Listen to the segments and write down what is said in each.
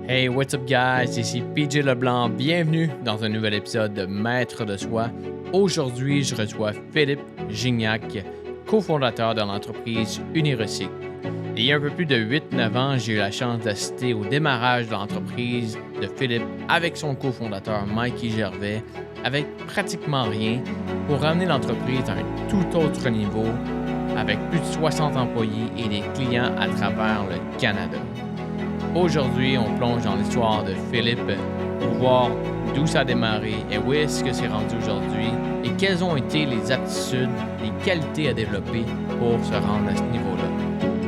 Hey, what's up guys? Ici PJ Leblanc. Bienvenue dans un nouvel épisode de Maître de soi. Aujourd'hui, je reçois Philippe Gignac, cofondateur de l'entreprise Unirecycle. Il y a un peu plus de 8-9 ans, j'ai eu la chance d'assister au démarrage de l'entreprise de Philippe avec son cofondateur Mikey Gervais, avec pratiquement rien, pour ramener l'entreprise à un tout autre niveau, avec plus de 60 employés et des clients à travers le Canada. Aujourd'hui, on plonge dans l'histoire de Philippe pour voir d'où ça a démarré et où est-ce que c'est rendu aujourd'hui et quelles ont été les aptitudes, les qualités à développer pour se rendre à ce niveau-là.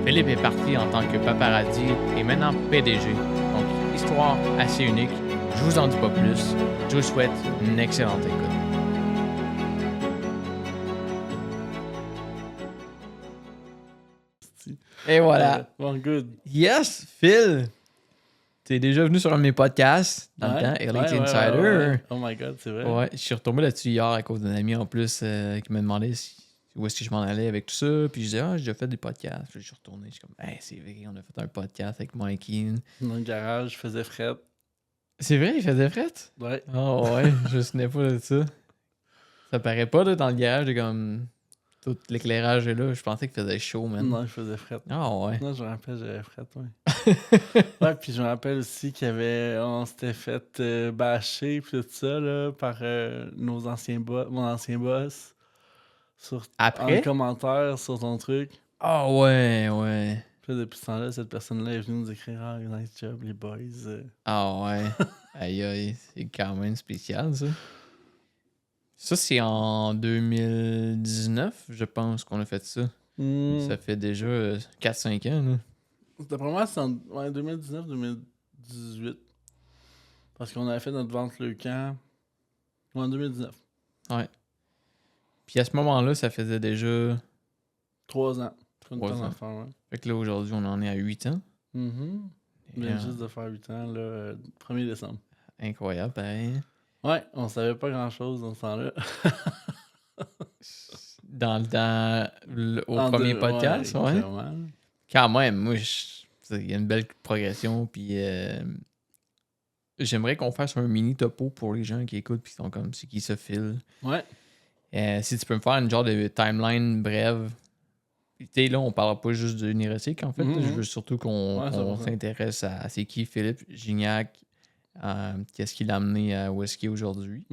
Philippe est parti en tant que paparazzi et maintenant PDG. Donc, histoire assez unique. Je vous en dis pas plus. Je vous souhaite une excellente écoute. Et voilà. Bon, good. Yes, Phil! T'es déjà venu sur un de mes podcasts dans le temps, Elite Insider. Ouais. Oh my god, c'est vrai. Ouais, je suis retombé là-dessus hier à cause d'un ami en plus qui m'a demandé où est-ce que je m'en allais avec tout ça. Puis je disais, j'ai déjà fait des podcasts. Puis je suis retourné. Je suis comme, c'est vrai, on a fait un podcast avec Mikey. Dans le garage, je faisais fret. C'est vrai, il faisait fret? Ouais. Oh ouais, je me souvenais pas de ça. Ça paraît pas là, dans le garage, comme tout l'éclairage est là. Je pensais qu'il faisait chaud, man. Non, je faisais fret. Ah ouais. Non, je me rappelle, j'avais fret, ouais. Ouais, puis je me rappelle aussi on s'était fait bâcher puis tout ça là, par mon ancien boss Après? en commentaire sur ton truc. Ah ouais. Puis là, depuis ce temps-là, cette personne-là est venue nous écrire « Ah, nice job, les boys. » Ah ouais. Aïe, c'est quand même spécial, ça. Ça, c'est en 2019, je pense, qu'on a fait ça. Ça fait déjà 4-5 ans, là. D'après moi, c'est en 2019-2018. Parce qu'on avait fait notre vente le camp en 2019. Ouais. Puis à ce moment-là, ça faisait déjà 3 ans. 3 ans. Enfant, ouais. Fait que là, aujourd'hui, on en est à 8 ans. On vient juste de faire 8 ans, le 1er décembre. Incroyable, pareil. Ouais, on savait pas grand-chose dans ce temps-là. Au premier podcast, ouais. Clairement. Quand même, moi, il y a une belle progression, puis j'aimerais qu'on fasse un mini topo pour les gens qui écoutent, puis qui sont comme, c'est qui se file. Ouais. Si tu peux me faire une genre de timeline brève. Tu sais, là, on parle pas juste de Unirecycle, en fait. Je veux surtout qu'on s'intéresse à c'est qui Philippe Gignac, qu'est-ce qu'il a amené à où est-ce qu'il est aujourd'hui.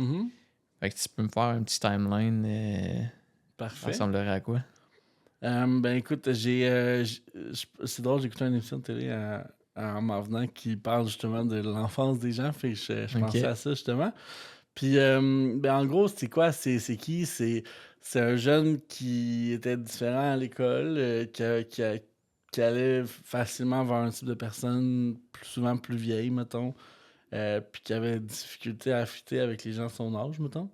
Fait que tu peux me faire un petit timeline. Parfait. Ça ressemblerait à quoi? Ben écoute, c'est drôle, j'ai écouté une émission de télé en m'en venant qui parle justement de l'enfance des gens. Fait que je pensais à ça justement. Puis, ben en gros, c'est quoi? C'est qui? C'est un jeune qui était différent à l'école, qui allait facilement vers un type de personne souvent plus vieille, mettons, puis qui avait difficulté à fitter avec les gens de son âge, mettons.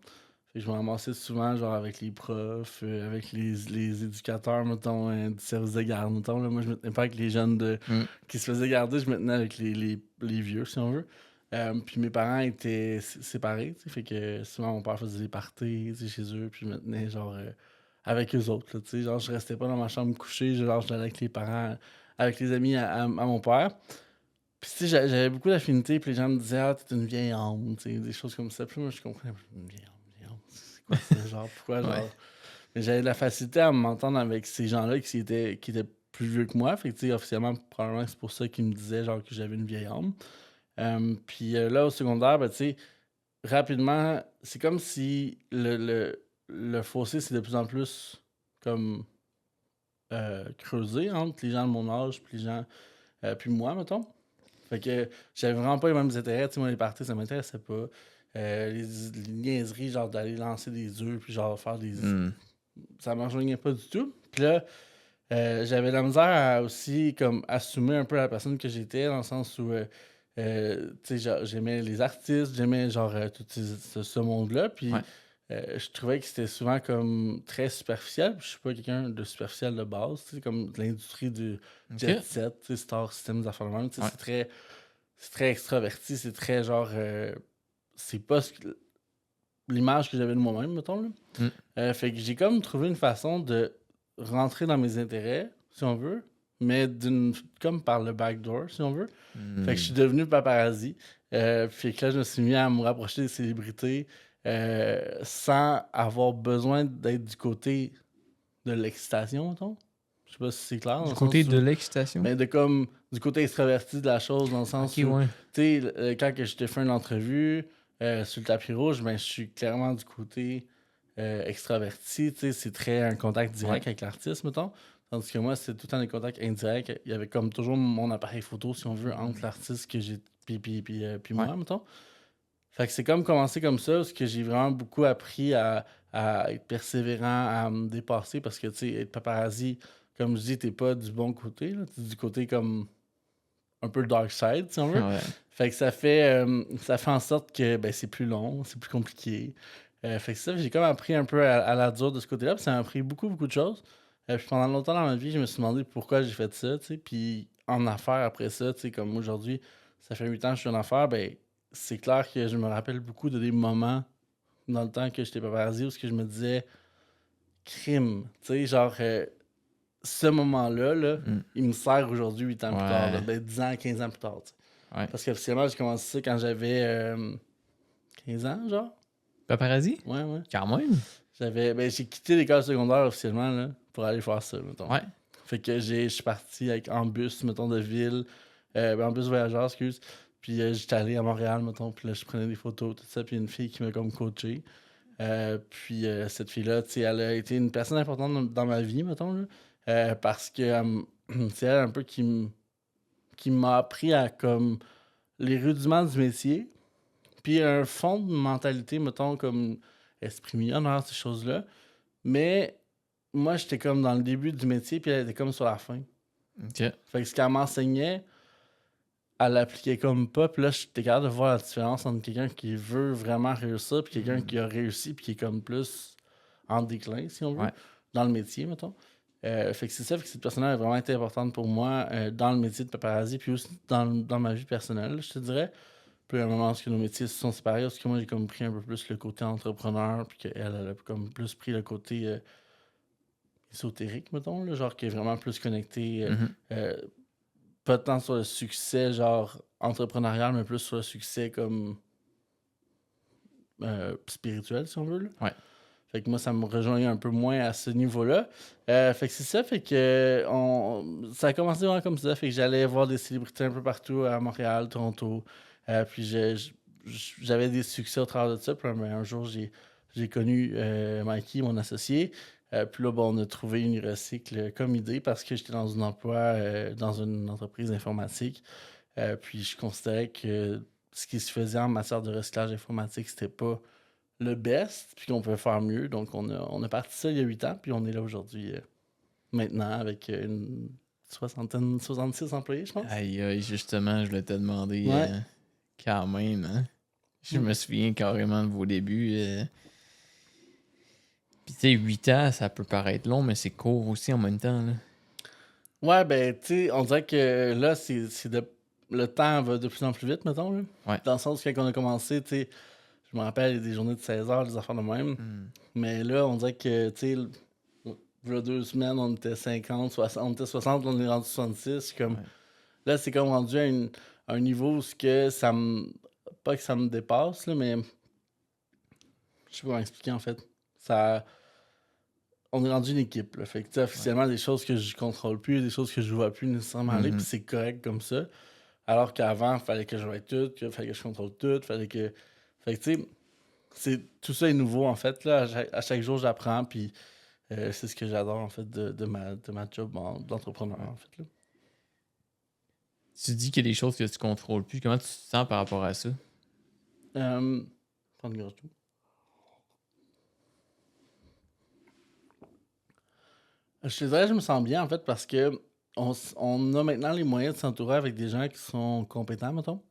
Fait que je me ramassais souvent genre avec les profs, avec les éducateurs, mettons, du service de garde, mettons. Là. Moi, je me tenais pas avec les jeunes qui se faisaient garder, je me tenais avec les vieux, si on veut. Puis mes parents étaient séparés, tu sais, fait que souvent mon père faisait des parties, tu sais, chez eux, puis je me tenais genre avec eux autres, là, tu sais, genre je restais pas dans ma chambre couchée, genre je allais avec les parents, avec les amis à mon père. Puis tu sais, j'avais beaucoup d'affinités, puis les gens me disaient « Ah, t'es une vieille âme », tu sais, des choses comme ça. Puis moi, je comprenais pas, une vieille âme, c'est quoi ça, genre, pourquoi, genre... Ouais. Mais j'avais de la facilité à m'entendre avec ces gens-là qui étaient plus vieux que moi, fait que tu sais, officiellement, probablement c'est pour ça qu'ils me disaient genre que j'avais une vieille âme. Puis là, au secondaire, ben, tu sais, rapidement, c'est comme si le fossé, c'est de plus en plus comme creusé entre les gens de mon âge puis les gens, puis moi, mettons. Fait que j'avais vraiment pas les mêmes intérêts. Tu sais, moi, les parties, ça m'intéressait pas. Les niaiseries, genre d'aller lancer des œufs puis genre faire des... Ça me rejoignait pas du tout. Puis là, j'avais de la misère à aussi comme assumer un peu la personne que j'étais, dans le sens où tu sais, j'aimais les artistes, j'aimais genre tout ce monde-là, puis je trouvais que c'était souvent comme très superficiel. Je suis pas quelqu'un de superficiel de base, tu sais, comme de l'industrie du jet set, tu sais, Star System, des affaires de même, tu sais, c'est très extraverti, c'est très genre c'est pas l'image que j'avais de moi-même, mettons là. Fait que j'ai comme trouvé une façon de rentrer dans mes intérêts, si on veut, mais comme par le backdoor, si on veut. Fait que je suis devenu paparazzi. Puis que là, je me suis mis à me rapprocher des célébrités sans avoir besoin d'être du côté de l'excitation, mettons. Je sais pas si c'est clair. Du côté de l'excitation? Mais du côté extraverti de la chose, dans le sens où, ouais. tu sais, quand je t'ai fait une entrevue sur le tapis rouge, ben, je suis clairement du côté extraverti. Tu sais, c'est très un contact direct avec l'artiste, mettons. Tandis que moi, c'est tout le temps des contacts indirects. Il y avait comme toujours mon appareil photo, si on veut, entre l'artiste que j'ai puis moi, mettons. Fait que c'est comme commencer comme ça, parce que j'ai vraiment beaucoup appris à être persévérant, à me dépasser, parce que, tu sais, être paparazzi, comme je dis, t'es pas du bon côté, là. T'es du côté comme un peu dark side, si on veut. Ouais. Fait que ça fait en sorte que ben, c'est plus long, c'est plus compliqué. Fait que ça, j'ai comme appris un peu à la dure de ce côté-là, puis ça m'a appris beaucoup, beaucoup de choses. Puis pendant longtemps dans ma vie, je me suis demandé pourquoi j'ai fait ça, tu sais. Puis en affaires après ça, tu sais, comme aujourd'hui, ça fait 8 ans que je suis en affaires, ben c'est clair que je me rappelle beaucoup de des moments dans le temps que j'étais paparazzi où ce que je me disais crime, tu sais, genre ce moment-là, là, il me sert aujourd'hui 8 ans plus tard, là, ben 10 ans, 15 ans plus tard, tu sais. Parce qu'officiellement, j'ai commencé ça quand j'avais 15 ans, genre. Paparazzi? Ouais. Quand même. J'ai quitté l'école secondaire officiellement là, pour aller faire ça, mettons. Ouais. Fait que je suis parti en bus, mettons, de ville, en bus voyageur, excuse. Puis j'étais allé à Montréal, mettons, puis là, je prenais des photos, tout ça, puis une fille qui m'a comme coaché. Puis cette fille-là, tu sais, elle a été une personne importante dans ma vie, mettons, là, parce que c'est elle un peu qui m'a appris à, comme, les rudiments du métier, puis un fond de mentalité, mettons, comme esprit millionnaire, ces choses-là. Mais moi, j'étais comme dans le début du métier, puis elle était comme sur la fin. OK. Fait que ce qu'elle m'enseignait, elle l'appliquait comme pas. Puis là, j'étais capable de voir la différence entre quelqu'un qui veut vraiment réussir, puis quelqu'un qui a réussi, puis qui est comme plus en déclin, si on veut, dans le métier, mettons. Fait que c'est ça, fait que cette personne-là a vraiment été importante pour moi dans le métier de paparazzi, puis aussi dans ma vie personnelle, je te dirais. Puis à un moment où nos métiers se sont séparés, parce que moi, j'ai comme pris un peu plus le côté entrepreneur, puis qu'elle, elle a comme plus pris le côté ésotérique, mettons, là, genre qui est vraiment plus connecté, pas tant sur le succès, genre entrepreneurial, mais plus sur le succès comme spirituel, si on veut. Là. Ouais. Fait que moi, ça me rejoignait un peu moins à ce niveau-là. Fait que c'est ça, fait que ça a commencé vraiment comme ça. Fait que j'allais voir des célébrités un peu partout à Montréal, Toronto. Puis j'avais des succès au travers de ça. Puis un jour, j'ai connu Mikey, mon associé. Puis là, bon, on a trouvé Unirecycle comme idée parce que j'étais dans un emploi dans une entreprise informatique. Puis je considérais que ce qui se faisait en matière de recyclage informatique, c'était pas le best, puis qu'on peut faire mieux. Donc, on a parti ça il y a 8 ans, puis on est là aujourd'hui, maintenant, avec une 66 employés, je pense. Aïe, justement, je voulais te demander quand même, hein. Je me souviens carrément de vos débuts. Puis, tu sais, 8 ans, ça peut paraître long, mais c'est court aussi en même temps, là. Ouais, ben, tu sais, on dirait que là, le temps va de plus en plus vite, mettons, là. Ouais. Dans le sens que quand on a commencé, tu sais, je me rappelle, il y a des journées de 16 heures, des affaires de même. Mais là, on dirait que, tu sais, il y a 2 semaines, on était 50, 60, on était 60, on est rendu 66. Comme... Là, c'est comme rendu à un niveau où ça me... Pas que ça me dépasse, là, mais... Je sais pas comment expliquer, en fait. On est rendu une équipe, là. Fait que, tu sais, officiellement, des choses que je contrôle plus, des choses que je vois plus nécessairement aller, puis c'est correct comme ça. Alors qu'avant, il fallait que je voie tout, il fallait que je contrôle tout, fallait que... Fait que, tu sais, tout ça est nouveau, en fait, là. À chaque jour, j'apprends, puis c'est ce que j'adore, en fait, de ma job d'entrepreneur, en fait, là. Tu dis qu'il y a des choses que tu contrôles plus. Comment tu te sens par rapport à ça? Prendre une gorge d'eau. Je te dirais, je me sens bien, en fait, parce que on a maintenant les moyens de s'entourer avec des gens qui sont compétents, mettons.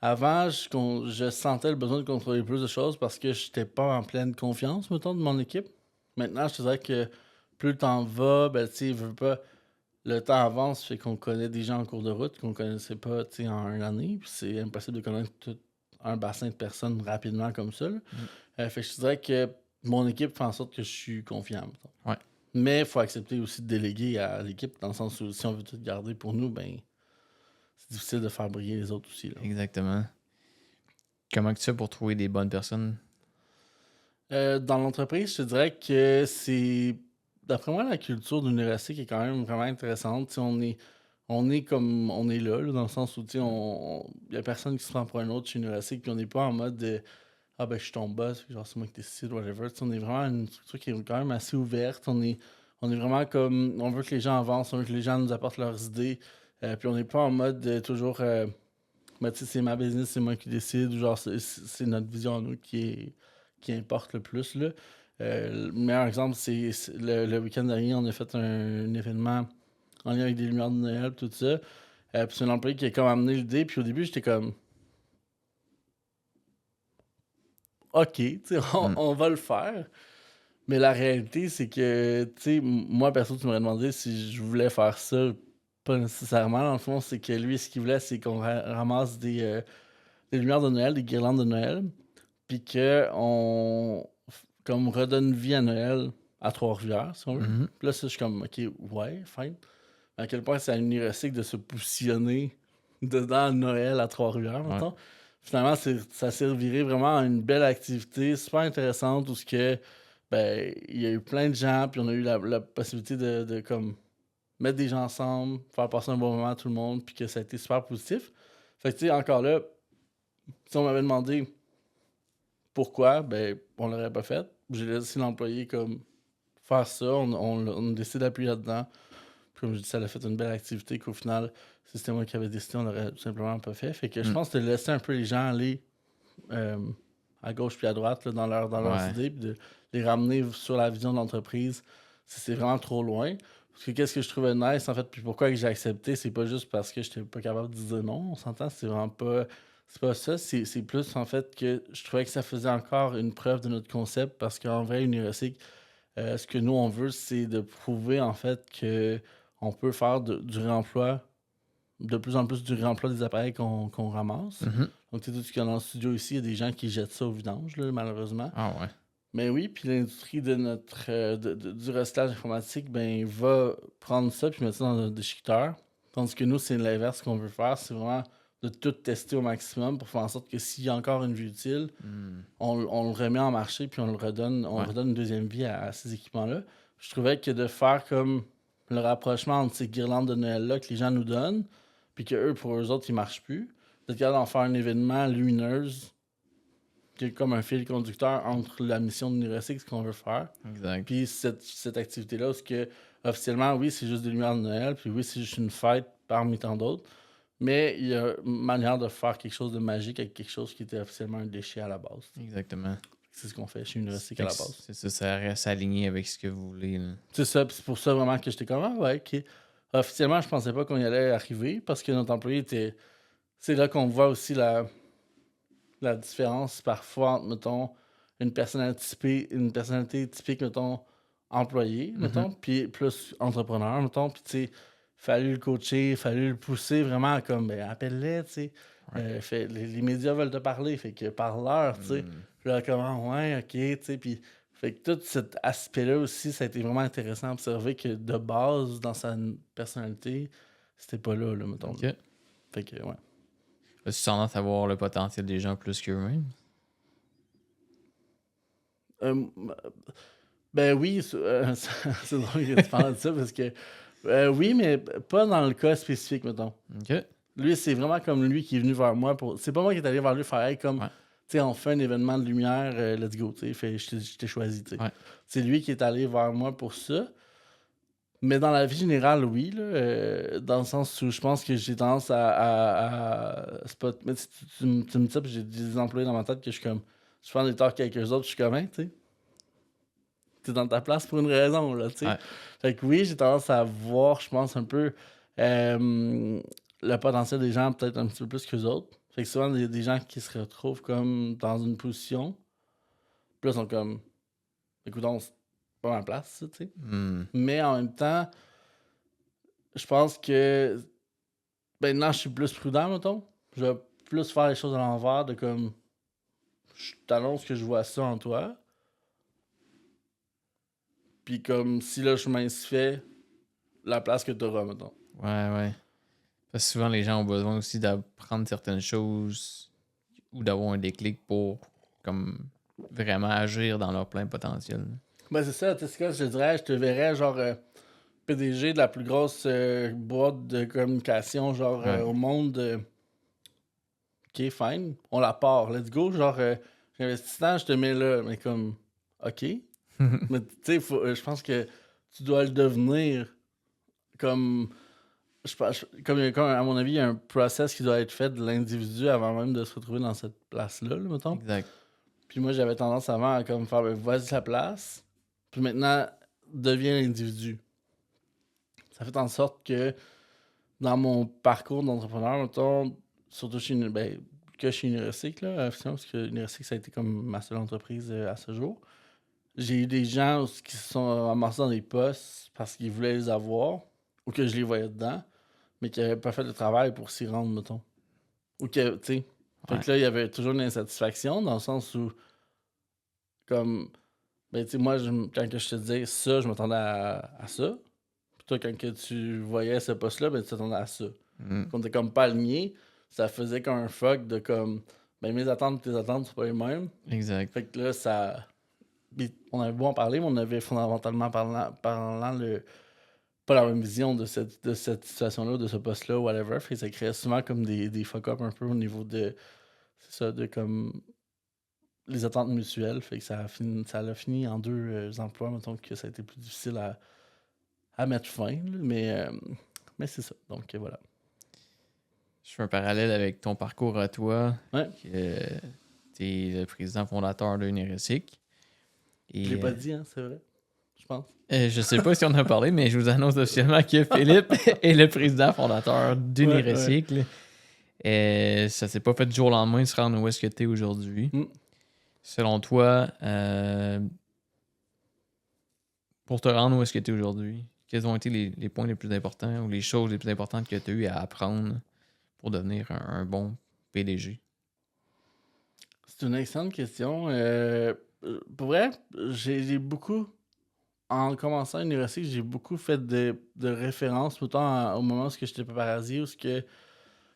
Avant, je sentais le besoin de contrôler plus de choses parce que je n'étais pas en pleine confiance, mettons, de mon équipe. Maintenant, je te dirais que plus le temps va, ben, tu sais, le temps avance, fait qu'on connaît des gens en cours de route qu'on ne connaissait pas, tu sais, en une année. Puis c'est impossible de connaître tout un bassin de personnes rapidement comme ça. Fait que je te dirais que mon équipe fait en sorte que je suis confiant, mettons. Ouais. Mais il faut accepter aussi de déléguer à l'équipe, dans le sens où si on veut tout garder pour nous, ben c'est difficile de faire briller les autres aussi. Là. Exactement. Comment tu fais pour trouver des bonnes personnes? Dans l'entreprise, je te dirais que c'est... D'après moi, la culture d'université qui est quand même vraiment intéressante. T'sais, on est comme on est là, dans le sens où il y a personne qui se prend pour un autre chez l'université, puis on n'est pas en mode de ah ben je suis ton boss, genre c'est moi qui décide, whatever. T'sais, on est vraiment une structure qui est quand même assez ouverte. On est vraiment comme on veut que les gens avancent, on veut que les gens nous apportent leurs idées. Puis on n'est pas en mode de toujours ben, c'est ma business, c'est moi qui décide, genre c'est notre vision à nous qui importe le plus. Là. Le meilleur exemple, c'est le week-end dernier, on a fait un événement en lien avec des lumières de Noël, tout ça. Puis c'est un employé qui a comme amené l'idée, puis au début, j'étais comme OK, tu sais, on va le faire. Mais la réalité, c'est que, tu sais, moi, perso, tu m'aurais demandé si je voulais faire ça. Pas nécessairement, dans le fond, c'est que lui, ce qu'il voulait, c'est qu'on ramasse des lumières de Noël, des guirlandes de Noël, puis qu'on comme redonne vie à Noël à Trois-Rivières, si on veut. Mhm. Puis là, ça, je suis comme, OK, ouais, fine. Mais à quel point c'est universel de se positionner dedans Noël à Trois-Rivières, Ouais. mettons. Finalement, ça s'est reviré vraiment à une belle activité super intéressante où ce que, ben, il y a eu plein de gens, puis on a eu la possibilité de comme mettre des gens ensemble, faire passer un bon moment à tout le monde, puis que ça a été super positif. Fait que, tu sais, encore là, si on m'avait demandé pourquoi, ben, on l'aurait pas fait. J'ai laissé l'employé comme faire ça, on a décidé d'appuyer là-dedans. Puis comme je dis, ça a fait une belle activité qu'au final, si c'était moi qui avais décidé, on l'aurait tout simplement pas fait. Fait que je pense que de laisser un peu les gens aller euh, à gauche puis à droite là, dans leurs Ouais. idées, puis de les ramener sur la vision de l'entreprise, si c'est vraiment trop loin. Parce que qu'est-ce que je trouvais nice, en fait, puis pourquoi que j'ai accepté, c'est pas juste parce que j'étais pas capable de dire non, on s'entend, c'est vraiment pas... C'est pas ça, c'est plus en fait que je trouvais que ça faisait encore une preuve de notre concept parce qu'en vrai, Universique, ce que nous on veut, c'est de prouver en fait que on peut faire du réemploi, de plus en plus du réemploi des appareils qu'on ramasse. Mhm. Donc, tu sais, tout ce qu'il y a dans le studio ici, il y a des gens qui jettent ça au vidange, là, malheureusement. Ah ouais. Mais oui, puis l'industrie de notre du recyclage informatique, ben, va prendre ça puis mettre ça dans un déchiqueteur. Tandis que nous, c'est l'inverse qu'on veut faire, c'est vraiment de tout tester au maximum pour faire en sorte que s'il y a encore une vie utile, on le remet en marché puis on le redonne, Ouais. redonne une deuxième vie à ces équipements-là. Je trouvais que de faire comme le rapprochement entre ces guirlandes de Noël-là que les gens nous donnent, puis que eux, pour eux autres, ils marchent plus, d'être capable d'en faire un événement lumineuse qui est comme un fil conducteur entre la mission de Neurocycle, ce qu'on veut faire, Exact. puis cette activité-là, parce que officiellement, oui, c'est juste des lumières de Noël, puis oui, c'est juste une fête parmi tant d'autres, mais il y a une manière de faire quelque chose de magique avec quelque chose qui était officiellement un déchet à la base. Exactement. C'est ce qu'on fait chez Neurocycle à la base. C'est ça, ça reste aligné avec ce que vous voulez. Là. C'est ça, puis c'est pour ça vraiment que j'étais comme, ah ouais, ok. Officiellement, je pensais pas qu'on y allait arriver, parce que notre employé était... C'est là qu'on voit aussi la différence parfois entre, mettons, une personnalité typique, mettons, employé, mettons, puis plus entrepreneur, mettons, puis tu sais, fallu le coacher, fallu le pousser vraiment à comme, ben, appelle-les, tu sais. Les médias veulent te parler, fait que parle-leur, tu sais. Puis là, comment, ouais, ok, tu sais, puis fait que tout cet aspect-là aussi, ça a été vraiment intéressant à observer que de base, dans sa personnalité, c'était pas là, mettons. OK. Là. Fait que, ouais. As-tu tendance à voir le potentiel des gens plus qu'eux-mêmes? Euh, Ben oui, c'est drôle que tu parles de ça parce que oui, mais pas dans le cas spécifique, mettons. OK. Lui, c'est vraiment comme lui qui est venu vers moi pour. C'est pas moi qui est allé vers lui faire hey, comme Ouais. tu sais, on fait un événement de lumière, let's go, tu sais, je t'ai choisi, tu sais. Ouais. C'est lui qui est allé vers moi pour ça. Mais dans la vie générale, oui, là, dans le sens où je pense que j'ai tendance spot. Mais tu me dis ça, puis j'ai des employés dans ma tête que je suis comme. Je prends des talks avec eux autres, je suis comme, hein, tu sais. T'es dans ta place pour une raison, là, tu sais. Ouais. Fait que oui, j'ai tendance à voir, je pense, un peu le potentiel des gens peut-être un petit peu plus qu'eux autres. Fait que souvent, il y a des gens qui se retrouvent comme dans une position. Puis là, ils sont comme, écoute, c'est pas ma place, ça, tu sais. Mais en même temps, je pense que maintenant, je suis plus prudent, mettons. Je vais plus faire les choses à l'envers de comme, je t'annonce que je vois ça en toi. puis comme si le chemin se fait, la place que tu auras, mettons. Ouais. Parce que souvent, les gens ont besoin aussi d'apprendre certaines choses ou d'avoir un déclic pour comme vraiment agir dans leur plein potentiel. Ben c'est ça, tu sais, je te dirais, je te verrais genre PDG de la plus grosse boîte de communication genre au monde. Ok, fine, on la part, let's go, genre j'investis tant, je te mets là, mais comme, ok. Mais tu sais, je pense que tu dois le devenir comme... comme à mon avis, il y a un process qui doit être fait de l'individu avant même de se retrouver dans cette place-là, là, mettons. Exact. Puis moi, j'avais tendance avant à comme faire, ben, vas-y la place, puis maintenant, deviens l'individu. Ça fait en sorte que dans mon parcours d'entrepreneur, mettons, surtout chez Unirecycle, là, officiellement, parce que Unirecycle, ça a été comme ma seule entreprise à ce jour. J'ai eu des gens qui se sont ramassés dans des postes parce qu'ils voulaient les avoir, ou que je les voyais dedans, mais qui n'avaient pas fait le travail pour s'y rendre, mettons. Ou que, tu sais. Fait que là, il y avait toujours une insatisfaction dans le sens où, comme, ben, tu sais, moi, quand que je te disais ça, je m'attendais à ça. Puis toi, quand que tu voyais ce poste-là, ben, tu t'attendais à ça. Quand on était comme pas aligné, ça faisait comme un fuck de comme, ben, mes attentes et tes attentes sont pas les mêmes. Exact. Fait que là, ça. Puis on avait beau en parler, mais on avait fondamentalement parlant pas la même vision de cette situation-là, de ce poste-là, whatever. Fait que ça créait souvent comme des fuck-up un peu au niveau de. C'est ça, de comme. Les attentes mutuelles. Fait que ça l'a fini en 2 emplois, mettons que ça a été plus difficile à mettre fin. Là, mais c'est ça. Donc voilà. Je fais un parallèle avec ton parcours à toi. Ouais. Tu es le président fondateur de Unirecycle. Je l'ai pas dit, hein, c'est vrai. Je pense. Je sais pas si on a parlé, mais je vous annonce officiellement que Philippe est le président fondateur d'Unirecycle. Ça s'est pas fait du jour au lendemain de se rendre où est-ce que tu es aujourd'hui. Selon toi, pour te rendre où est-ce que tu es aujourd'hui, quels ont été les points les plus importants ou les choses les plus importantes que tu as eu à apprendre pour devenir un bon PDG? C'est une excellente question. Pour vrai, j'ai beaucoup, en commençant à l'université, j'ai beaucoup fait de références, autant au moment où j'étais paparazzi, où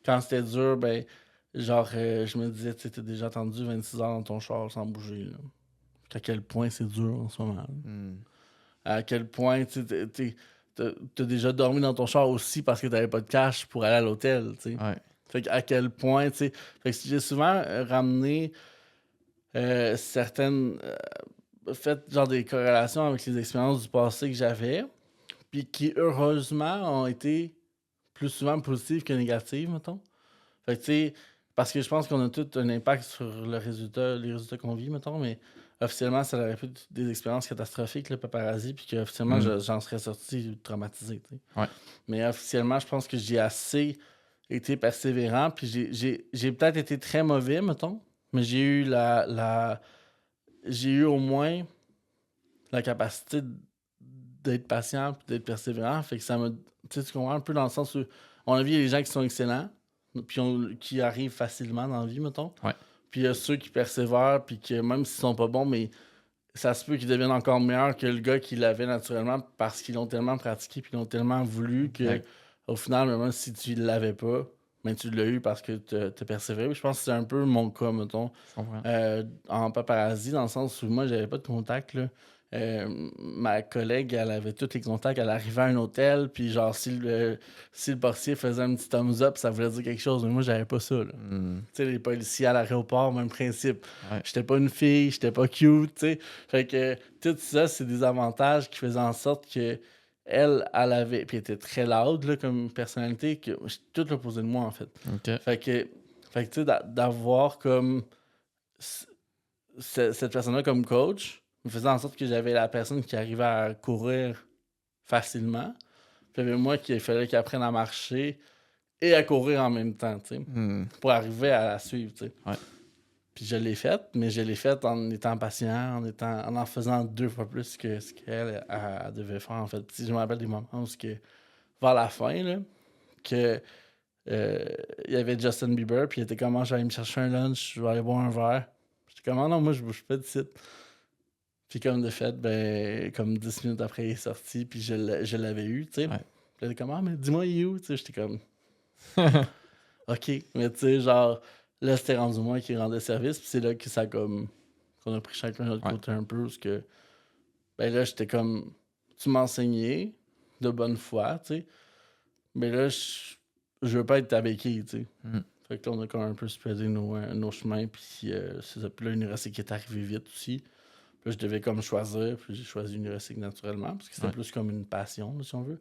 quand c'était dur, ben, genre, je me disais, tu sais, t'as déjà attendu 26 heures dans ton char sans bouger, là. À quel point c'est dur en ce moment. À quel point, tu sais, t'as déjà dormi dans ton char aussi parce que t'avais pas de cash pour aller à l'hôtel, tu sais. Ouais. Fait qu'à quel point, tu sais. Fait que j'ai souvent ramené certaines. Fait genre des corrélations avec les expériences du passé que j'avais, puis qui heureusement ont été plus souvent positives que négatives, mettons. Fait que tu sais, parce que je pense qu'on a tout un impact sur les résultats qu'on vit, mettons, mais officiellement, ça aurait pu être des expériences catastrophiques, le paparazzi, puis qu'officiellement, j'en serais sorti traumatisé, tu sais. Ouais. Mais officiellement, je pense que j'ai assez été persévérant, puis j'ai peut-être été très mauvais, mettons, mais j'ai eu j'ai eu au moins la capacité d'être patient puis d'être persévérant. Fait que ça me. Tu sais, tu comprends un peu dans le sens où on a vu les gens qui sont excellents puis qui arrivent facilement dans la vie, mettons. Ouais. Puis il y a ceux qui persévèrent puis que même s'ils sont pas bons, mais ça se peut qu'ils deviennent encore meilleurs que le gars qui l'avait naturellement parce qu'ils l'ont tellement pratiqué puis ils l'ont tellement voulu que au final, même si tu l'avais pas, ben tu l'as eu parce que t'as persévéré. Je pense que c'est un peu mon cas, mettons. En paparazzi, dans le sens où moi, j'avais pas de contact, là. Ma collègue, elle avait tous les contacts. Elle arrivait à un hôtel, puis genre, si le portier faisait un petit thumbs up, ça voulait dire quelque chose. Mais moi, j'avais pas ça, là. Tu sais, les policiers à l'aéroport, même principe. J'étais pas une fille, j'étais pas cute, tu sais. Fait que tout ça, c'est des avantages qui faisaient en sorte que elle avait... Puis elle était très loud, là, comme personnalité, que j'étais tout l'opposé de moi, en fait. Okay. Fait que tu sais, d'avoir comme cette personne-là comme coach me faisait en sorte que j'avais la personne qui arrivait à courir facilement. Puis il y avait moi qu'il fallait qu'il apprenne à marcher et à courir en même temps, tu sais, pour arriver à la suivre, tu sais. Ouais. Puis je l'ai faite, mais je l'ai faite en étant patient, en faisant 2 fois plus que ce qu'elle elle devait faire, en fait. Puis je me rappelle des moments où vers la fin, là, que il y avait Justin Bieber, puis il était comme, j'allais me chercher un lunch, je vais aller boire un verre. J'étais comme, non, moi, je bouge pas de site. Puis comme de fait, ben, comme 10 minutes après, il est sorti, puis je l'avais eu, tu sais. Ouais. Puis il était comme, ah, mais dis-moi, il est où? Tu sais, j'étais comme, OK. Mais tu sais, genre, là, c'était rendu moi qui rendait service, puis c'est là que ça comme, qu'on a pris chacun de notre côté un peu, parce que, ben là, j'étais comme, tu m'as enseigné de bonne foi, tu sais. Mais là, je veux pas être ta béquille, tu sais. Fait que là, on a comme un peu spreadé nos chemins, puis c'est ça. Puis là, Unirosig est arrivé vite aussi. Puis là, je devais comme choisir, puis j'ai choisi Unirosig naturellement, parce que c'était plus comme une passion, là, si on veut.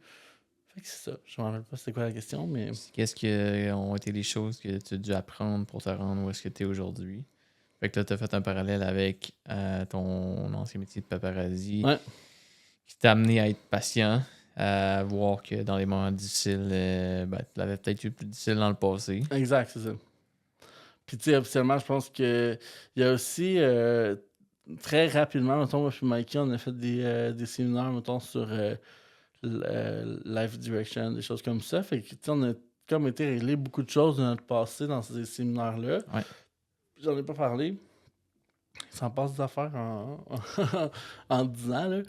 Fait que c'est ça. Je me rappelle pas c'était quoi la question, mais... Qu'est-ce qui ont été les choses que tu as dû apprendre pour te rendre où est-ce que tu es aujourd'hui? Fait que là, tu as fait un parallèle avec ton ancien métier de paparazzi qui t'a amené à être patient, à voir que dans les moments difficiles, tu l'avais peut-être eu plus difficile dans le passé. Exact, c'est ça. Puis tu sais, officiellement, je pense que il y a aussi... très rapidement, mettons, moi et Mikey, on a fait des séminaires, mettons, sur life direction, des choses comme ça. Fait que, tu sais, on a comme été réglé beaucoup de choses de notre passé dans ces séminaires-là. Ouais. J'en ai pas parlé. Il s'en passe des affaires en 10 ans, là.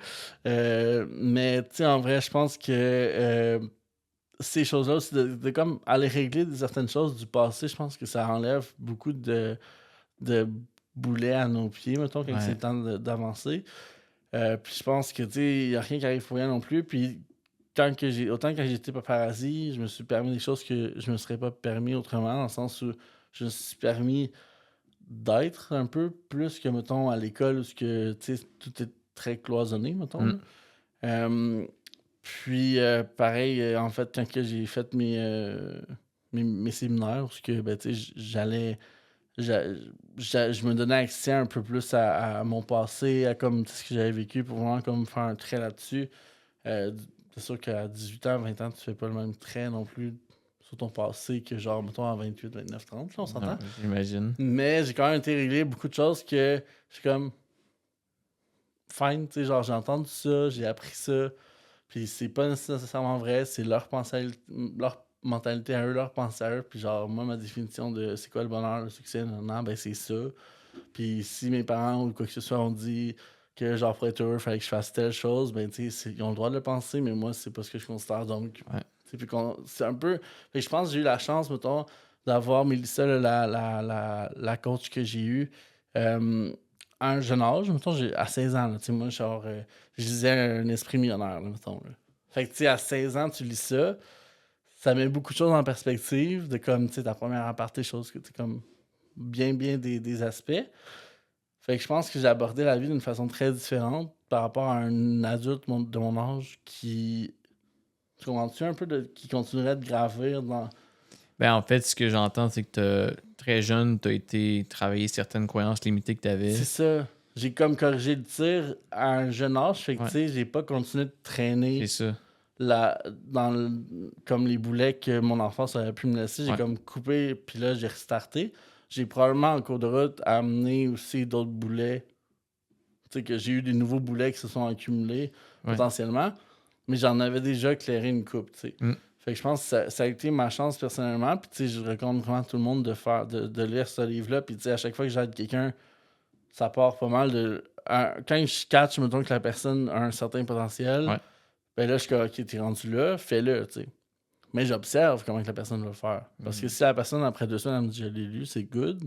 Mais, tu sais, en vrai, je pense que ces choses-là aussi, de comme aller régler certaines choses du passé, je pense que ça enlève beaucoup de boulets à nos pieds, mettons, quand c'est le temps d'avancer. Puis je pense que, tu sais, il n'y a rien qui arrive pour rien non plus. Puis autant quand j'étais paparazzi, je me suis permis des choses que je me serais pas permis autrement, dans le sens où je me suis permis d'être un peu plus que, mettons, à l'école, où que, tu sais, tout est très cloisonné, mettons. Puis, pareil, en fait, quand que j'ai fait mes séminaires, parce que, ben, tu sais, je me donnais accès un peu plus à mon passé, à comme ce que j'avais vécu pour vraiment comme faire un trait là-dessus. C'est sûr qu'à 18 ans, 20 ans, tu fais pas le même trait non plus sur ton passé que genre, mettons, à 28, 29, 30, là, on s'entend. Ouais, j'imagine. Mais j'ai quand même été réglé beaucoup de choses que je suis comme fine, tu sais, genre j'ai entendu ça, j'ai appris ça, puis c'est pas nécessairement vrai, c'est leur mentalité à eux, leur pensée à eux, puis genre moi ma définition de c'est quoi le bonheur, le succès, non, ben c'est ça. Puis si mes parents ou quoi que ce soit ont dit que genre pour être heureux, il fallait que je fasse telle chose, ben tu sais, ils ont le droit de le penser, mais moi c'est pas ce que je considère, donc puis c'est un peu... Fait que je pense que j'ai eu la chance, mettons, d'avoir Mélissa, là, la coach que j'ai eue, à un jeune âge, mettons, à 16 ans, tu sais, moi, genre, je lisais Un esprit millionnaire, là, mettons, là. Fait que, tu sais, à 16 ans, tu lis ça met beaucoup de choses en perspective, de comme, tu sais, ta première aparté, chose que tu comme bien des aspects. Fait que je pense que j'ai abordé la vie d'une façon très différente par rapport à un adulte de mon âge qui... Tu comprends-tu un peu qui continuerait de gravir dans... Ben, en fait, ce que j'entends, c'est que très jeune, tu as été travailler certaines croyances limitées que tu avais. C'est ça. J'ai comme corrigé le tir à un jeune âge, fait que tu sais, j'ai pas continué de traîner comme les boulets que mon enfance aurait pu me laisser. J'ai comme coupé, puis là, j'ai restarté. J'ai probablement, en cours de route, amené aussi d'autres boulets. Tu sais, que j'ai eu des nouveaux boulets qui se sont accumulés, potentiellement. Mais j'en avais déjà éclairé une coupe, tu sais. Fait que je pense que ça a été ma chance personnellement. Puis, tu sais, je recommande vraiment à tout le monde de lire ce livre-là. Puis, tu sais, à chaque fois que j'aide quelqu'un, ça part pas mal de... quand je catch, mettons que la personne a un certain potentiel, ben là, je suis comme, OK, t'es rendu là, fais-le, tu sais. Mais j'observe comment que la personne va le faire. Parce que si la personne, après 2 semaines, elle me dit, je l'ai lu, c'est good.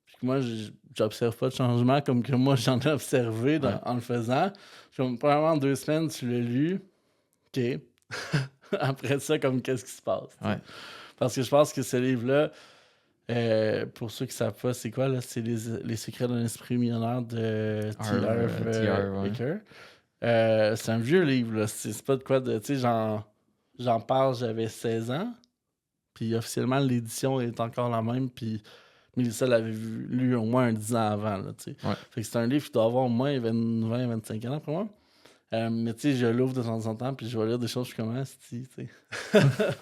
Puis que moi, j'observe pas de changement comme que moi, j'en ai observé en le faisant. Comme, premièrement, 2 semaines, tu l'as lu. OK. Après ça, comme qu'est-ce qui se passe? Parce que je pense que ce livre-là, pour ceux qui ne savent pas, c'est quoi, là? C'est les secrets d'un esprit millionnaire de T.R. Baker. C'est un vieux livre, là. C'est pas de quoi de... Tu sais, j'en parle, j'avais 16 ans. Puis officiellement, l'édition est encore la même. Puis Mélissa l'avait lu au moins 10 ans avant, là, tu sais. Fait que c'est un livre qui doit avoir au moins 20-25 ans, pour moi. Mais tu sais, je l'ouvre de temps en temps, puis je vais lire des choses, je commence, tu sais.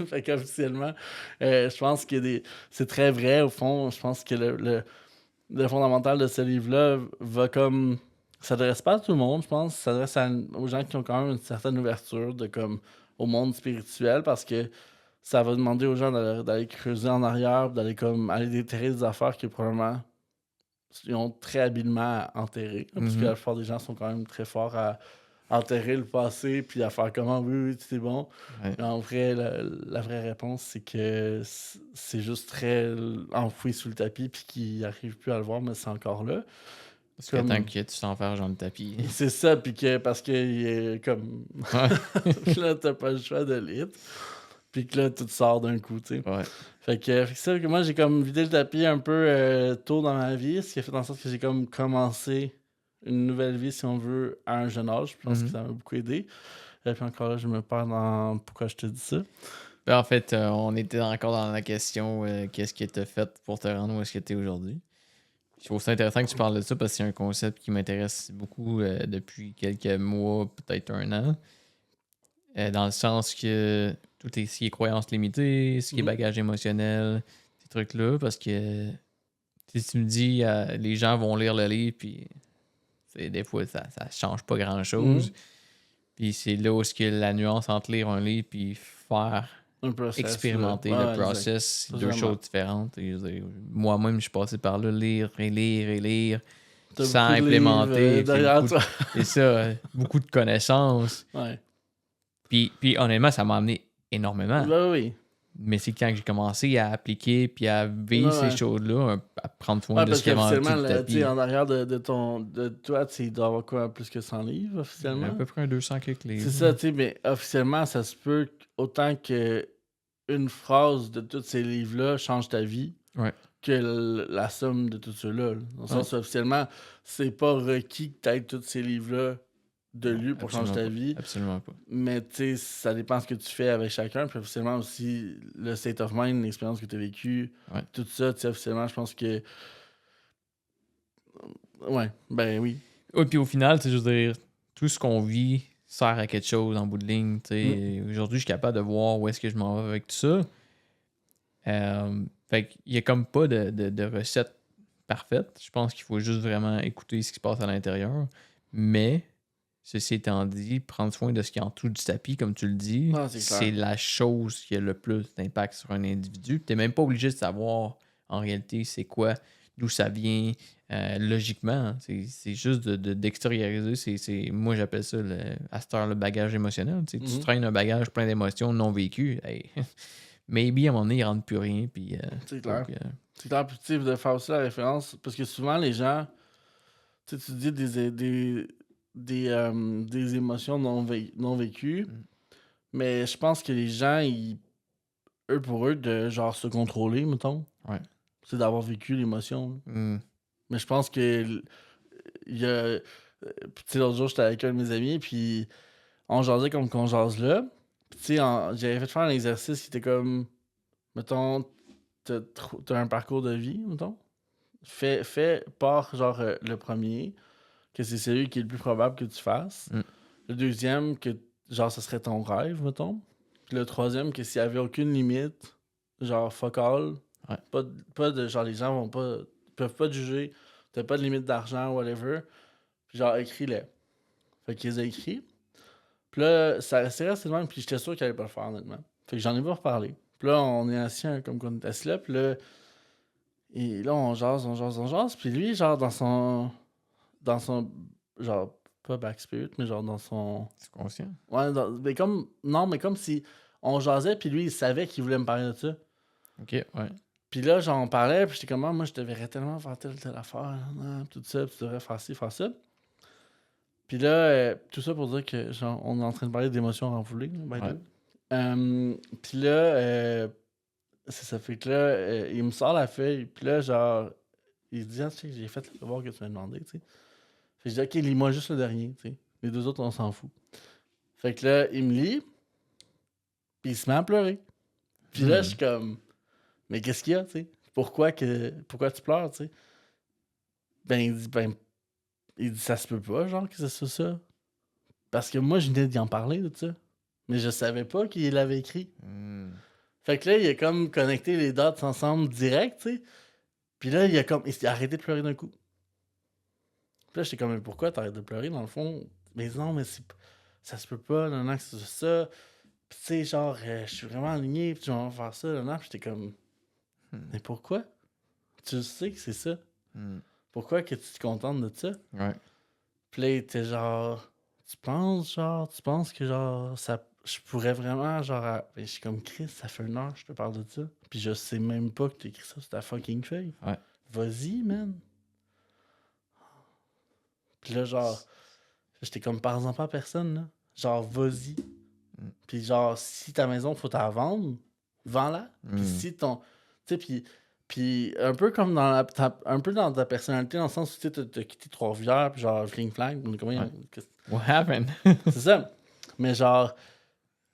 Fait qu'officiellement, je pense que c'est très vrai, au fond. Je pense que le fondamental de ce livre-là va comme... Ça s'adresse pas à tout le monde, je pense. Ça s'adresse aux gens qui ont quand même une certaine ouverture au monde spirituel, parce que ça va demander aux gens d'aller creuser en arrière, d'aller comme aller déterrer des affaires qui probablement ils ont très habilement enterré. Parce que la plupart des gens sont quand même très forts à enterrer le passé puis à faire comment oui, c'est bon. Ouais. Mais en vrai, la vraie réponse, c'est que c'est juste très enfoui sous le tapis puis qu'ils n'arrivent plus à le voir, mais c'est encore là. Parce que tant que tu t'enfermes dans le tapis. C'est ça, puis que parce que il est comme. Ouais. Là, t'as pas le choix de lire. Puis que là, tout sort d'un coup, tu sais. Ouais. Fait que ça, que moi, j'ai comme vidé le tapis un peu tôt dans ma vie, ce qui a fait en sorte que j'ai comme commencé une nouvelle vie, si on veut, à un jeune âge. Je pense que ça m'a beaucoup aidé. Et puis encore là, je me perds dans pourquoi je te dis ça. Ben, en fait, on était encore dans la question qu'est-ce que t'as fait pour te rendre où est-ce que t'es aujourd'hui. Je trouve ça intéressant que tu parles de ça parce que c'est un concept qui m'intéresse beaucoup depuis quelques mois, peut-être un an. Dans le sens que tout ce qui est croyances limitées, ce qui est bagage émotionnel, ces trucs-là, parce que si tu me dis les gens vont lire le livre, puis des fois ça change pas grand-chose. Puis c'est là où est-ce que la nuance entre lire un livre puis faire Un process, expérimenter le process, c'est deux choses différentes. Et, moi-même, je suis passé par là, lire et lire et lire, T'as sans beaucoup de implémenter. livres, derrière toi. C'est ça, beaucoup de connaissances. Ouais. Puis honnêtement, ça m'a amené énormément. Ben oui. Mais c'est quand j'ai commencé à appliquer puis à vivre ces choses-là, à prendre soin de ce qu'il y avait en dessous du tapis. En arrière de toi, tu dois avoir quoi, plus que 100 livres, officiellement? À peu près un 200 quelques livres. C'est ça, tu sais, mais officiellement, ça se peut autant que une phrase de tous ces livres-là change ta vie que la somme de tout ceux-là. Dans le sens, officiellement, c'est pas requis que tu aies tous ces livres-là de lus pour changer ta vie. Absolument pas. Mais tu sais, ça dépend de ce que tu fais avec chacun. Puis officiellement aussi, le state of mind, l'expérience que tu as vécue, tout ça, tu sais, officiellement, je pense que. Ouais, ben oui. Oui, puis au final, tu sais, je veux dire, tout ce qu'on vit sert à quelque chose en bout de ligne. Tu sais. Aujourd'hui, je suis capable de voir où est-ce que je m'en vais avec tout ça. Fait qu'il y a comme pas de recette parfaite. Je pense qu'il faut juste vraiment écouter ce qui se passe à l'intérieur. Mais, ceci étant dit, prendre soin de ce qui est en dessous du tapis, comme tu le dis, c'est la chose qui a le plus d'impact sur un individu. Tu n'es même pas obligé de savoir en réalité c'est quoi, d'où ça vient logiquement. C'est juste d'extérioriser. Moi, j'appelle ça à cette heure le bagage émotionnel. Tu traînes un bagage plein d'émotions non vécues. Hey, maybe à un moment donné, il ne rentre plus rien. Puis, c'est clair. C'est clair. Puis, tu sais, de faire aussi la référence, parce que souvent, les gens, tu dis des émotions non vécues, mais je pense que les gens, pour eux, de genre se contrôler, mettons, c'est d'avoir vécu l'émotion. Mais je pense que il y a. Tu sais, l'autre jour, j'étais avec un de mes amis, puis on jasait comme qu'on jase là. Puis, tu sais, j'avais fait faire un exercice qui était comme. Mettons, t'as un parcours de vie, mettons. Fais par, genre, le premier, que c'est celui qui est le plus probable que tu fasses. Le deuxième, que, genre, ce serait ton rêve, mettons. Puis le troisième, que s'il n'y avait aucune limite, genre, fuck all. Pas de, genre, les gens peuvent pas te juger. T'as pas de limite d'argent, whatever. Puis genre, écris-les. Fait qu'ils les a écrits. Puis là, ça restait de même, puis j'étais sûr qu'il allait pas le faire, honnêtement. Fait que j'en ai pas reparlé. Puis là, on est assis, comme qu'on est assis là, puis là, on jase. Puis lui, genre, dans son, genre, pas back spirit, mais genre dans son... Conscient? Ouais, mais comme si on jasait, puis lui, il savait qu'il voulait me parler de ça. OK, ouais. Puis là, genre, on parlait, puis j'étais comme, moi, je te verrais tellement faire telle affaire, tout ça, puis tu devrais faire ci, faire ça. Puis là, tout ça pour dire que, genre, on est en train de parler d'émotions renfoulées, by the way. Puis là, ça fait que là, il me sort la feuille, puis là, genre, il dit, tu sais, j'ai fait le devoir que tu m'as demandé, tu sais. Fait que je dis, OK, lis-moi juste le dernier, tu sais. Les deux autres, on s'en fout. Fait que là, il me lit, puis il se met à pleurer. Puis là, je suis comme, mais qu'est-ce qu'il y a, tu sais? Pourquoi tu pleures, tu sais? Il dit, ça se peut pas, genre, que ce soit ça. Parce que moi, je venais d'y en parler de ça. Mais je savais pas qu'il l'avait écrit. Fait que là, il a comme connecté les dots ensemble direct, tu sais. Puis là, il s'est arrêté de pleurer d'un coup. Puis là, j'étais comme, mais pourquoi t'arrêtes de pleurer, dans le fond? Mais non, mais ça se peut pas, non, que c'est ça. Puis tu sais, genre, je suis vraiment aligné, puis tu vas faire ça, non, puis j'étais comme, mais pourquoi? Tu sais que c'est ça. pourquoi que tu te contentes de ça? Ouais. Puis là, il était genre, tu penses que genre, ça, je pourrais vraiment, genre, ben, je suis comme Chris, ça fait 1 heure que je te parle de ça. Puis je sais même pas que t'as écrit ça sur ta fucking feuille. Ouais. Vas-y, man. Puis là, genre, j'étais comme, parle-en pas à personne, là. Genre, vas-y. Puis genre, si ta maison, faut t'en vendre, vends-la. Puis si ton... Tu sais, puis un peu comme dans un peu dans ta personnalité, dans le sens où tu sais, t'as quitté Trois-Rivières, puis genre, fling flang, What happened? c'est ça. Mais genre...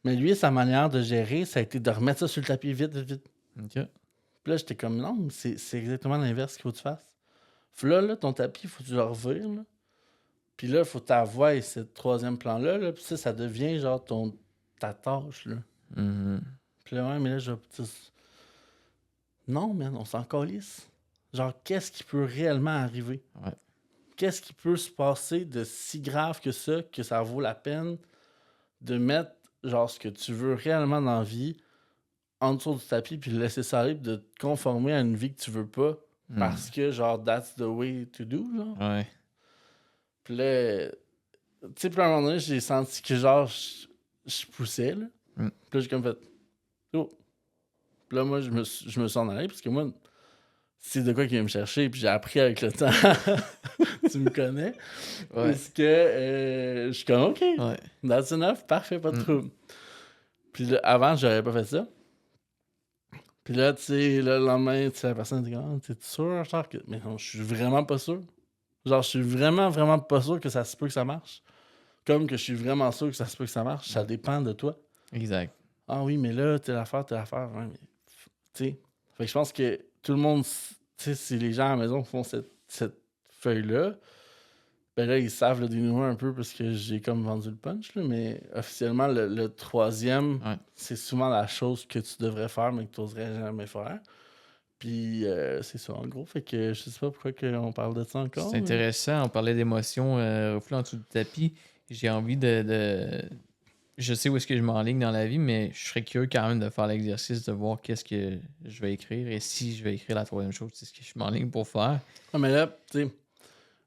Mais lui, sa manière de gérer, ça a été de remettre ça sur le tapis vite, vite, vite. OK. Puis là, j'étais comme, non, mais c'est exactement l'inverse qu'il faut que tu fasses. Puis là, ton tapis, il faut que tu le revires, là. Puis là, il faut t'avoir ce troisième plan-là, là. Puis ça devient genre ta tâche, là. Mm-hmm. Puis là, ouais, mais là, non, man, on s'en calisse. Genre, qu'est-ce qui peut réellement arriver? Ouais. Qu'est-ce qui peut se passer de si grave que ça vaut la peine de mettre, genre, ce que tu veux réellement dans la vie en dessous du tapis, puis de laisser ça aller, puis de te conformer à une vie que tu veux pas, parce que, genre, that's the way to do, genre. Ouais. Puis là, tu sais, puis à un moment donné, j'ai senti que, genre, je poussais, là. Puis là, j'ai comme fait, oh. Puis là, moi, je me suis en allé, parce que moi, c'est de quoi qu'il vient me chercher, puis j'ai appris avec le temps. Tu me connais. Ouais. Parce que je suis comme, OK, Ouais. that's enough, parfait, pas de trouble. Puis là, avant, j'aurais pas fait ça. Puis là, tu sais, le lendemain, tu sais, la personne dit, ah, t'es sûr, genre, que... Mais non, je suis vraiment pas sûr. Genre, je suis vraiment, vraiment pas sûr que ça se peut que ça marche. Comme que je suis vraiment sûr que ça se peut que ça marche. Ça dépend de toi. Exact. Ah oui, mais là, telle affaire. Ouais, mais... Tu sais. Fait que je pense que tout le monde, tu sais, si les gens à la maison font cette feuille-là, ben là, ils savent le dénouement un peu parce que j'ai comme vendu le punch, là, mais officiellement, le troisième, c'est souvent la chose que tu devrais faire, mais que tu n'oserais jamais faire. Puis c'est ça, en gros. Fait que je sais pas pourquoi on parle de ça encore. C'est intéressant. On parlait d'émotions refoulées en dessous du tapis. J'ai envie de... Je sais où est-ce que je m'enligne dans la vie, mais je serais curieux quand même de faire l'exercice de voir qu'est-ce que je vais écrire et si je vais écrire la troisième chose, c'est ce que je m'enligne pour faire. Ah, mais là, tu sais,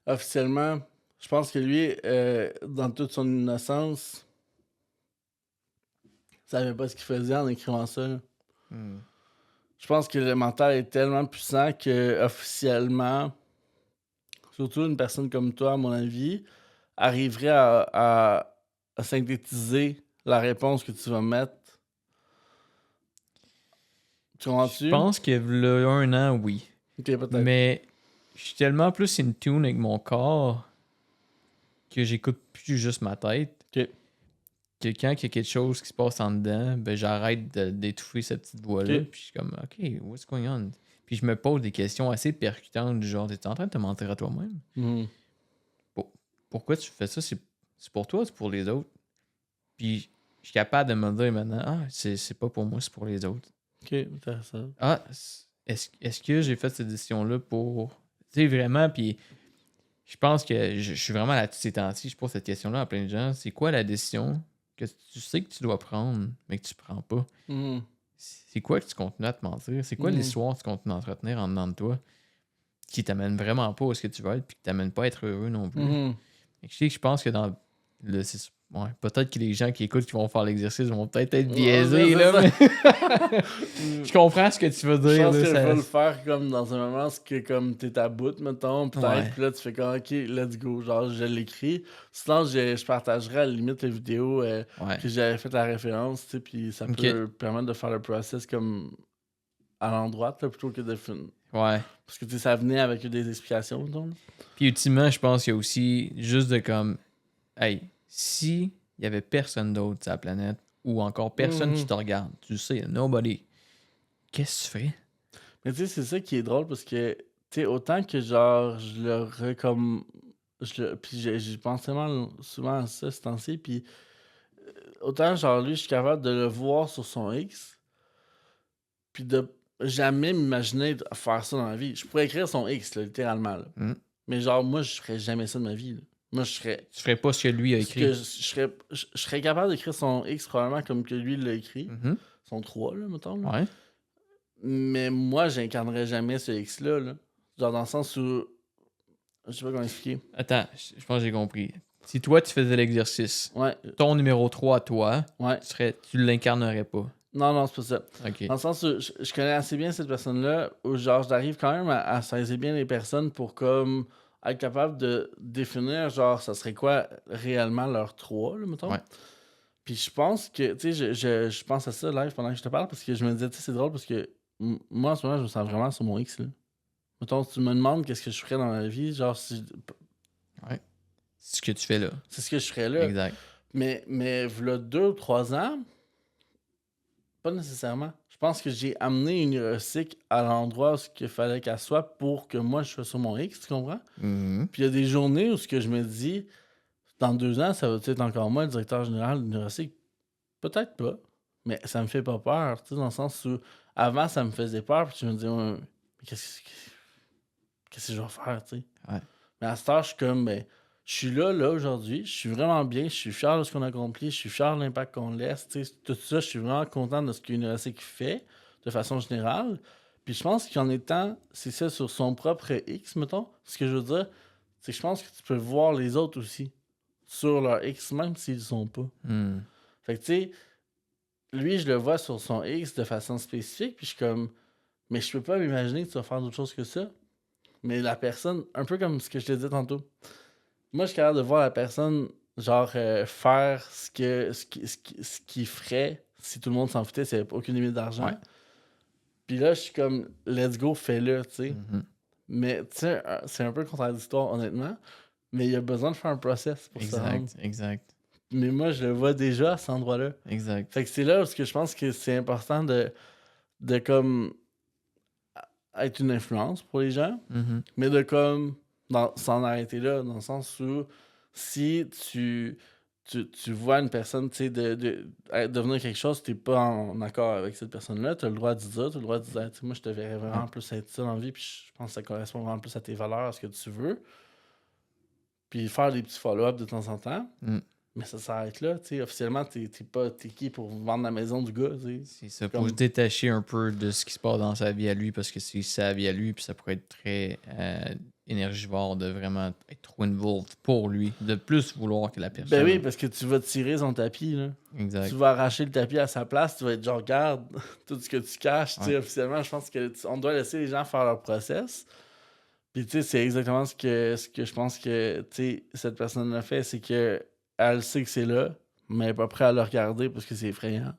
officiellement, je pense que lui, dans toute son innocence, savait pas ce qu'il faisait en écrivant ça. Là. Je pense que le mental est tellement puissant que officiellement, surtout une personne comme toi, à mon avis, arriverait à synthétiser la réponse que tu vas mettre. Tu comprends-tu? Je pense que là, 1 an, oui. Okay, peut-être. Mais je suis tellement plus in tune avec mon corps que j'écoute plus juste ma tête. OK. Que quand il y a quelque chose qui se passe en dedans, ben j'arrête d'étouffer cette petite voix-là. OK. Puis je suis comme, OK, what's going on? Puis je me pose des questions assez percutantes du genre, t'es en train de te mentir à toi-même? Mhm. Pourquoi tu fais ça? C'est pour toi ou c'est pour les autres? Puis je suis capable de me dire maintenant, ah, c'est pas pour moi, c'est pour les autres. OK, intéressant. Ah, est-ce que j'ai fait cette décision-là pour... Tu sais, vraiment, puis je pense que je suis vraiment là-dessus ces temps-ci, je pose cette question-là à plein de gens. C'est quoi la décision que tu sais que tu dois prendre, mais que tu prends pas? Mhm. C'est quoi que tu continues à te mentir? C'est quoi l'histoire que tu continues à entretenir en dedans de toi qui t'amène vraiment pas où est-ce que tu veux être puis qui t'amène pas à être heureux non plus? Mhm. Et je pense que dans le... Ouais, peut-être que les gens qui écoutent qui vont faire l'exercice vont peut-être être biaisés, là, mais... Je comprends ce que tu veux dire. Je pense là, que ça... je vais le faire comme dans un moment où comme t'es à bout, mettons, peut-être, Ouais. puis là tu fais comme, OK, let's go, genre je l'écris. Sinon, je partagerai à la limite les vidéos Ouais. que j'avais fait la référence, tu sais, puis ça peut permettre de faire le process comme à l'endroit, là, plutôt que de finir. Ouais. Parce que tu sais, ça venait avec des explications, mettons. Là. Puis ultimement, je pense qu'il y a aussi juste de comme, hey, si il y avait personne d'autre sur la planète ou encore personne qui te regarde, tu sais, nobody, qu'est-ce que tu ferais? Mais tu sais, c'est ça qui est drôle parce que, tu sais, autant que genre, je le recomm... Puis j'y pense tellement souvent à ça ce temps-ci, puis autant genre lui, je suis capable de le voir sur son X, puis de jamais m'imaginer de faire ça dans la vie. Je pourrais écrire son X, là, littéralement, là. Mais genre, moi, je ferais jamais ça de ma vie, là. Moi, je serais... Tu ferais pas ce que lui a écrit. Je serais capable d'écrire son X probablement comme que lui l'a écrit. Son 3, là, mettons. Là. Ouais. Mais moi, j'incarnerais jamais ce X-là. Là. Genre dans le sens où Je sais pas comment expliquer. Attends, je pense que j'ai compris. Si toi, tu faisais l'exercice, Ouais. ton numéro 3 toi, Ouais. tu l'incarnerais pas. Non, c'est pas ça. OK. Dans le sens où je connais assez bien cette personne-là, où genre j'arrive quand même à saisir bien les personnes pour comme être capable de définir genre ça serait quoi réellement leur 3, là, mettons. Ouais. Puis je pense que, tu sais, je pense à ça live pendant que je te parle parce que je me disais, tu sais, c'est drôle parce que moi en ce moment, je me sens vraiment sur mon X, là. Mettons, si tu me demandes qu'est-ce que je ferais dans la vie, genre, Ouais. C'est ce que tu fais là. c'est ce que je ferais là. Exact. Mais v'là 2 ou 3 ans, pas nécessairement. Je pense que j'ai amené une neurocycle à l'endroit où il fallait qu'elle soit pour que moi, je sois sur mon X, tu comprends? Mhm. Puis il y a des journées où ce que je me dis, dans 2 ans, ça va être encore moi, le directeur général de neurocycle? Peut-être pas, mais ça me fait pas peur, tu sais, dans le sens où avant, ça me faisait peur, puis je me disais, ouais, mais qu'est-ce que je vais faire, tu sais? Ouais. Mais à cette heure, je suis comme, ben, je suis là, aujourd'hui, je suis vraiment bien, je suis fier de ce qu'on a accompli, je suis fier de l'impact qu'on laisse, tu sais, tout ça, je suis vraiment content de ce qu'une qui fait, de façon générale. Puis je pense qu'en étant, c'est ça, sur son propre X, mettons, ce que je veux dire, c'est que je pense que tu peux voir les autres aussi, sur leur X, même s'ils le sont pas. Hmm. Fait que, tu sais, lui, je le vois sur son X de façon spécifique, puis je suis comme, mais je peux pas m'imaginer que tu vas faire d'autre chose que ça. Mais la personne, un peu comme ce que je te disais tantôt, moi, je suis capable de voir la personne, genre, faire ce qu'il ferait si tout le monde s'en foutait, s'il n'y avait aucune limite d'argent. Ouais. Puis là, je suis comme, let's go, fais-le, tu sais. Mhm. Mais, tu sais, c'est un peu contradictoire, honnêtement. Mais il y a besoin de faire un process pour se rendre. Exact. Mais moi, je le vois déjà à cet endroit-là. Exact. Fait que c'est là où je pense que c'est important de comme être une influence pour les gens, Mhm. mais de comme s'en arrêter là, dans le sens où si tu vois une personne, tu sais, devenir quelque chose, t'es pas en accord avec cette personne-là, t'as le droit de dire, t'as le droit de dire, tu sais, moi je te verrais vraiment plus être ça dans la vie, puis je pense que ça correspond vraiment plus à tes valeurs, à ce que tu veux. Puis faire des petits follow-up de temps en temps. Mm. Mais ça s'arrête là, tu sais. Officiellement, t'es qui pour vendre la maison du gars, tu sais. C'est ça. Comme- Faut se détacher un peu de ce qui se passe dans sa vie à lui parce que c'est sa vie à lui, puis ça pourrait être très énergivore de vraiment être trop involved pour lui, de plus vouloir que la personne. Ben oui, parce que tu vas tirer son tapis, là. Exact. Tu vas arracher le tapis à sa place, tu vas être genre, regarde, tout ce que tu caches, tu sais, Ouais. officiellement, je pense qu'on doit laisser les gens faire leur process. Puis, tu sais, c'est exactement ce que je pense que, tu sais, cette personne a fait, c'est que elle sait que c'est là, mais elle n'est pas prête à le regarder parce que c'est effrayant.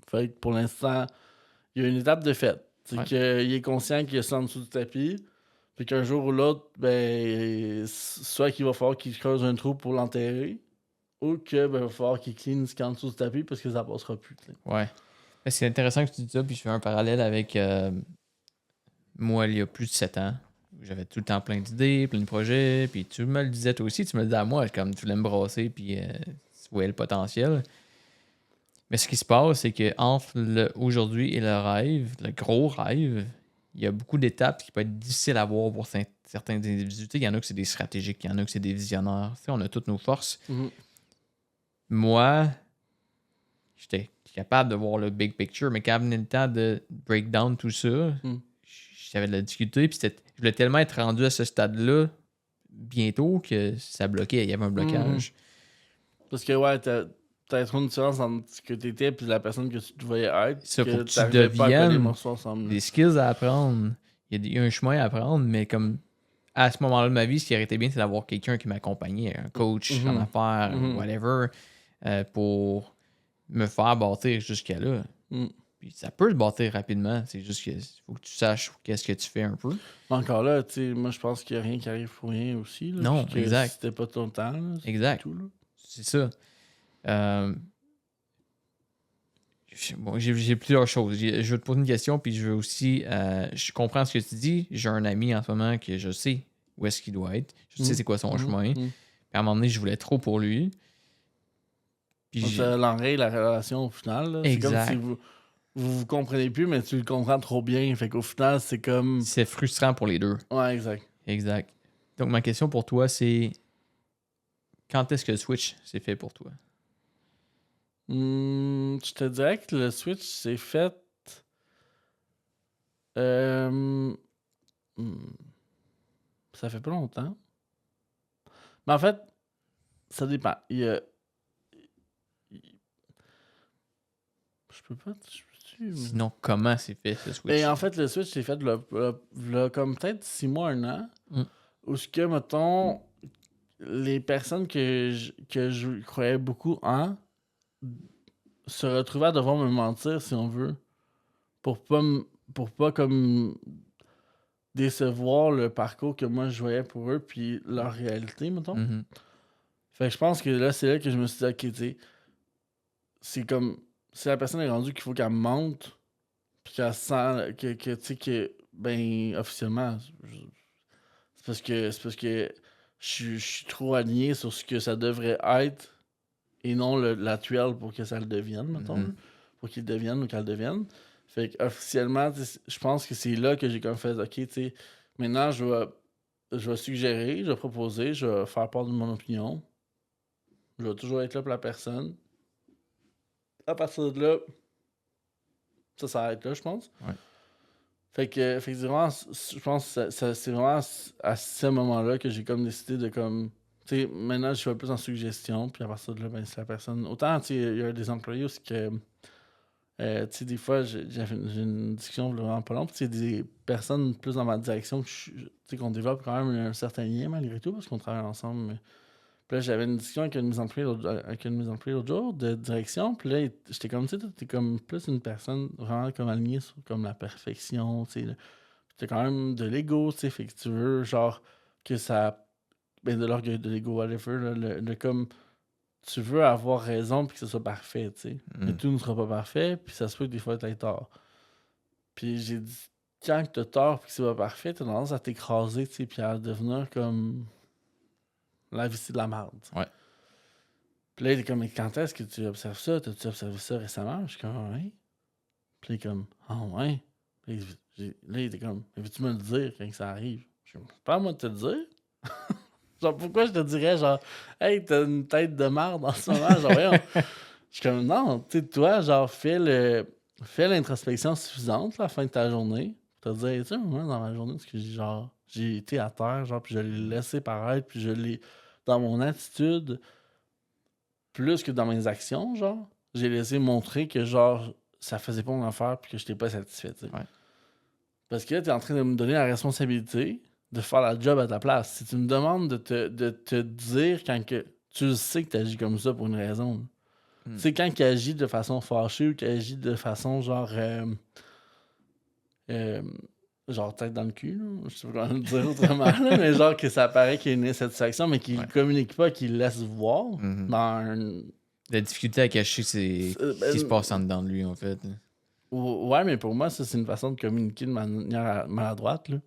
Fait que pour l'instant, il y a une étape de fait. C'est Ouais. qu'il est conscient qu'il y a ça en dessous du tapis, puis qu'un jour ou l'autre, ben, soit qu'il va falloir qu'il creuse un trou pour l'enterrer, ou que ben, il va falloir qu'il clean ce qu'il y a en dessous du tapis parce que ça passera plus. T'sais. Ouais. Mais c'est intéressant que tu dis ça, puis je fais un parallèle avec moi, il y a plus de 7 ans. J'avais tout le temps plein d'idées, plein de projets, puis tu me le disais toi aussi, tu me le disais à moi, comme tu voulais me brasser, puis tu voyais le potentiel. Mais ce qui se passe, c'est que entre le aujourd'hui et le rêve, le gros rêve, il y a beaucoup d'étapes qui peuvent être difficiles à voir pour certains individus. Tu sais, il y en a que c'est des stratégiques, il y en a que c'est des visionnaires. Tu sais, on a toutes nos forces. Mhm. Moi, j'étais capable de voir le big picture, mais quand venait le temps de break down tout ça, j'avais de la difficulté. Puis je voulais tellement être rendu à ce stade-là bientôt que ça bloquait. Il y avait un blocage. Parce que, ouais, t'as trop une différence entre ce que t'étais et la personne que tu te voyais être. Ça, que faut que tu t'arrivais pas à coller les deviennes morceaux ensemble. des skills à apprendre. Il y a un chemin à apprendre, mais comme à ce moment-là de ma vie, ce qui aurait été bien, c'est d'avoir quelqu'un qui m'accompagnait, un coach en affaires, whatever, pour me faire bâtir jusqu'à là. Puis ça peut se bâtir rapidement. C'est juste qu'il faut que tu saches qu'est-ce que tu fais un peu. Encore là, tu sais, moi je pense qu'il n'y a rien qui arrive pour rien aussi. Là, Non, que exact. C'était pas ton temps. Là, exact. Tout, là. C'est ça. Bon, j'ai plusieurs choses. Je vais te poser une question, puis je veux aussi. Je comprends ce que tu dis. J'ai un ami en ce moment que je sais où est-ce qu'il doit être. Je sais c'est quoi son chemin. Puis à un moment donné, je voulais trop pour lui. Puis ça l'enraye la relation au final. Là. C'est comme si vous comprenez plus, mais tu le comprends trop bien. Fait qu'au final, c'est comme. C'est frustrant pour les deux. Ouais, exact. Exact. Donc ma question pour toi, c'est quand est-ce que le Switch c'est fait pour toi? Je te dirais que le Switch s'est fait. Ça fait pas longtemps. Mais en fait, ça dépend. Je peux pas... Sinon, comment c'est fait, ce Switch? Et en fait, le Switch, c'est fait comme peut-être 6 mois, 1 an. Où ce que, mettons, les personnes que je croyais beaucoup en se retrouvaient à devoir me mentir, si on veut, pour pas comme décevoir le parcours que moi je voyais pour eux, puis leur réalité, mettons. Fait que je pense que là, c'est là que je me suis dit, ok, tu sais, c'est comme, si la personne est rendue qu'il faut qu'elle mente, puis qu'elle sent tu sais, que, ben, officiellement, c'est parce que je suis trop aligné sur ce que ça devrait être et non la tuile pour que ça le devienne, mettons. Pour qu'il devienne ou qu'elle devienne. Fait que officiellement, je pense que c'est là que j'ai comme fait, ok, tu sais, maintenant je vais suggérer, je vais proposer, je vais faire part de mon opinion. Je vais toujours être là pour la personne. À partir de là, ça s'arrête là, je pense. Ouais. Fait que vraiment, je pense que c'est vraiment à ce moment-là que j'ai comme décidé de comme... Tu sais, maintenant, je suis plus en suggestion, puis à partir de là, ben, c'est la personne... Autant, tu sais, il y a des employés aussi que... tu sais, des fois, j'ai une discussion vraiment pas longue, puis c'est des personnes plus dans ma direction tu sais, qu'on développe quand même un certain lien malgré tout, parce qu'on travaille ensemble. Mais... Puis là, j'avais une discussion avec une de mes employés l'autre jour de direction. Puis là, j'étais comme, tu sais, t'es comme plus une personne vraiment comme alignée sur comme la perfection, tu sais. T'as quand même de l'ego, tu sais, fait que tu veux, genre, que ça... Ben, de l'orgueil, de l'ego, whatever, là, le comme... Tu veux avoir raison puis que ce soit parfait, tu sais. Mais tout ne sera pas parfait, puis ça se peut que des fois, t'aies tort. Puis j'ai dit, quand t'as tort puis que c'est pas parfait, t'as tendance à t'écraser, tu sais, puis à devenir comme... La vie, c'est de la merde. Ouais. Puis là, il est comme, mais quand est-ce que tu observes ça? T'as-tu observé ça récemment? Je suis comme, ah ouais. Puis là, il est comme, ah ouais. Puis là, il était comme, veux-tu me le dire quand ça arrive? Je suis comme, c'est pas à moi de te le dire. Genre, pourquoi je te dirais, genre, hey, t'as une tête de merde en ce moment? Genre, voyons. Je suis comme, non, tu sais, toi, genre, fais l'introspection suffisante là, à la fin de ta journée. Pour te dire, tu sais, moi, dans ma journée, parce que j'ai été à terre, genre, puis je l'ai laissé paraître, puis je l'ai, dans mon attitude, plus que dans mes actions, genre, j'ai laissé montrer que, genre, ça faisait pas mon affaire puis que j'étais pas satisfait, tu sais. Ouais. Parce que là, t'es en train de me donner la responsabilité de faire la job à ta place. Si tu me demandes de te dire quand que tu sais que t'agis comme ça pour une raison. Tu sais, quand il agit de façon fâchée ou qu'il agit de façon, genre... genre tête dans le cul, là. Je sais pas comment le dire autrement, là, mais genre que ça paraît qu'il y a une insatisfaction, mais qu'il communique pas, qu'il laisse voir dans un... La difficulté à cacher ce qui se passe en dedans de lui, en fait. Ouais, mais pour moi, ça, c'est une façon de communiquer de manière maladroite, là.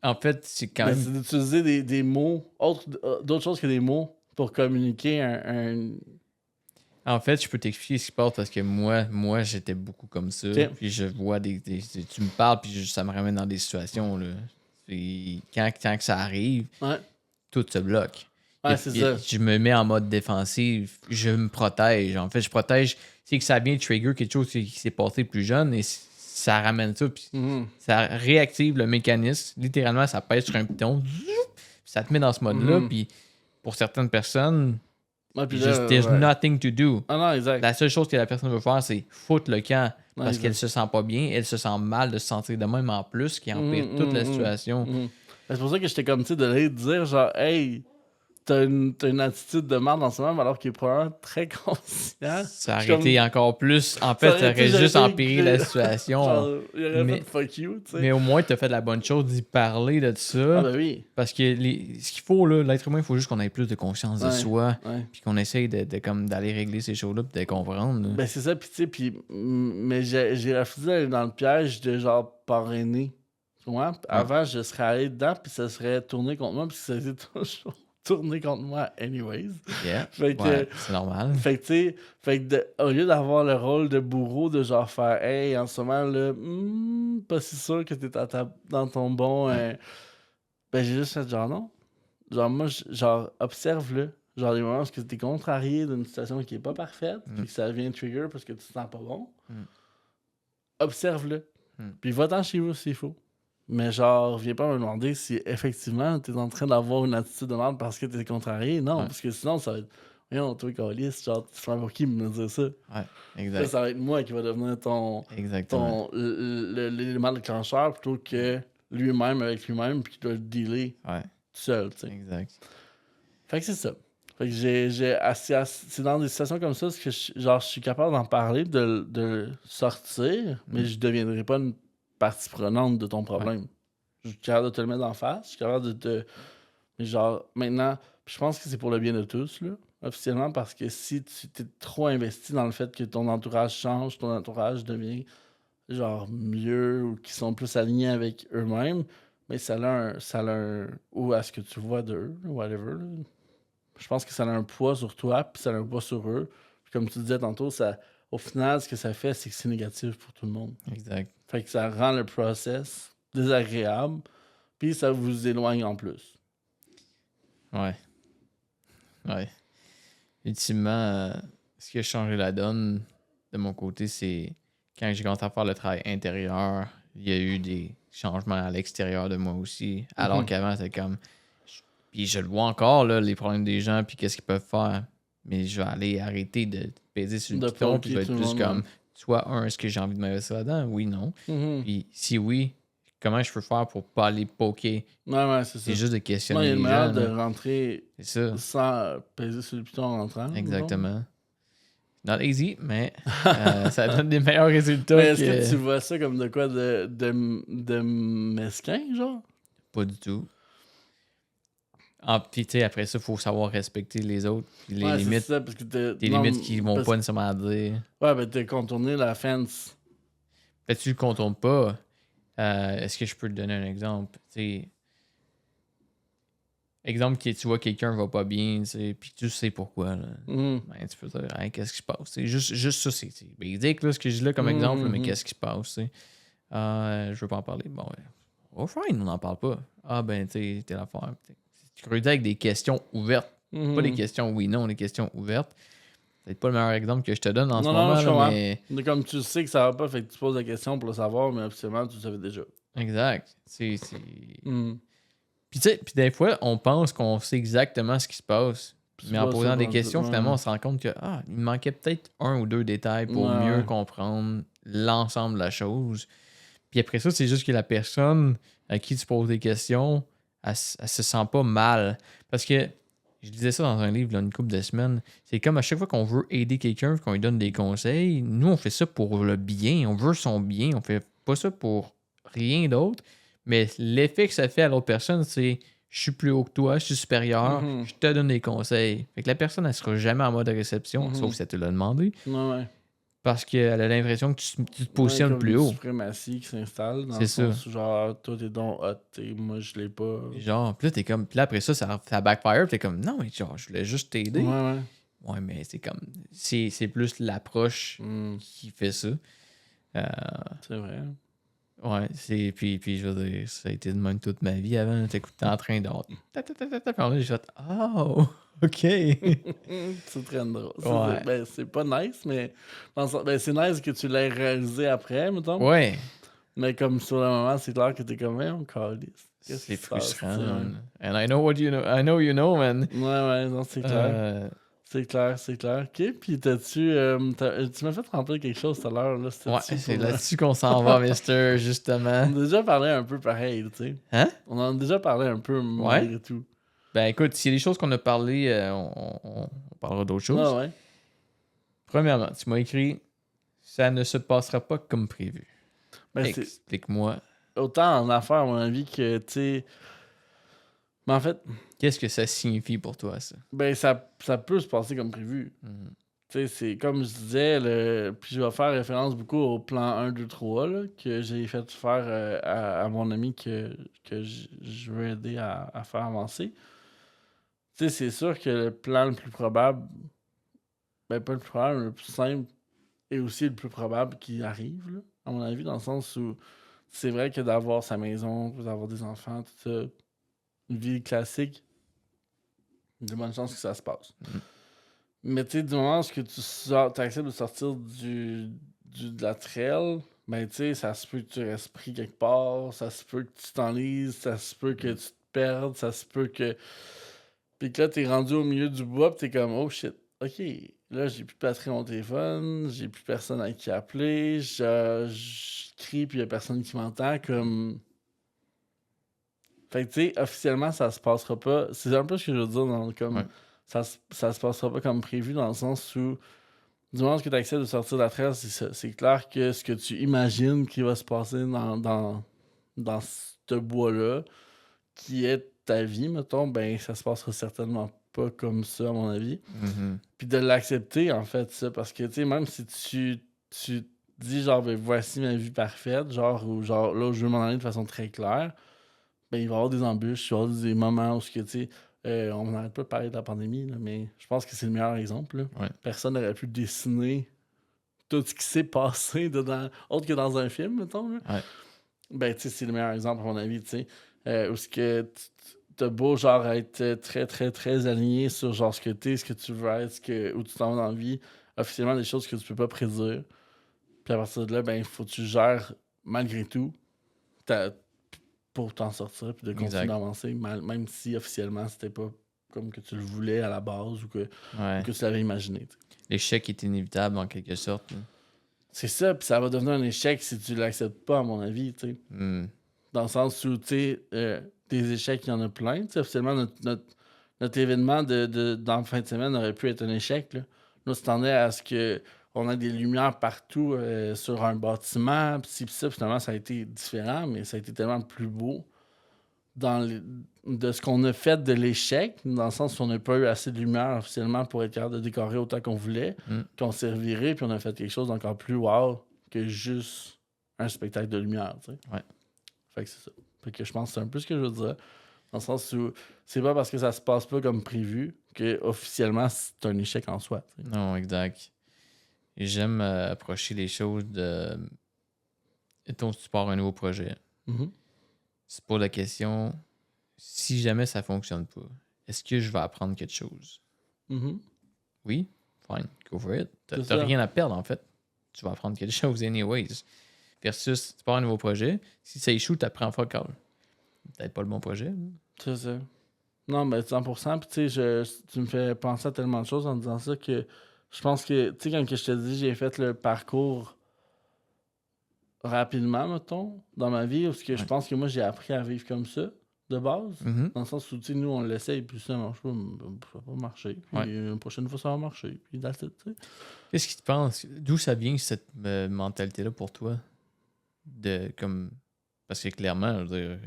En fait, c'est quand même... C'est d'utiliser des mots, d'autres choses que des mots, pour communiquer un... En fait, je peux t'expliquer ce qui se passe parce que moi j'étais beaucoup comme ça. Okay. Puis je vois tu me parles, puis ça me ramène dans des situations, là. Quand que ça arrive, tout se bloque. Ouais, c'est ça. Je me mets en mode défensif, je me protège. En fait, je protège. C'est que ça vient trigger quelque chose qui s'est passé plus jeune et ça ramène ça. Puis ça réactive le mécanisme. Littéralement, ça pèse sur un piton. Puis ça te met dans ce mode-là. Puis pour certaines personnes, there's nothing to do. Ah non, exact. La seule chose que la personne veut faire, c'est foutre le camp parce qu'elle se sent pas bien. Elle se sent mal de se sentir de même en plus, qui empire toute la situation. C'est pour ça que j'étais comme, tu sais, de aller dire, genre, hey, t'as une attitude de merde en ce moment, alors qu'il est probablement très conscient. Ça aurait été encore plus. En fait, ça aurait juste empiré la situation. Genre, il aurait fait fuck you, tu sais. Mais au moins, t'as fait la bonne chose d'y parler de ça. Ah, ben oui. Parce que ce qu'il faut, là, l'être humain, il faut juste qu'on ait plus de conscience de soi. Puis qu'on essaye d'aller régler ces choses-là, puis de comprendre. Là. Ben, c'est ça, puis tu sais, mais j'ai refusé d'aller dans le piège de genre parrainer. Ouais. Avant, je serais allé dedans, puis ça serait tourné contre moi, puis ça serait toujours tourné contre moi anyways. Yeah. Fait que, c'est normal. Fait que, tu sais, au lieu d'avoir le rôle de bourreau, de genre faire, hey, en ce moment, là, pas si sûr que t'es dans ton bon. Ben, j'ai juste fait genre non. Genre, moi, genre, observe-le. Genre, des moments où t'es contrarié d'une situation qui est pas parfaite, puis que ça devient trigger parce que tu te sens pas bon. Observe-le. Puis va-t'en chez vous s'il faut. Mais genre, viens pas me demander si effectivement t'es en train d'avoir une attitude de merde parce que t'es contrarié. Non, parce que sinon, ça va être. Voyons, toi, câlisse, genre, tu fais pour qui me dire ça? Ouais, exact. Là, ça va être moi qui va devenir l'élément déclencheur plutôt que lui-même avec lui-même, puis qui doit le dealer tout seul, tu sais. Exact. Fait que c'est ça. Fait que c'est dans des situations comme ça que je suis capable d'en parler, de sortir, mais je deviendrai pas une partie prenante de ton problème. Je suis capable de te le mettre en face, je suis capable de te... Mais genre, maintenant, je pense que c'est pour le bien de tous, là, officiellement, parce que si tu t'es trop investi dans le fait que ton entourage change, ton entourage devient, genre, mieux ou qu'ils sont plus alignés avec eux-mêmes, mais ça a un... Ou à ce que tu vois d'eux, whatever, là. Je pense que ça a un poids sur toi, puis ça a un poids sur eux. Puis comme tu disais tantôt, au final, ce que ça fait, c'est que c'est négatif pour tout le monde. Exact. Fait que ça rend le process désagréable, puis ça vous éloigne en plus. Ouais. Ultimement, ce qui a changé la donne de mon côté, c'est quand j'ai commencé à faire le travail intérieur, il y a eu des changements à l'extérieur de moi aussi. Alors qu'avant, c'était comme... Puis je le vois encore, là, les problèmes des gens, puis qu'est-ce qu'ils peuvent faire. Mais je vais aller arrêter de peser sur le piton, puis je vais être plus comme... Soit est-ce que j'ai envie de m'investir là-dedans? Oui, non. Puis si oui, comment je peux faire pour pas aller poker? Ouais, c'est ça. C'est juste de questionner les gens. Il y a une manière de rentrer sans peser sur le piton en rentrant. Exactement. Not easy, mais ça donne des meilleurs résultats. Mais est-ce que tu vois ça comme de quoi de mesquin, genre? Pas du tout. Puis, tu sais, après ça, il faut savoir respecter les autres. Les limites. C'est ça, parce que des limites qui vont pas nécessairement dire. Ouais, ben t'as contourné la fence. Peut-être que tu le contournes pas. Est-ce que je peux te donner un exemple? T'sais, exemple que tu vois quelqu'un va pas bien, puis tu sais pourquoi. Là. Ben, tu peux dire, hey, qu'est-ce qui se passe? C'est juste ça, c'est basique, là, ce que je dis là comme exemple, mais qu'est-ce qui se passe? Je veux pas en parler. Bon, ouais. Oh, fine, on n'en parle pas. Ah, ben, tu sais, t'es l'affaire. Tu creuses avec des questions ouvertes. Pas des questions oui-non, des questions ouvertes. C'est peut-être pas le meilleur exemple que je te donne en ce moment. Là, mais comme tu sais que ça va pas, fait que tu poses la question pour le savoir, mais absolument, tu le savais déjà. Exact. Puis tu sais, puis des fois, on pense qu'on sait exactement ce qui se passe. Mais en posant des questions, finalement, on se rend compte que il manquait peut-être un ou deux détails pour mieux comprendre l'ensemble de la chose. Puis après ça, c'est juste que la personne à qui tu poses des questions, elle se sent pas mal. Parce que, je disais ça dans un livre, là, une couple de semaines, c'est comme à chaque fois qu'on veut aider quelqu'un, qu'on lui donne des conseils, nous, on fait ça pour le bien. On veut son bien. On fait pas ça pour rien d'autre. Mais l'effet que ça fait à l'autre personne, c'est je suis plus haut que toi, je suis supérieur, je te donne des conseils. Fait que la personne, elle sera jamais en mode réception, sauf si elle te l'a demandé. Ouais. Parce qu'elle a l'impression que tu te positionnes plus haut. C'est une suprématie qui s'installe dans le sens où genre, toi t'es donc hot, moi je l'ai pas. Genre, puis là t'es comme, puis là après ça backfire, puis t'es comme, non, mais genre, je voulais juste t'aider. Ouais, mais c'est comme, c'est plus l'approche qui fait ça. C'est vrai. Ouais, puis je veux dire, ça a été de même toute ma vie avant. T'es en train de. Puis j'ai fait, oh, ok. C'est très drôle. Ouais. Ben, c'est pas nice, mais c'est nice que tu l'aies réalisé après, mettons. Ouais. Mais comme sur le moment, c'est clair que t'es comme, on calisse. C'est frustrant. And I know what you know. I know you know, man. Ouais, non, c'est clair. C'est clair. Ok, puis tu m'as fait remplir quelque chose tout à l'heure. Là, ouais, c'est là-dessus qu'on s'en va, mister, justement. On a déjà parlé un peu pareil, tu sais. Hein? On en a déjà parlé un peu, malgré tout. Ben écoute, s'il y a des choses qu'on a parlé, on parlera d'autres choses. Ouais. Premièrement, tu m'as écrit « Ça ne se passera pas comme prévu ben, ». Explique-moi. Autant en affaires, à mon avis, que, tu sais... Mais en fait... Qu'est-ce que ça signifie pour toi, ça? Ben, ça peut se passer comme prévu. Tu sais, c'est comme je disais, puis je vais faire référence beaucoup au plan 1, 2, 3, là, que j'ai fait faire à mon ami que je veux aider à faire avancer. Tu sais, c'est sûr que le plan le plus probable, ben pas le plus probable, mais le plus simple, est aussi le plus probable qui arrive, là, à mon avis, dans le sens où c'est vrai que d'avoir sa maison, d'avoir des enfants, tout ça, une vie classique, il y a de bonnes chances que ça se passe. Mais tu sais, du moment où tu acceptes de sortir de la trail, ben, tu sais, ça se peut que tu restes pris quelque part, ça se peut que tu t'enlises, ça se peut que tu te perdes, ça se peut que. Puis que là, t'es rendu au milieu du bois, pis t'es comme, oh shit, ok, là, j'ai plus de batterie dans mon téléphone, j'ai plus personne à qui appeler, je crie, puis y a personne qui m'entend, comme. Fait que, tu sais, officiellement, ça se passera pas. C'est un peu ce que je veux dire, comme. Ouais. Ça se passera pas comme prévu, dans le sens où. Du moment que tu acceptes de sortir de la trace, c'est clair que ce que tu imagines qui va se passer dans ce bois-là, qui est ta vie, mettons, ben ça se passera certainement pas comme ça, à mon avis. Mhm. Puis de l'accepter, en fait, ça, parce que, tu sais, même si tu te dis, genre, ben voici ma vie parfaite, genre, ou genre, là, je veux m'en aller de façon très claire, ben il va y avoir des embûches, il va y avoir des moments où, tu sais, on n'arrête pas de parler de la pandémie, là, mais je pense que c'est le meilleur exemple, là. Ouais. Personne n'aurait pu dessiner tout ce qui s'est passé dedans, autre que dans un film, mettons. Là. Ouais. Ben, tu sais, c'est le meilleur exemple, à mon avis, tu sais. Où ce que t'as beau, genre, être très, très, très aligné sur, genre, ce que t'es, ce que tu veux être, où tu t'en vas dans la vie, officiellement, des choses que tu peux pas prédire. Puis à partir de là, ben, il faut que tu gères, malgré tout, pour t'en sortir, puis de continuer Exact. d'avancer, même si, officiellement, c'était pas comme que tu le voulais à la base, ou que Ouais. tu l'avais imaginé, t'sais. L'échec est inévitable en quelque sorte. Là. C'est ça, puis ça va devenir un échec si tu l'acceptes pas, à mon avis, tu sais. Hmm. Dans le sens où, tu sais, des échecs, il y en a plein. Tu sais, officiellement, notre événement dans la fin de semaine aurait pu être un échec, là. Nous, on s'attendait à ce que on ait des lumières partout sur un bâtiment, pis ça, finalement, ça a été différent, mais ça a été tellement plus beau de ce qu'on a fait de l'échec, dans le sens où on n'a pas eu assez de lumière officiellement pour être capable de décorer autant qu'on voulait, puis on s'est reviré, puis on a fait quelque chose d'encore plus wow que juste un spectacle de lumière, tu sais. Ouais. Fait que c'est ça. Fait que je pense que c'est un peu ce que je veux dire. Dans le sens où c'est pas parce que ça se passe pas comme prévu que officiellement c'est un échec en soi, tu sais. Non, exact. Et j'aime approcher les choses de. Mettons, si tu pars un nouveau projet. Mhm. C'est pas la question. Si jamais ça fonctionne pas, est-ce que je vais apprendre quelque chose? Mhm. Oui, fine, go for it. C'est T'as ça. rien à perdre en fait. Tu vas apprendre quelque chose anyways. Versus, tu pars un nouveau projet. Si ça échoue, t'apprends fuck all. Peut-être pas le bon projet. Là. C'est ça. Non, mais 100%. Puis tu sais, tu me fais penser à tellement de choses en disant ça que je pense que, tu sais, quand que je te dis, j'ai fait le parcours rapidement, mettons, dans ma vie, parce que je Ouais. pense que moi, j'ai appris à vivre comme ça, de base. Mhm. Dans le sens où, tu sais, nous, on l'essaye, puis ça marche pas, ça va pas marcher. Puis Ouais. la prochaine fois, ça va marcher. Puis that's it, tu sais. Qu'est-ce qui te pense? D'où ça vient cette mentalité-là pour toi? Comme. Parce que clairement, je veux dire,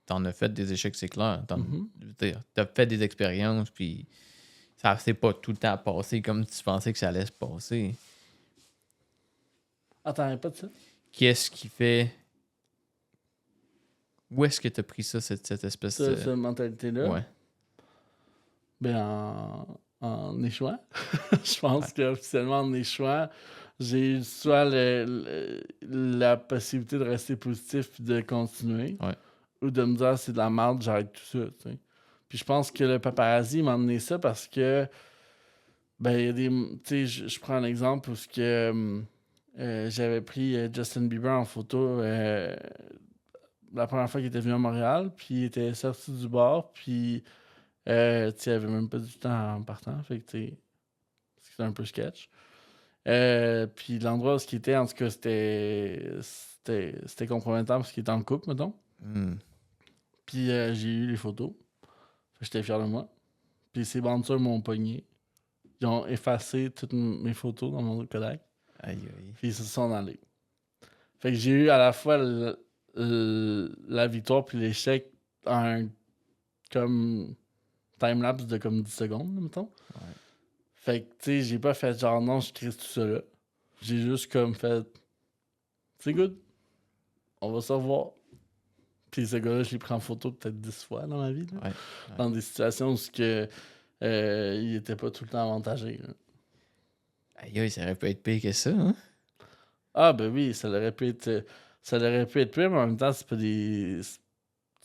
t'en as fait des échecs, c'est clair. Mhm. Je veux dire, t'as fait des expériences, puis ça s'est pas tout le temps passé comme tu pensais que ça allait se passer. Attends, répète ça. Qu'est-ce qui fait. Où est-ce que t'as pris ça, cette espèce de. Cette mentalité-là. Ouais. Ben, en échouant. Je pense qu'officiellement, en échouant, j'ai eu soit la possibilité de rester positif puis de continuer, Ouais. ou de me dire c'est de la merde, j'arrête tout ça, tu sais. Puis je pense que le paparazzi m'a amené ça parce que, ben, il y a des. Tu sais, je prends un exemple où j'avais pris Justin Bieber en photo la première fois qu'il était venu à Montréal, puis il était sorti du bar, puis. Tu sais, il avait même pas du temps en partant, fait que, tu sais, c'était un peu sketch. Puis l'endroit où il était, en tout cas, c'était compromettant parce qu'il était en couple, mettons. Hmm. Puis j'ai eu les photos. Fait que j'étais fier de moi. Puis ces bandeurs m'ont pogné. Ils ont effacé toutes mes photos dans mon Kodak. Aïe, aïe. Puis ils se sont allés. Fait que j'ai eu à la fois la victoire puis l'échec en un comme timelapse de comme 10 secondes, mettons. Ouais. Fait que, tu sais, j'ai pas fait genre non, je crisse tout ça là. J'ai juste comme fait. C'est good. On va se revoir. Puis ce gars-là, je l'ai pris en photo peut-être 10 fois dans ma vie. Là. Ouais. Dans des situations où il était pas tout le temps avantagé. Là. Aïe, aïe, ça aurait pu être pire que ça, hein? Ah ben oui, ça aurait pu être. Ça aurait pu être pire, mais en même temps, c'est pas des.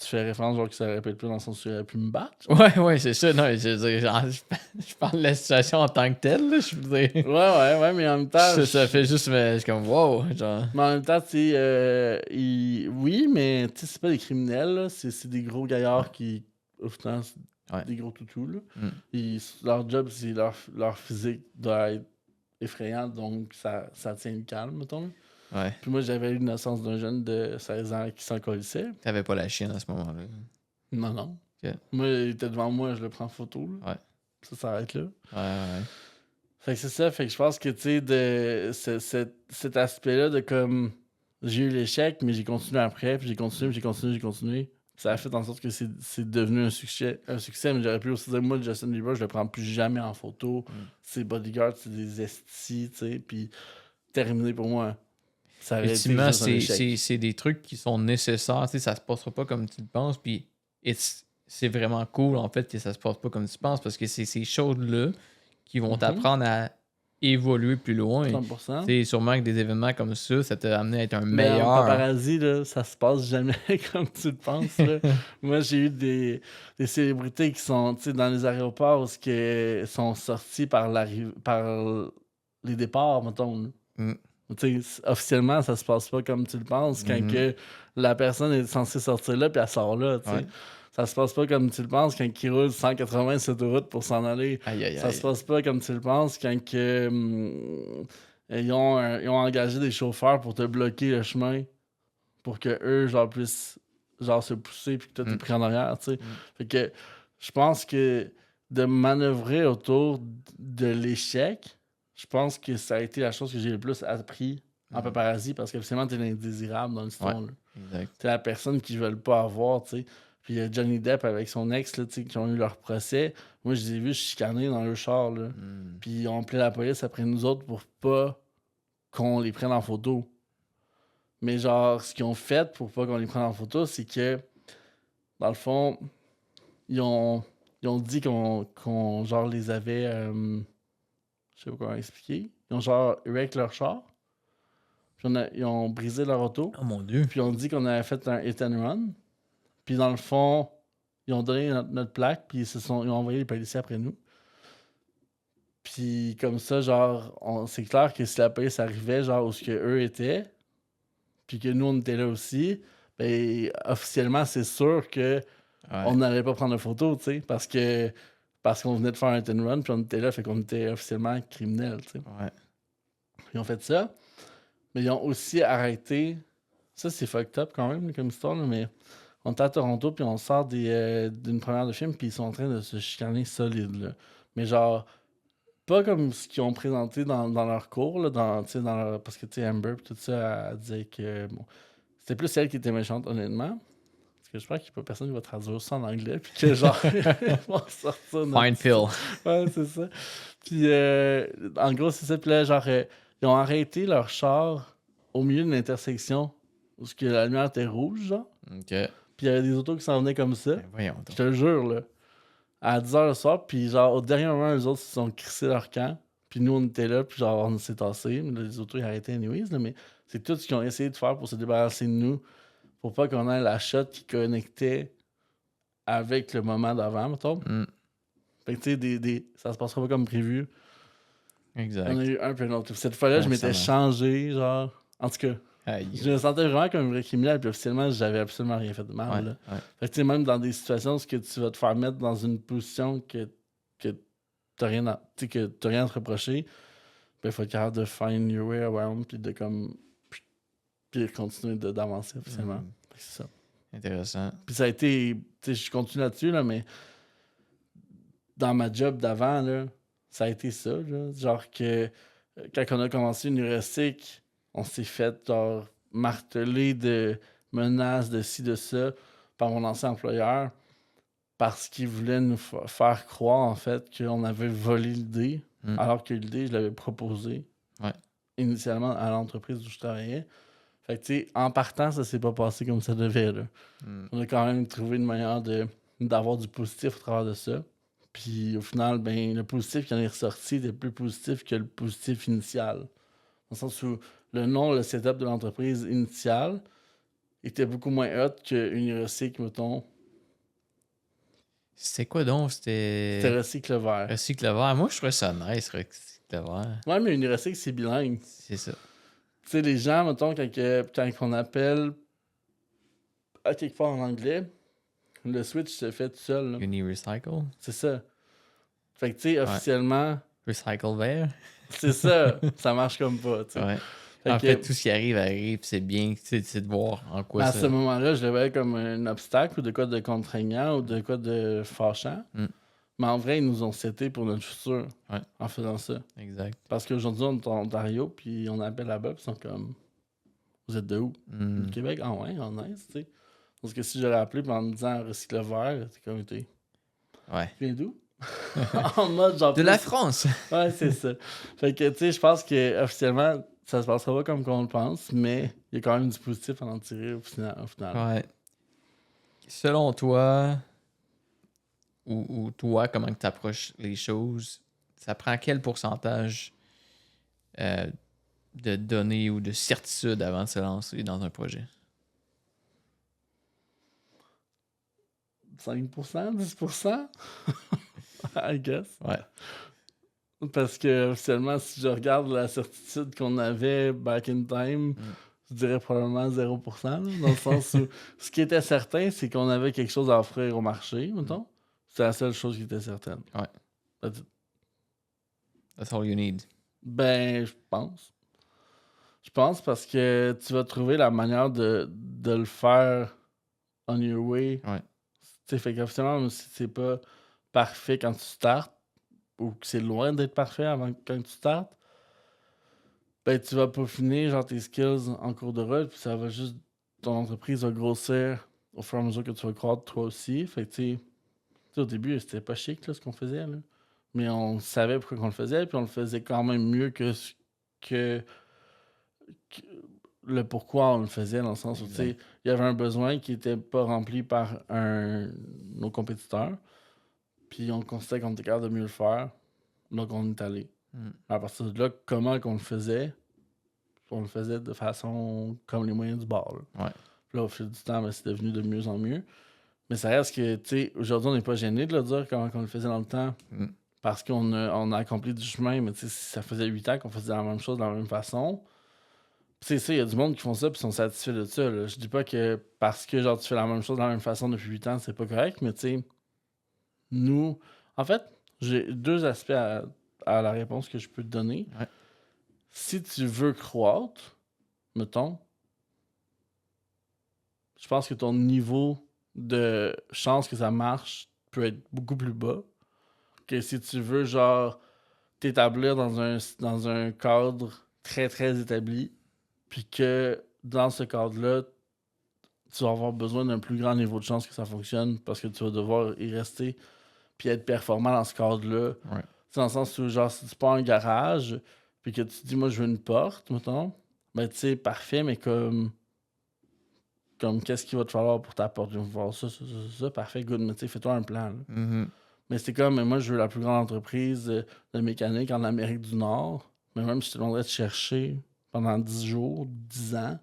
Tu fais référence, genre, que ça répète plus dans le sens où tu aurais pu me battre? Ouais, c'est ça. Non, je veux dire, genre, je parle de la situation en tant que telle, là, je veux dire. Ouais, mais en même temps... Ça fait juste, mais je suis comme, wow, genre. Mais en même temps, tu sais, oui, mais tu sais, c'est pas des criminels, là. C'est des gros gaillards qui, au final, c'est des gros toutous, là. Leur job, c'est leur physique doit être effrayant, donc ça tient le calme, mettons. Ouais. Puis moi, j'avais l'innocence d'un jeune de 16 ans qui s'en colissait. T'avais pas la chienne à ce moment-là. Non. Okay. Moi, il était devant moi, je le prends en photo. Là. Ouais. Ça s'arrête là. Ouais. Fait que c'est ça, fait que je pense que, tu sais, de cet aspect-là de comme, j'ai eu l'échec, mais j'ai continué après, puis j'ai continué. Ça a fait en sorte que c'est devenu un succès, mais j'aurais pu aussi dire, moi, Justin Bieber, je le prends plus jamais en photo. Ses bodyguards, c'est des estis, tu sais, puis terminé pour moi. Ça aurait été Ultimement, juste un échec. c'est des trucs qui sont nécessaires, tu sais, ça se passera pas comme tu le penses, puis c'est vraiment cool, en fait, que ça se passe pas comme tu penses, parce que c'est ces choses-là qui vont t'apprendre à évoluer plus loin. 100%. C'est sûrement que des événements comme ça t'a amené à être un Mais meilleur. en paparazzi, là, ça se passe jamais comme tu le penses. Là. Moi, j'ai eu des célébrités qui sont dans les aéroports où qui sont sortis par les départs, mettons. Officiellement, ça se passe pas comme tu le penses. Quand que la personne est censée sortir là, puis elle sort là. Ouais. Ça se passe pas comme tu le penses quand ils roulent 180 sur l'autoroute pour s'en aller. Ça se passe pas comme tu le penses quand ils ont engagé des chauffeurs pour te bloquer le chemin pour que eux genre puissent genre se pousser puis que toi t'es pris en arrière. Fait que je pense que de manœuvrer autour de l'échec, je pense que ça a été la chose que j'ai le plus appris en paparazzi parce qu'officiellement t'es l'indésirable dans l'histoire. T'es la personne qu'ils veulent pas avoir, tu sais. Puis Johnny Depp avec son ex, là, qui ont eu leur procès. Moi, je les ai vus chicaner dans le char. Là. Puis ils ont appelé la police après nous autres pour pas qu'on les prenne en photo. Mais genre, ce qu'ils ont fait pour pas qu'on les prenne en photo, c'est que, dans le fond, ils ont dit qu'on genre les avait... je sais pas comment expliquer. Ils ont genre wreck leur char. Puis ils ont brisé leur auto. Oh mon Dieu. Puis ils ont dit qu'on avait fait un hit and run. Puis dans le fond, ils ont donné notre plaque, puis ils ont envoyé les policiers après nous. Puis comme ça, genre, c'est clair que si la police arrivait, genre, où ce que eux étaient, puis que nous, on était là aussi, ben, officiellement, c'est sûr que on n'allait pas prendre une photo, tu sais, parce qu'on venait de faire un hit and run, puis on était là, fait qu'on était officiellement criminels, tu sais. Ouais. Ils ont fait ça, mais ils ont aussi arrêté... Ça, c'est fucked up quand même, comme histoire, là, mais... On était à Toronto, puis on sort d'une première de film, puis ils sont en train de se chicaner solide, là. Mais genre, pas comme ce qu'ils ont présenté dans leur cours, là, parce que, tu sais, Amber, tout ça, elle disait que, bon, c'était plus elle qui était méchante, honnêtement. Parce que j'espère qu'il n'y a pas personne qui va traduire ça en anglais, puis que, genre, ils vont sortir... Fine Phil. Ouais, c'est ça. Puis, en gros, c'est ça, puis là, genre, ils ont arrêté leur char au milieu d'une intersection où la lumière était rouge, genre. OK. Puis il y avait des autos qui s'en venaient comme ça. Ben voyons donc. Je te le jure, là. À 10h le soir, puis genre, au dernier moment, eux autres, ils se sont crissés leur camp. Puis nous, on était là, puis genre, on s'est tassés. Mais là, les autos, ils arrêtaient anyways, là, mais c'est tout ce qu'ils ont essayé de faire pour se débarrasser de nous. Pour pas qu'on ait la shot qui connectait avec le moment d'avant, mettons. Fait que, tu sais, ça se passera pas comme prévu. Exact. On a eu un peu un autre. Cette fois-là, je m'étais changé, genre... En tout cas... Je me sentais vraiment comme un vrai criminel, puis officiellement, j'avais absolument rien fait de mal. Là. Fait que, tu sais, même dans des situations où tu vas te faire mettre dans une position que t'as rien à te reprocher, ben, il faut être capable de find your way around, puis de comme. Puis de continuer d'avancer officiellement. C'est ça. Intéressant. Puis ça a été. Tu sais, je continue là-dessus, là, mais dans ma job d'avant, là, ça a été ça. Là. Genre que quand on a commencé une heuristique, on s'est fait genre marteler de menaces de ci, de ça par mon ancien employeur parce qu'il voulait nous faire croire en fait qu'on avait volé l'idée alors que l'idée, je l'avais proposée initialement à l'entreprise où je travaillais. Fait que tu sais, en partant, ça s'est pas passé comme ça devait. Là. On a quand même trouvé une manière d'avoir du positif au travers de ça. Puis au final, ben le positif qui en est ressorti était plus positif que le positif initial. Dans le sens où le nom, le setup de l'entreprise initiale était beaucoup moins hot que Unirecycle, mettons. C'était quoi donc? C'était Recycle Vert. Recycle Vert. Moi, je trouvais ça nice, Recycle Vert. Ouais, mais Unirecycle, c'est bilingue. C'est ça. Tu sais, les gens, mettons, quand on appelle à quelque part en anglais, le switch se fait tout seul. Là. Unirecycle. C'est ça. Fait que, tu sais, officiellement... Recycle Vert. C'est ça. Ça marche comme pas, tu sais. Ouais. En fait, tout ce qui arrive, c'est bien, c'est de voir en quoi à ça... ce moment-là, je le voyais comme un obstacle ou de quoi de contraignant ou de quoi de fâchant. Mais en vrai, ils nous ont seté pour notre futur en faisant ça. Exact. Parce qu'aujourd'hui, on est en Ontario, puis on appelle là-bas, puis ils sont comme... Vous êtes de où? Du Québec? Ah ouais, en Nice, tu sais. Parce que si je l'ai appelé, puis en me disant recycle vert, c'est comme t'es. Ouais. Tu viens d'où? En mode genre. De la France! Ouais, c'est ça. Fait que, tu sais, je pense que officiellement, ça se passera pas comme qu'on le pense, mais il y a quand même du positif à en tirer au final. Ouais. Selon toi, ou toi, comment tu approches les choses, ça prend quel pourcentage de données ou de certitude avant de se lancer dans un projet? 5%, 10%? I guess. Ouais. Parce que officiellement, si je regarde la certitude qu'on avait back in time, je dirais probablement 0%. Là, dans le sens où ce qui était certain, c'est qu'on avait quelque chose à offrir au marché, mettons. C'est la seule chose qui était certaine. Ouais. That's all you need. Ben, je pense. Je pense parce que tu vas trouver la manière de le faire on your way. Ouais. Tu sais, fait qu'officiellement, si c'est pas parfait quand tu startes, ou que c'est loin d'être parfait avant quand tu startes, ben tu vas peaufiner genre tes skills en cours de route, puis ça va juste. Ton entreprise va grossir au fur et à mesure que tu vas croître toi aussi. Fait que tu sais, au début, c'était pas chic là, ce qu'on faisait, là. Mais on savait pourquoi on le faisait, puis on le faisait quand même mieux que le pourquoi on le faisait, dans le sens où tu sais, il y avait un besoin qui était pas rempli par nos compétiteurs. Puis on constatait qu'on était capable de mieux le faire. Donc on est allé. À partir de là, comment qu'on le faisait? On le faisait de façon comme les moyens du bord. Là, Ouais. puis là au fil du temps, ben, c'est devenu de mieux en mieux. Mais ça reste que, tu sais, aujourd'hui, on n'est pas gêné de le dire comment on le faisait dans le temps. Parce qu'on a accompli du chemin, mais tu sais, ça faisait 8 ans qu'on faisait la même chose de la même façon. C'est ça, il y a du monde qui font ça et sont satisfaits de ça. Là. Je dis pas que parce que genre tu fais la même chose de la même façon depuis 8 ans, c'est pas correct, mais tu sais, nous, en fait, j'ai deux aspects à la réponse que je peux te donner. Ouais. Si tu veux croître, mettons, je pense que ton niveau de chance que ça marche peut être beaucoup plus bas que si tu veux, genre, t'établir dans un cadre très, très établi, puis que dans ce cadre-là, tu vas avoir besoin d'un plus grand niveau de chance que ça fonctionne parce que tu vas devoir y rester puis être performant dans ce cadre-là. Ouais. Dans le sens où, genre, si tu pars un garage puis que tu dis, moi, je veux une porte, mettons, ben, tu sais, parfait, mais comme qu'est-ce qu'il va te falloir pour ta porte? Je vais voir ça, parfait, good, mais tu sais, fais-toi un plan. Mais c'est comme, moi, je veux la plus grande entreprise de mécanique en Amérique du Nord, mais même si je te demanderais de chercher pendant 10 jours, 10 ans,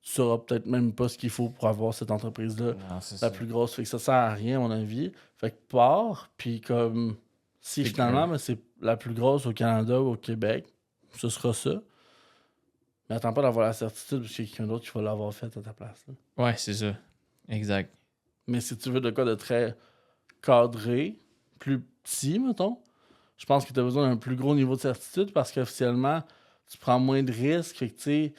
tu sauras peut-être même pas ce qu'il faut pour avoir cette entreprise-là la plus grosse. Fait que ça sert à rien, à mon avis. Fait que pars, puis comme si finalement ben, c'est la plus grosse au Canada ou au Québec, ce sera ça. Mais attends pas d'avoir la certitude parce qu'il y a quelqu'un d'autre qui va l'avoir fait à ta place. Là. Ouais, c'est ça. Exact. Mais si tu veux de quoi de très cadré, plus petit, mettons, je pense que tu as besoin d'un plus gros niveau de certitude parce qu'officiellement, tu prends moins de risques. Fait que tu sais.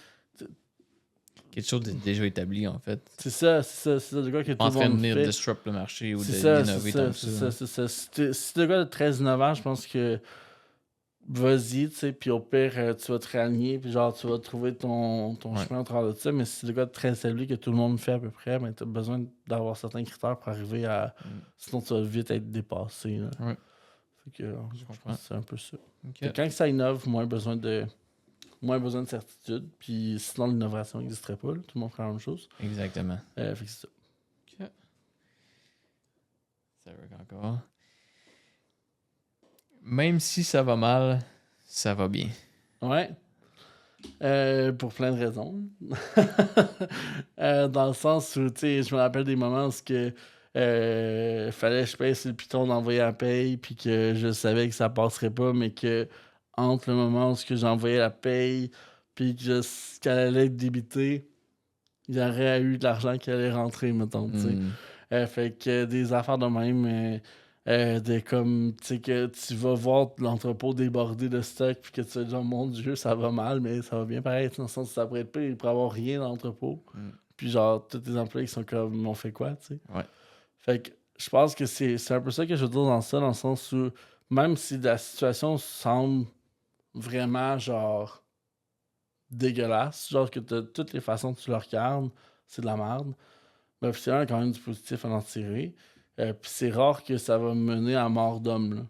Quelque chose de déjà établi, en fait. C'est ça, de quoi que tout le monde fait. En train de venir disrupt le marché ou d'innover tant que ça. C'est ça. Si c'est de quoi de très innovant, je pense que vas-y, tu sais, puis au pire, tu vas te réaligner, puis genre, tu vas trouver ton chemin au travers de ça, mais si c'est de quoi de très établi que tout le monde fait à peu près, ben, tu as besoin d'avoir certains critères pour arriver à... Sinon, tu vas vite être dépassé. Là. Ouais. Fait que je pense que c'est un peu ça. Okay. Quand ça innove, moins besoin de certitude. Puis sinon, l'innovation n'existerait pas. Là. Tout le monde ferait la même chose. Exactement. Fait que c'est ça. OK. Ça work encore. Même si ça va mal, ça va bien. Ouais. Pour plein de raisons. Dans le sens où, tu sais, je me rappelle des moments où fallait que je paye sur le piton d'envoyer la paye, puis que je savais que ça passerait pas, mais que entre le moment où j'envoyais la paye, puis qu'elle allait être débitée, il y aurait eu de l'argent qui allait rentrer, mettons, tu sais. Fait que des affaires de même, de comme, tu sais, que tu vas voir l'entrepôt débordé de stock, puis que tu te dis, oh mon Dieu, ça va mal, mais ça va bien pareil, dans le sens où ça pourrait être pire, il pourrait avoir rien dans l'entrepôt. Puis genre, tous tes employés qui sont comme, on fait quoi, tu sais. Ouais. Fait que je pense que c'est un peu ça que je veux dire dans ça, dans le sens où, même si la situation semble vraiment, genre, dégueulasse, genre que de toutes les façons que tu le regardes, c'est de la merde, mais officiellement, il y a quand même du positif à en tirer. Puis c'est rare que ça va mener à mort d'homme, là.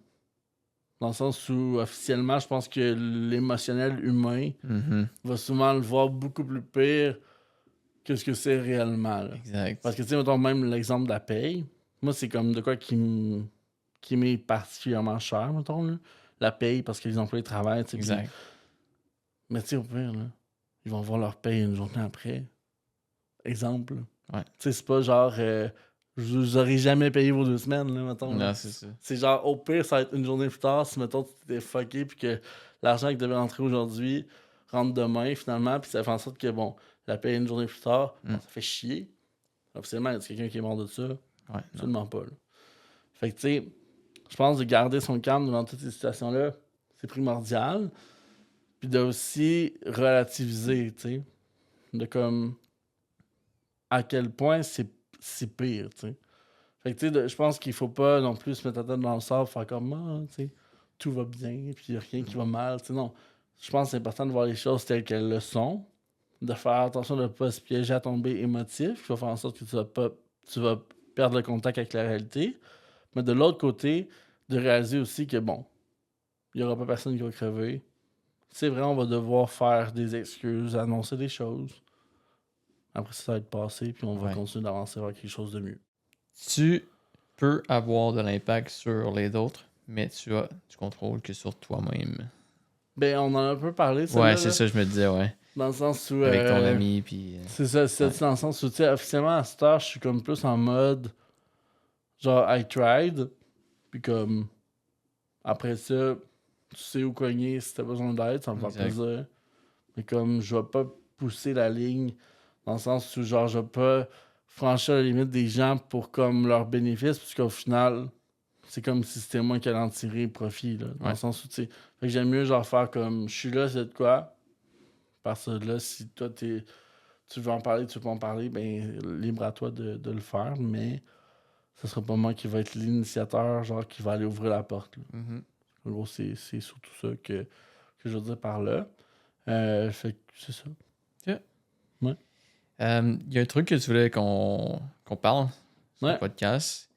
Dans le sens où, officiellement, je pense que l'émotionnel humain va souvent le voir beaucoup plus pire que ce que c'est réellement, là. Exact. Parce que, tu sais, mettons même l'exemple de la paye, moi, c'est comme de quoi qui m'est particulièrement cher, mettons, là. La paye, parce que les employés travaillent, tu sais. Exact. Mais tu sais, au pire, là, ils vont voir leur paye une journée après. Exemple. Ouais. Tu sais, c'est pas genre, je vous aurais jamais payé vos 2 semaines, là, mettons. Non, Là. c'est ça. C'est genre, au pire, ça va être une journée plus tard, si, mettons, tu t'es fucké, puis que l'argent qui devait rentrer aujourd'hui rentre demain, finalement, puis ça fait en sorte que, bon, la paye une journée plus tard, ça fait chier. Officiellement, il y a quelqu'un qui est mort de ça. Ouais, absolument pas, là. Fait que, tu sais, je pense de garder son calme devant toutes ces situations-là, c'est primordial. Puis de aussi relativiser, tu sais. De comme à quel point c'est pire, tu sais. Fait que, tu sais, je pense qu'il faut pas non plus se mettre la tête dans le sable, faire comme, tu sais, tout va bien, puis il n'y a rien qui va mal, tu sais, non. Je pense que c'est important de voir les choses telles qu'elles le sont, de faire attention de ne pas se piéger à tomber émotif, qui va faire en sorte que tu vas perdre le contact avec la réalité. Mais de l'autre côté, de réaliser aussi que, bon, il n'y aura pas personne qui va crever. C'est vrai, on va devoir faire des excuses, annoncer des choses. Après, ça va être passé, puis on va continuer d'avancer vers quelque chose de mieux. Tu peux avoir de l'impact sur les autres, mais tu contrôles que sur toi-même. Ben, on en a un peu parlé, ça. Ouais, c'est ça, je me disais, ouais. Dans le sens où... Avec ton ami, puis... C'est ça, dans le sens où, tu sais, officiellement, à cette heure, je suis comme plus en mode... Genre, I tried, puis comme... Après ça, tu sais où cogner si t'as besoin d'aide, ça me fait plaisir. Mais comme, je vais pas pousser la ligne, dans le sens où, genre, je vais pas franchir la limite des gens pour, comme, leur bénéfice, puisqu'au final... C'est comme si c'était moi qui allais en tirer profit, là. Dans le sens où, tu sais... Fait que j'aime mieux, genre, faire comme... Je suis là, c'est de quoi? Par ça, là, si toi, tu veux en parler, tu veux pas en parler, ben, libre à toi de le faire, mais ce sera pas moi qui va être l'initiateur, genre, qui va aller ouvrir la porte, là. En gros, c'est surtout ça que je veux dire par là. Fait que c'est ça. Yeah. Ouais. Il y a un truc que tu voulais qu'on parle sur le podcast.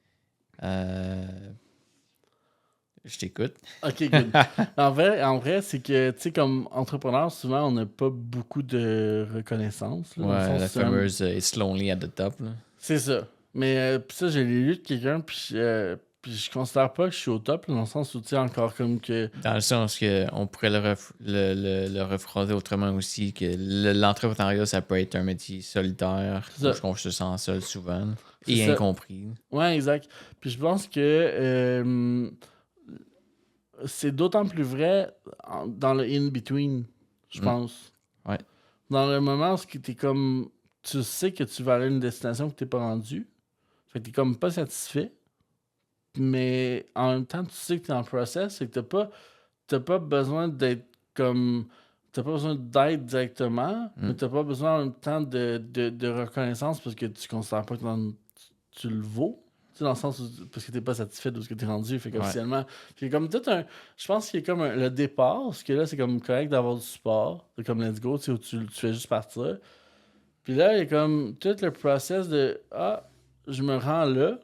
Je t'écoute. Ok, good. en vrai, c'est que, tu sais, comme entrepreneur, souvent, on n'a pas beaucoup de reconnaissance. Là, ouais, la fameuse It's lonely at the top. Là. C'est ça. Mais ça, je l'ai lu de quelqu'un, puis je considère pas que je suis au top, là, dans le sens où, tu sais, encore comme que... Dans le sens qu'on pourrait le rephraser autrement aussi, que l'entrepreneuriat, ça peut être un métier solitaire, parce qu'on se sent seul souvent, et ça. Incompris. Ouais, exact. Puis je pense que c'est d'autant plus vrai dans le in-between, je pense. Ouais. Dans le moment où t'es comme... Tu sais que tu vas aller à une destination que t'es pas rendu. Fait que t'es comme pas satisfait. Mais en même temps, tu sais que t'es en process et que t'as pas besoin d'être comme... T'as pas besoin d'aide directement, mais t'as pas besoin en même temps de reconnaissance parce que tu considères pas que tu le vaux. Tu sais, dans le sens où... Parce que t'es pas satisfait de ce que t'es rendu. Fait qu'officiellement... Fait comme tout un... Je pense qu'il y a comme le départ, parce que là, c'est comme correct d'avoir du support. C'est comme let's go, tu sais, où tu fais juste partir. Puis là, il y a comme tout le process de « Ah, je me rends là. »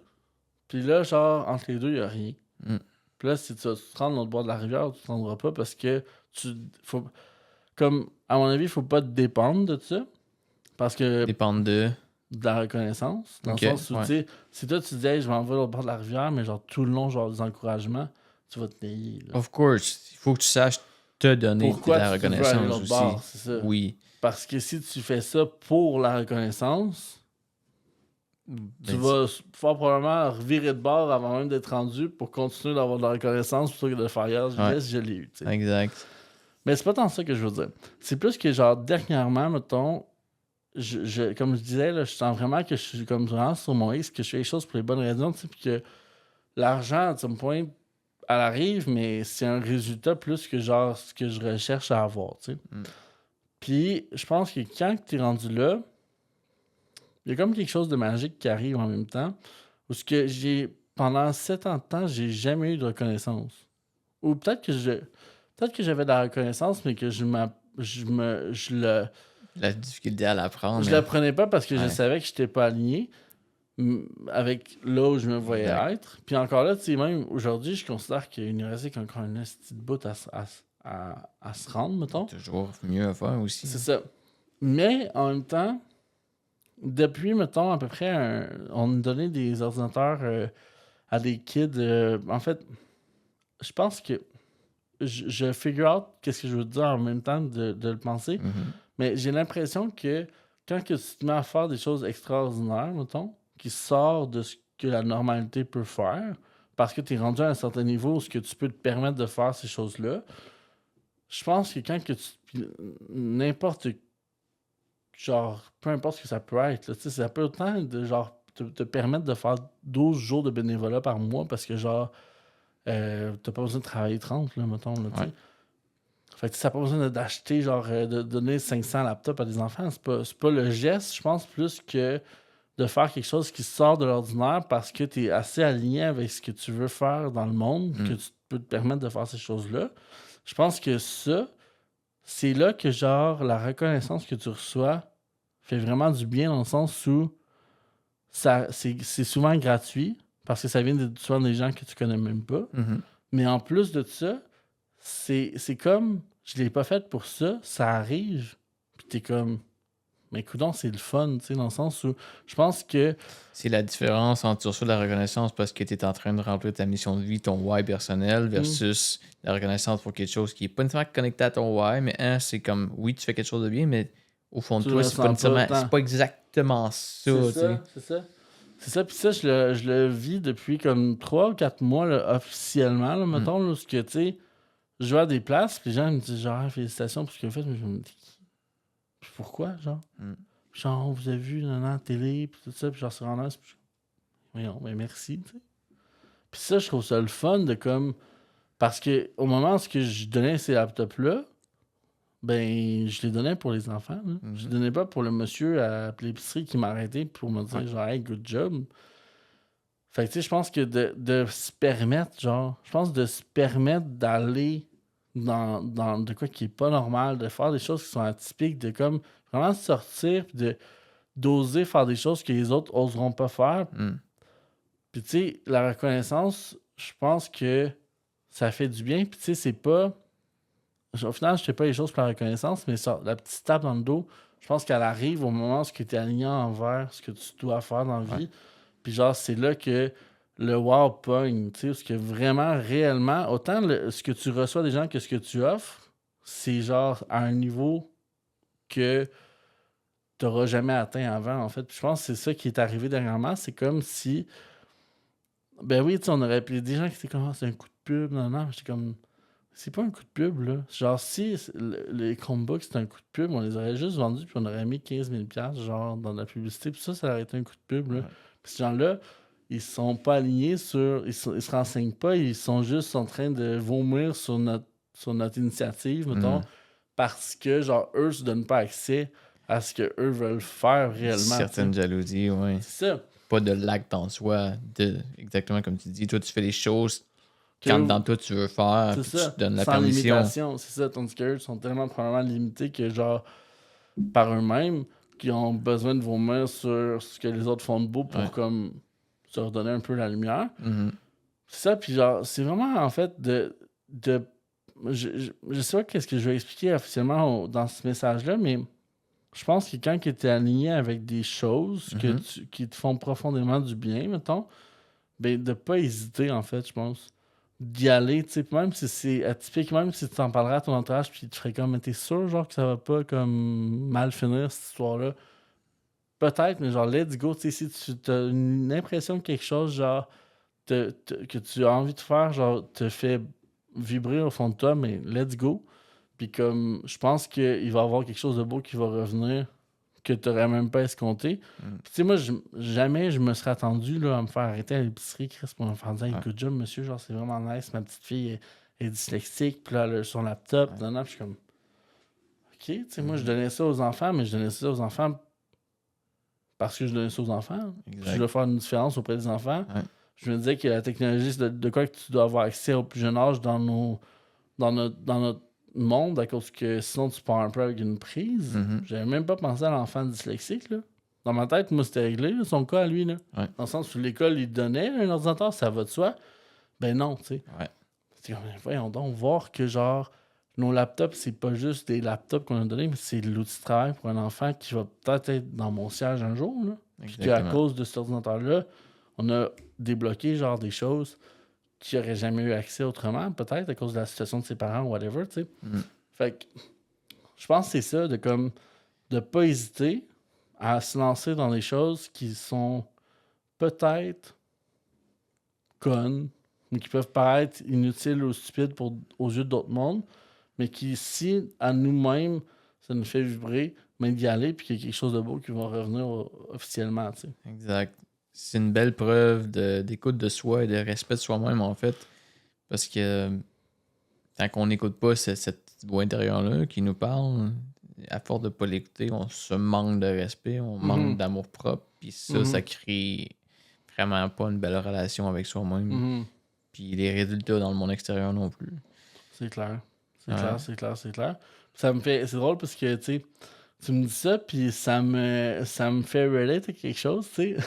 Puis là, genre, entre les deux, il n'y a rien. Puis là, si tu vas te rendre de l'autre bord de la rivière, tu ne te rendras pas parce que faut... Comme, à mon avis, il ne faut pas te dépendre de ça. Parce que... Dépendre de la reconnaissance. Dans le sens où, tu sais, si toi, tu dis hey, « Je m'en vais de l'autre bord de la rivière », mais genre, tout le long, genre, des encouragements, tu vas te nailler. Là. Of course. Il faut que tu saches te donner pourquoi de la tu veux aller reconnaissance l'autre aussi. bord, c'est ça. Oui. Parce que si tu fais ça pour la reconnaissance, tu vas fort probablement revirer de bord avant même d'être rendu pour continuer d'avoir de la reconnaissance plutôt que de faire yes, je l'ai eu. T'sais. Exact. Mais c'est pas tant ça que je veux dire. C'est plus que, genre, dernièrement, mettons, comme je disais, là, je sens vraiment que je suis comme vraiment sur mon X, que je fais les choses pour les bonnes raisons, puis que l'argent, à un point, elle arrive, mais c'est un résultat plus que, genre, ce que je recherche à avoir, tu sais. Puis, je pense que quand tu es rendu là, il y a comme quelque chose de magique qui arrive en même temps. Parce que pendant 7 ans de temps, j'ai jamais eu de reconnaissance. Ou peut-être que j'avais de la reconnaissance, mais que La difficulté à l'apprendre. je l'apprenais pas parce que je Ouais. savais que j'étais pas aligné avec là où je me voyais Exact. être. Puis encore là, tu sais, même aujourd'hui, je considère qu'il y a une reste encore une petite bout à se rendre, mettons. Toujours mieux à faire aussi. C'est ça. Mais en même temps, depuis, mettons, à peu près, on nous donnait des ordinateurs à des kids. En fait, je pense que je figure out qu'est-ce que je veux dire en même temps de le penser. Mais j'ai l'impression que quand que tu te mets à faire des choses extraordinaires, mettons, qui sortent de ce que la normalité peut faire, parce que tu es rendu à un certain niveau où ce que tu peux te permettre de faire ces choses-là, je pense que quand que n'importe genre, peu importe ce que ça peut être, là, ça peut autant de genre te permettre de faire 12 jours de bénévolat par mois parce que genre t'as pas besoin de travailler 30, là, mettons, là, tu sais. Fait que ça n'a pas besoin d'acheter, genre, de donner 500 laptops à des enfants. C'est pas le geste, je pense, plus que de faire quelque chose qui sort de l'ordinaire parce que tu es assez aligné avec ce que tu veux faire dans le monde, que tu peux te permettre de faire ces choses-là. Je pense que ça, c'est là que, genre, la reconnaissance que tu reçois fait vraiment du bien dans le sens où c'est souvent gratuit parce que ça vient souvent des gens que tu connais même pas. Mais en plus de ça, c'est comme, je l'ai pas fait pour ça, ça arrive, puis t'es comme, mais coudonc, c'est le fun, tu sais, dans le sens où je pense que... C'est la différence entre tu reçois de la reconnaissance parce que tu es en train de remplir ta mission de vie, ton why personnel, versus la reconnaissance pour quelque chose qui n'est pas nécessairement connecté à ton why, mais c'est comme, oui, tu fais quelque chose de bien, mais au fond de toi, c'est pas nécessairement, c'est pas exactement ça, tu sais. C'est ça. C'est ça, puis ça, je le vis depuis comme 3 ou 4 mois, là, officiellement, là, mettons, là, parce que, tu sais, je vais à des places, puis les gens me disent, genre, félicitations pour ce que vous faites, mais je me dis, puis pourquoi, genre? Genre, on vous a vu dans la télé, puis tout ça, puis genre, c'est vraiment nice, puis voyons, ben merci, tu sais. Puis ça, je trouve ça le fun de comme, parce que au moment où je donnais ces laptops-là, ben, je les donnais pour les enfants, là. Je les donnais pas pour le monsieur à l'épicerie qui m'a arrêté pour me dire, genre, hey, good job. Fait que, tu sais, je pense que de se permettre, genre, je pense de se permettre d'aller dans de quoi qui est pas normal, de faire des choses qui sont atypiques, de comme vraiment sortir, puis d'oser faire des choses que les autres oseront pas faire. Puis, tu sais, la reconnaissance, je pense que ça fait du bien, puis, tu sais, c'est pas... Au final, je fais pas les choses pour la reconnaissance, mais ça, la petite tape dans le dos, je pense qu'elle arrive au moment où tu es aligné envers ce que tu dois faire dans la vie. Puis genre, c'est là que le wow pogne, tu sais, parce que vraiment, réellement, autant ce que tu reçois des gens que ce que tu offres, c'est genre à un niveau que tu n'auras jamais atteint avant, en fait. Puis je pense que c'est ça qui est arrivé dernièrement. C'est comme si, ben oui, tu sais, on aurait pu des gens qui étaient comme, c'est un coup de pub, non, j'étais comme, c'est pas un coup de pub, là. Genre, si les Chromebooks, c'était un coup de pub, on les aurait juste vendus, puis on aurait mis 15 000 $, genre, dans la publicité, puis ça aurait été un coup de pub, là. Puis ces gens-là, ils sont pas alignés sur... Ils se renseignent pas, ils sont juste en train de vomir sur notre initiative, mettons, parce que, genre, eux se donnent pas accès à ce qu'eux veulent faire réellement. Certaines jalousies, oui. C'est ça. Pas de l'acte en soi, exactement comme tu dis. Toi, tu fais les choses quand dans toi tu veux faire, puis tu te donnes la permission. Limitation, c'est ça. Tandis qu'eux sont tellement probablement limités que, genre, par eux-mêmes, qui ont besoin de vomir sur ce que les autres font de beau pour, comme, se redonner un peu la lumière. C'est ça, puis genre, c'est vraiment, en fait, je sais pas qu'est-ce que je vais expliquer officiellement dans ce message-là, mais je pense que quand tu es aligné avec des choses qui te font profondément du bien, mettons, ben de pas hésiter, en fait, je pense. d'y aller, tu sais, même si c'est atypique, même si tu t'en parlerais à ton entourage, puis tu ferais comme, mais t'es sûr, genre, que ça va pas comme mal finir, cette histoire-là? Peut-être, mais genre, let's go, tu sais, si tu as une impression que quelque chose, genre, que tu as envie de faire, genre, te fait vibrer au fond de toi, mais let's go. Puis comme, je pense qu'il va y avoir quelque chose de beau qui va revenir que tu n'aurais même pas escompté. Puis tu sais, moi, jamais je me serais attendu là, à me faire arrêter à l'épicerie, Chris, pour me faire dire « Good job, monsieur, genre, c'est vraiment nice, ma petite fille est dyslexique, puis là, elle a son laptop, puis je suis comme... » OK, tu sais, moi, je donnais ça aux enfants, mais je donnais ça aux enfants parce que je donnais ça aux enfants. Je voulais faire une différence auprès des enfants. Ouais. Je me disais que la technologie, c'est de quoi que tu dois avoir accès au plus jeune âge dans notre monde, à cause que sinon tu pars un peu avec une prise. J'avais même pas pensé à l'enfant dyslexique, là. Dans ma tête, moi, c'était réglé, là, son cas à lui, là. Ouais. Dans le sens où l'école, il donnait un ordinateur, ça va de soi. Ben non, tu sais. Ouais. C'est comme, voyons donc, voir que, genre, nos laptops, c'est pas juste des laptops qu'on a donnés, mais c'est l'outil de travail pour un enfant qui va peut-être être dans mon siège un jour, là. Puis qu'à cause de cet ordinateur-là, on a débloqué, genre, des choses qui n'aurait jamais eu accès autrement, peut-être, à cause de la situation de ses parents ou whatever, tu sais. Fait que je pense que c'est ça, de pas hésiter à se lancer dans des choses qui sont peut-être connes, ou qui peuvent paraître inutiles ou stupides aux yeux d'autres mondes, mais qui, si à nous-mêmes, ça nous fait vibrer, mais d'y aller, puis qu'il y a quelque chose de beau qui va revenir officiellement, tu sais. Exact. C'est une belle preuve d'écoute de soi et de respect de soi-même, en fait. Parce que tant qu'on n'écoute pas cette voix intérieure-là qui nous parle, à force de ne pas l'écouter, on se manque de respect, on manque d'amour propre. Puis ça crée vraiment pas une belle relation avec soi-même. Puis les résultats dans le monde extérieur non plus. C'est clair. C'est clair. C'est drôle parce que, tu sais, tu me dis ça, puis ça me fait relate à quelque chose, tu sais.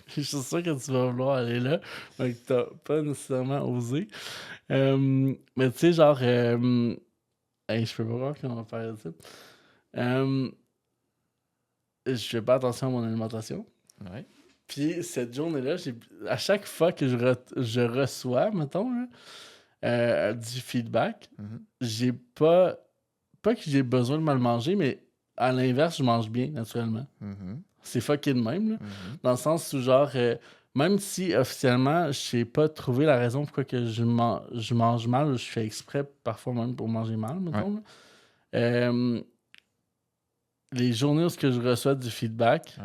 Je suis sûr que tu vas vouloir aller là, mais que t'as pas nécessairement osé. Mais tu sais, genre... je peux pas voir qu'on va faire ça. Je fais pas attention à mon alimentation. Ouais. Puis cette journée-là, à chaque fois que je reçois, mettons, là, du feedback, j'ai pas que j'ai besoin de mal manger, mais à l'inverse, je mange bien, naturellement. C'est fucké de même, là. Dans le sens où, genre, même si officiellement, je n'ai pas trouvé la raison pourquoi que je mange mal, ou je fais exprès parfois même pour manger mal, mettons. Les journées où je reçois du feedback.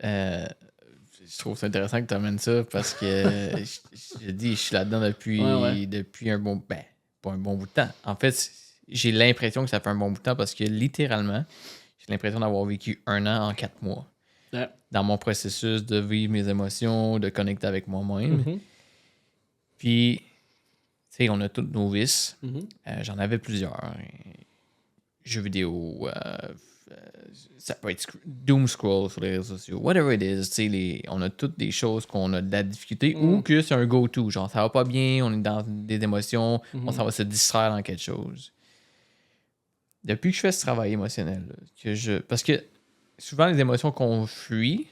Je trouve ça intéressant que tu amènes ça parce que je suis là-dedans depuis un bon. Ben, pas un bon bout de temps. En fait, j'ai l'impression que ça fait un bon bout de temps parce que littéralement, j'ai l'impression d'avoir vécu 1 an en 4 mois. Dans mon processus de vivre mes émotions, de connecter avec moi-même. Puis, tu sais, on a tous nos vices. J'en avais plusieurs. Jeux vidéo, ça peut être doom scroll sur les réseaux sociaux, whatever it is. On a toutes des choses qu'on a de la difficulté ou que c'est un go-to. Genre, ça va pas bien, on est dans des émotions, on s'en va se distraire dans quelque chose. Depuis que je fais ce travail émotionnel, parce que souvent, les émotions qu'on fuit,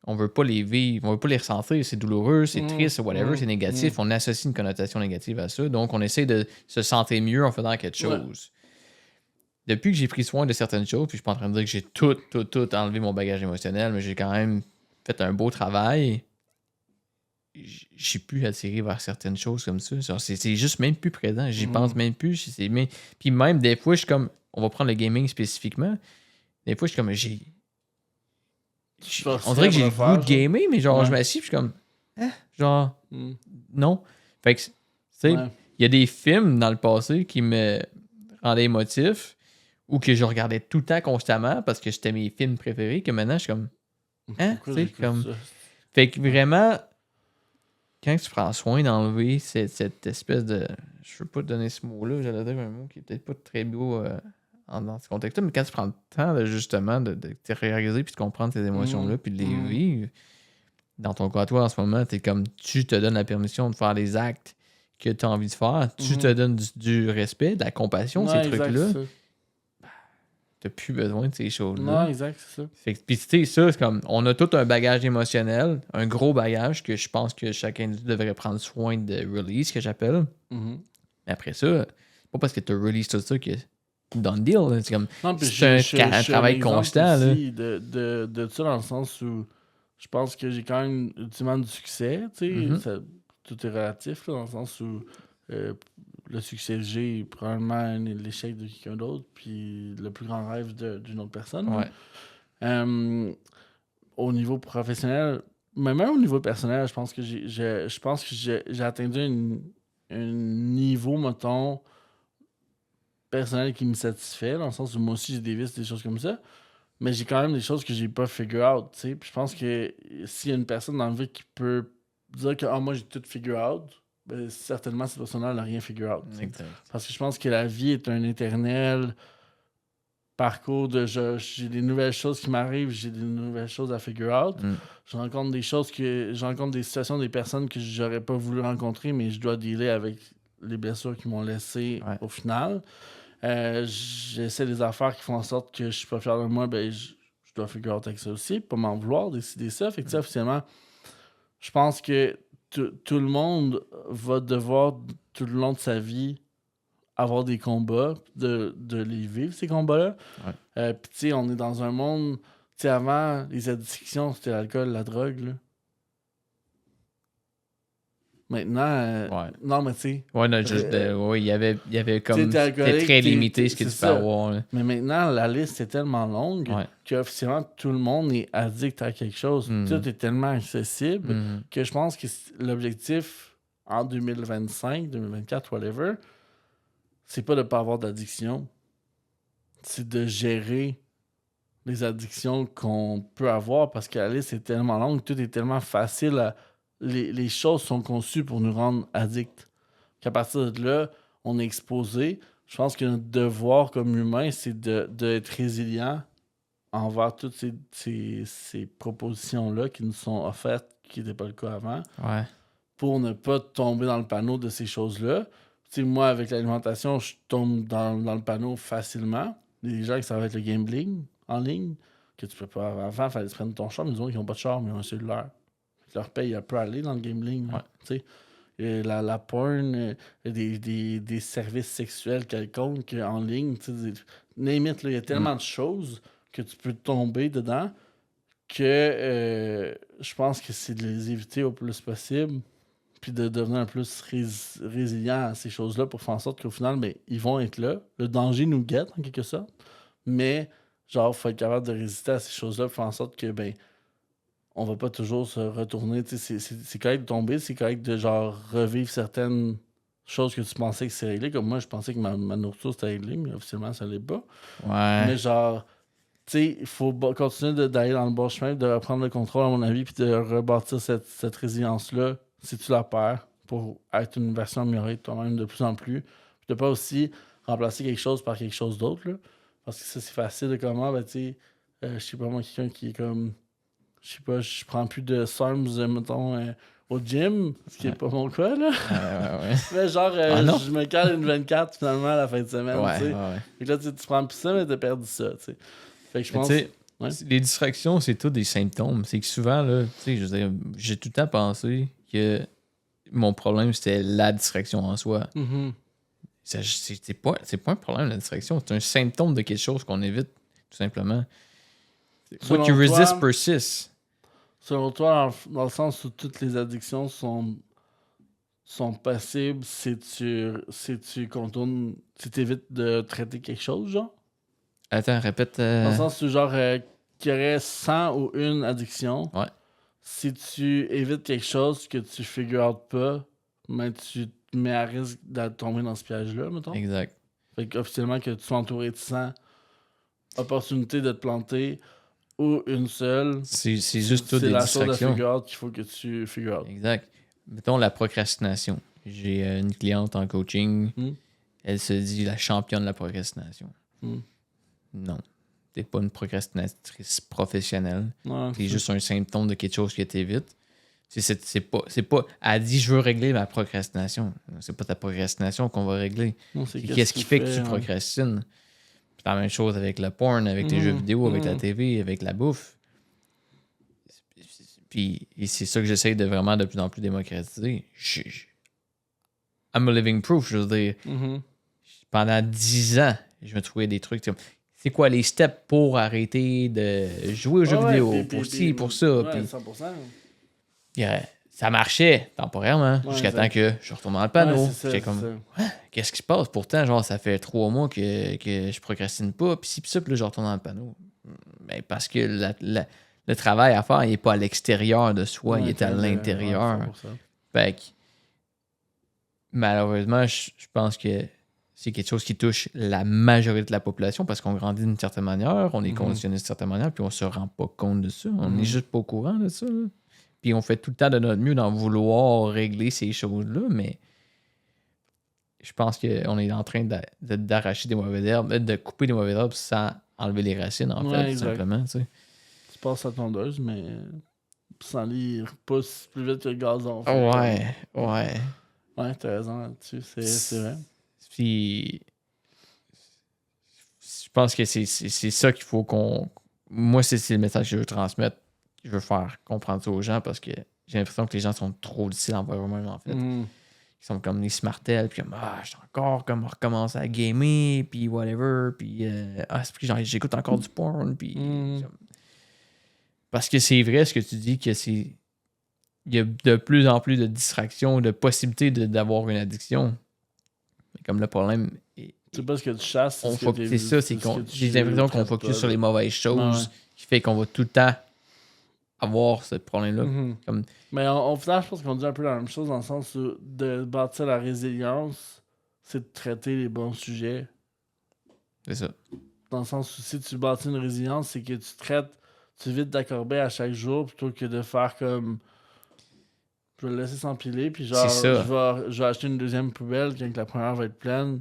on veut pas les vivre, on veut pas les ressentir, c'est douloureux, c'est triste, whatever, c'est négatif, on associe une connotation négative à ça, donc on essaie de se sentir mieux en faisant quelque chose. Depuis que j'ai pris soin de certaines choses, puis je suis pas en train de dire que j'ai tout enlevé mon bagage émotionnel, mais j'ai quand même fait un beau travail, je suis plus attiré vers certaines choses comme ça. Genre, c'est juste même plus présent, j'y pense même plus. Puis même des fois, je suis comme, on va prendre le gaming spécifiquement, des fois, je suis comme, on dirait que j'ai le goût de gamer, mais genre, je m'assieds, puis je suis comme, genre, non. Fait que, tu sais, il y a des films dans le passé qui me rendaient émotif ou que je regardais tout le temps constamment parce que c'était mes films préférés, que maintenant, je suis comme, tu sais, comme... Ça? Fait que vraiment, quand tu prends soin d'enlever cette espèce de... Je veux pas te donner ce mot-là, j'allais dire un mot qui est peut-être pas très beau dans ce contexte-là, mais quand tu prends le temps de justement de te réaliser puis de comprendre ces émotions-là puis de les vivre, dans ton cas, toi, en ce moment, t'es comme, tu te donnes la permission de faire les actes que tu as envie de faire, tu te donnes du respect, de la compassion, ces trucs-là. t'as plus besoin de ces choses-là. Non, exact, c'est ça. Fait que, puis tu sais, ça, c'est comme, on a tout un bagage émotionnel, un gros bagage que je pense que chacun devrait prendre soin de release, que j'appelle. Mm-hmm. Mais après ça, c'est pas parce que tu release tout ça que done deal. Là. C'est comme, non, c'est un travail constant. Là. De ça, dans le sens où je pense que j'ai quand même ultimement du succès. Tout est relatif, là, dans le sens où le succès que j'ai est probablement l'échec de quelqu'un d'autre, puis le plus grand rêve d'une autre personne. Ouais. Au niveau professionnel, mais même au niveau personnel, je pense que j'ai atteint un niveau, mettons, personnel qui me satisfait, dans le sens où moi aussi j'ai des vices, des choses comme ça. Mais j'ai quand même des choses que j'ai pas figure out, tu sais. Puis je pense que s'il y a une personne dans la vie qui peut dire que moi j'ai tout figure out, ben, certainement cette personne-là n'a rien figure out. Parce que je pense que la vie est un éternel parcours de j'ai des nouvelles choses qui m'arrivent, j'ai des nouvelles choses à figure out. Je rencontre des situations, des personnes que j'aurais pas voulu rencontrer, mais je dois dealer avec les blessures qu'ils m'ont laissées au final. J'essaie des affaires qui font en sorte que je suis pas fier de moi, ben je dois figure out avec ça aussi, pas m'en vouloir, décider ça. Fait que officiellement, je pense que tout le monde va devoir, tout le long de sa vie, avoir des combats, de les vivre, ces combats-là. Ouais. Puis tu sais, on est dans un monde, tu sais, avant, les addictions, c'était l'alcool, la drogue, là. Maintenant, non, mais tu sais. Ouais, non, juste il y avait comme. C'était très limité ce que tu peux avoir. Là. Mais maintenant, la liste est tellement longue qu'officiellement, tout le monde est addict à quelque chose. Tout est tellement accessible que je pense que l'objectif en 2025, 2024, whatever, c'est pas de pas avoir d'addiction. C'est de gérer les addictions qu'on peut avoir parce que la liste est tellement longue, tout est tellement facile à. Les choses sont conçues pour nous rendre addicts. Qu'à partir de là, on est exposé. Je pense que notre devoir comme humain, c'est d'être résilient envers toutes ces propositions-là qui nous sont offertes, qui n'étaient pas le cas avant, pour ne pas tomber dans le panneau de ces choses-là. Tu sais, moi, avec l'alimentation, je tombe dans le panneau facilement. Les gens qui savent être le gambling en ligne, que tu peux pas. Avant, il fallait se prendre ton char, mais ils n'ont pas de char, mais ils ont un cellulaire. Leur paye peut aller dans le gambling. La porn, des services sexuels quelconques en ligne. Limite, il y a tellement de choses que tu peux tomber dedans que je pense que c'est de les éviter au plus possible puis de devenir un plus résilient à ces choses-là pour faire en sorte qu'au final, ils vont être là. Le danger nous guette en quelque sorte, mais genre, il faut être capable de résister à ces choses-là pour faire en sorte que, on va pas toujours se retourner. C'est correct de tomber, c'est correct de genre revivre certaines choses que tu pensais que c'est réglé. Comme moi, je pensais que ma nourriture c'était réglé, mais officiellement, ça l'est pas. Ouais. Mais genre, tu sais, il faut continuer d'aller dans le bon chemin, de reprendre le contrôle, à mon avis, puis de rebâtir cette résilience-là, si tu la perds, pour être une version améliorée de toi-même de plus en plus. Puis de pas aussi remplacer quelque chose par quelque chose d'autre, là. Parce que ça, c'est facile de comment, tu sais, je sais pas moi, quelqu'un qui est comme. Je sais pas, je prends plus de SARMs, mettons, au gym, ce qui est pas mon cas, là. Ouais. Mais genre, je me cale une 24 finalement à la fin de semaine, tu sais. Fait que là, tu prends plus ça, mais t'as perdu ça, tu sais. Fait que je pense... Les distractions, c'est tout des symptômes. C'est que souvent, là, tu sais, je veux dire, j'ai tout le temps pensé que mon problème, c'était la distraction en soi. Mm-hmm. C'est pas un problème, la distraction. C'est un symptôme de quelque chose qu'on évite, tout simplement. What you resist persists. Selon toi, dans le sens où toutes les addictions sont possibles si tu contournes, si tu évites de traiter quelque chose, genre? Attends, répète. Dans le sens où, genre, qu'il y aurait 100 ou une addiction. Ouais. Si tu évites quelque chose que tu figure out pas, mais tu te mets à risque de tomber dans ce piège-là, mettons. Exact. Fait qu'officiellement, que tu sois entouré de 100 opportunités de te planter ou une seule. C'est juste toutes des distractions. C'est la chose à figure out qu'il faut que tu figure out. Exact. Mettons la procrastination. J'ai une cliente en coaching. Elle se dit la championne de la procrastination. Non. T'es pas une procrastinatrice professionnelle. T'es juste un symptôme de quelque chose que t'évites. C'est pas. Elle dit je veux régler ma procrastination. C'est pas ta procrastination qu'on va régler. Qu'est-ce qui fait que tu procrastines? C'est la même chose avec le porn, avec les jeux vidéo, avec la TV, avec la bouffe. Puis c'est ça que j'essaie de vraiment de plus en plus démocratiser. I'm a living proof, je veux dire. Pendant 10 ans, je me trouvais des trucs comme c'est quoi les steps pour arrêter de jouer aux jeux vidéo, pour ci, pour ça. Ouais, puis 100%. Ça marchait temporairement, jusqu'à temps que je retourne dans le panneau. J'étais comme, qu'est-ce qui se passe? Pourtant, genre, ça fait 3 mois que je procrastine pas, puis ci, puis ça, puis là, je retourne dans le panneau. Ben, parce que le travail à faire, il n'est pas à l'extérieur de soi, il est à l'intérieur. Fait que, malheureusement, je pense que c'est quelque chose qui touche la majorité de la population parce qu'on grandit d'une certaine manière, on est conditionné d'une certaine manière, puis on se rend pas compte de ça. On n'est juste pas au courant de ça. Là. Puis on fait tout le temps de notre mieux d'en vouloir régler ces choses-là, mais je pense qu'on est en train d'arracher des mauvaises herbes, de couper des mauvaises herbes sans enlever les racines, en fait, tout simplement. Tu sais. Tu passes à tondeuse, mais sans lire, pousse plus vite que le gazon. Ouais. Ouais, t'as raison là-dessus, c'est vrai. Puis je pense que c'est ça qu'il faut qu'on... Moi, c'est le message que je veux transmettre. Je veux faire comprendre ça aux gens parce que j'ai l'impression que les gens sont trop difficiles envers eux-mêmes, en fait. Ils sont comme des smartels, puis comme, je suis encore comme recommencer à gamer, puis whatever, puis j'écoute encore du porn, puis... Parce que c'est vrai ce que tu dis, que c'est... Il y a de plus en plus de distractions, de possibilités d'avoir une addiction. Mais comme le problème... C'est pas ce que tu chasses, c'est ça, c'est qu'on... J'ai l'impression qu'on focus sur les mauvaises choses, qui fait qu'on va tout le temps avoir ce problème-là. Comme... Mais au final, je pense qu'on dit un peu la même chose dans le sens où de bâtir la résilience, c'est de traiter les bons sujets. C'est ça. Dans le sens où si tu bâtis une résilience, c'est que tu évites d'accorber à chaque jour plutôt que de faire comme je vais le laisser s'empiler, puis genre je vais acheter une deuxième poubelle quand la première va être pleine,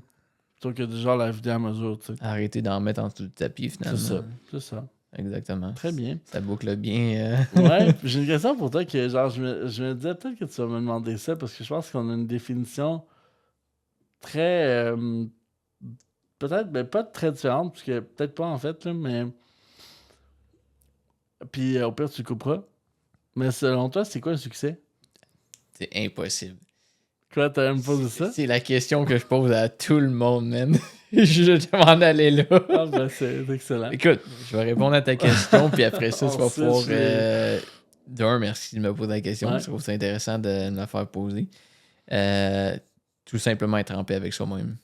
plutôt que de genre la vider à mesure, tu sais. Arrêter d'en mettre en dessous du tapis, finalement. C'est ça. Exactement. Très bien. Ça boucle bien. Ouais, j'ai une question pour toi que genre je me disais peut-être que tu vas me demander ça parce que je pense qu'on a une définition très peut-être mais pas très différente parce que peut-être pas en fait là, mais puis au pire tu couperas. Mais selon toi, c'est quoi le succès? C'est impossible. Quoi, t'as même posé ça? C'est la question que je pose à tout le monde, man. Je vais m'en aller là. Ah ben c'est excellent. Écoute, je vais répondre à ta question, puis après ça, tu vas pouvoir... D'un, merci de me poser la question. Je trouve ça intéressant de me la faire poser. Tout simplement être en paix avec soi-même.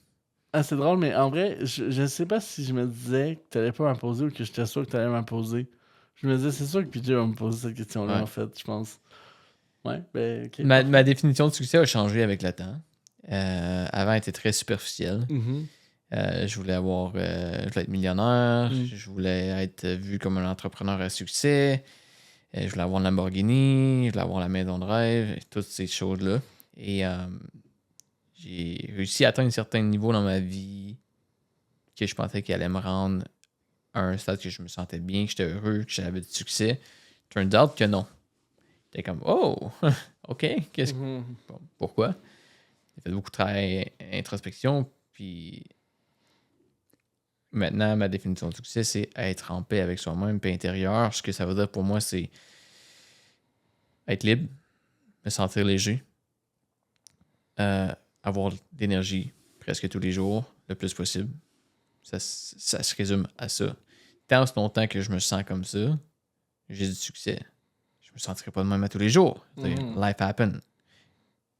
Ah, c'est drôle, mais en vrai, je sais pas si je me disais que t'allais pas m'en poser ou que j'étais sûr que t'allais m'en poser. Je me disais, c'est sûr que PJ va me poser cette question-là, en fait, je pense. Ouais, ben, ok. Ma définition de succès a changé avec le temps. Avant, elle était très superficielle. Je voulais être millionnaire. Je voulais être vu comme un entrepreneur à succès. Je voulais avoir une Lamborghini. Je voulais avoir la maison de rêve. Toutes ces choses-là. Et j'ai réussi à atteindre un certain niveau dans ma vie que je pensais qu'elle allait me rendre à un stade que je me sentais bien, que j'étais heureux, que j'avais du succès. Turns out que non. J'étais comme, oh, OK, pourquoi? J'ai fait beaucoup de travail introspection, puis maintenant, ma définition de succès, c'est être en paix avec soi-même, paix intérieure. Ce que ça veut dire pour moi, c'est être libre, me sentir léger, avoir de l'énergie presque tous les jours, le plus possible. Ça se résume à ça. Tant longtemps que je me sens comme ça, j'ai du succès. Je me sentirai pas de même à tous les jours. Life happen.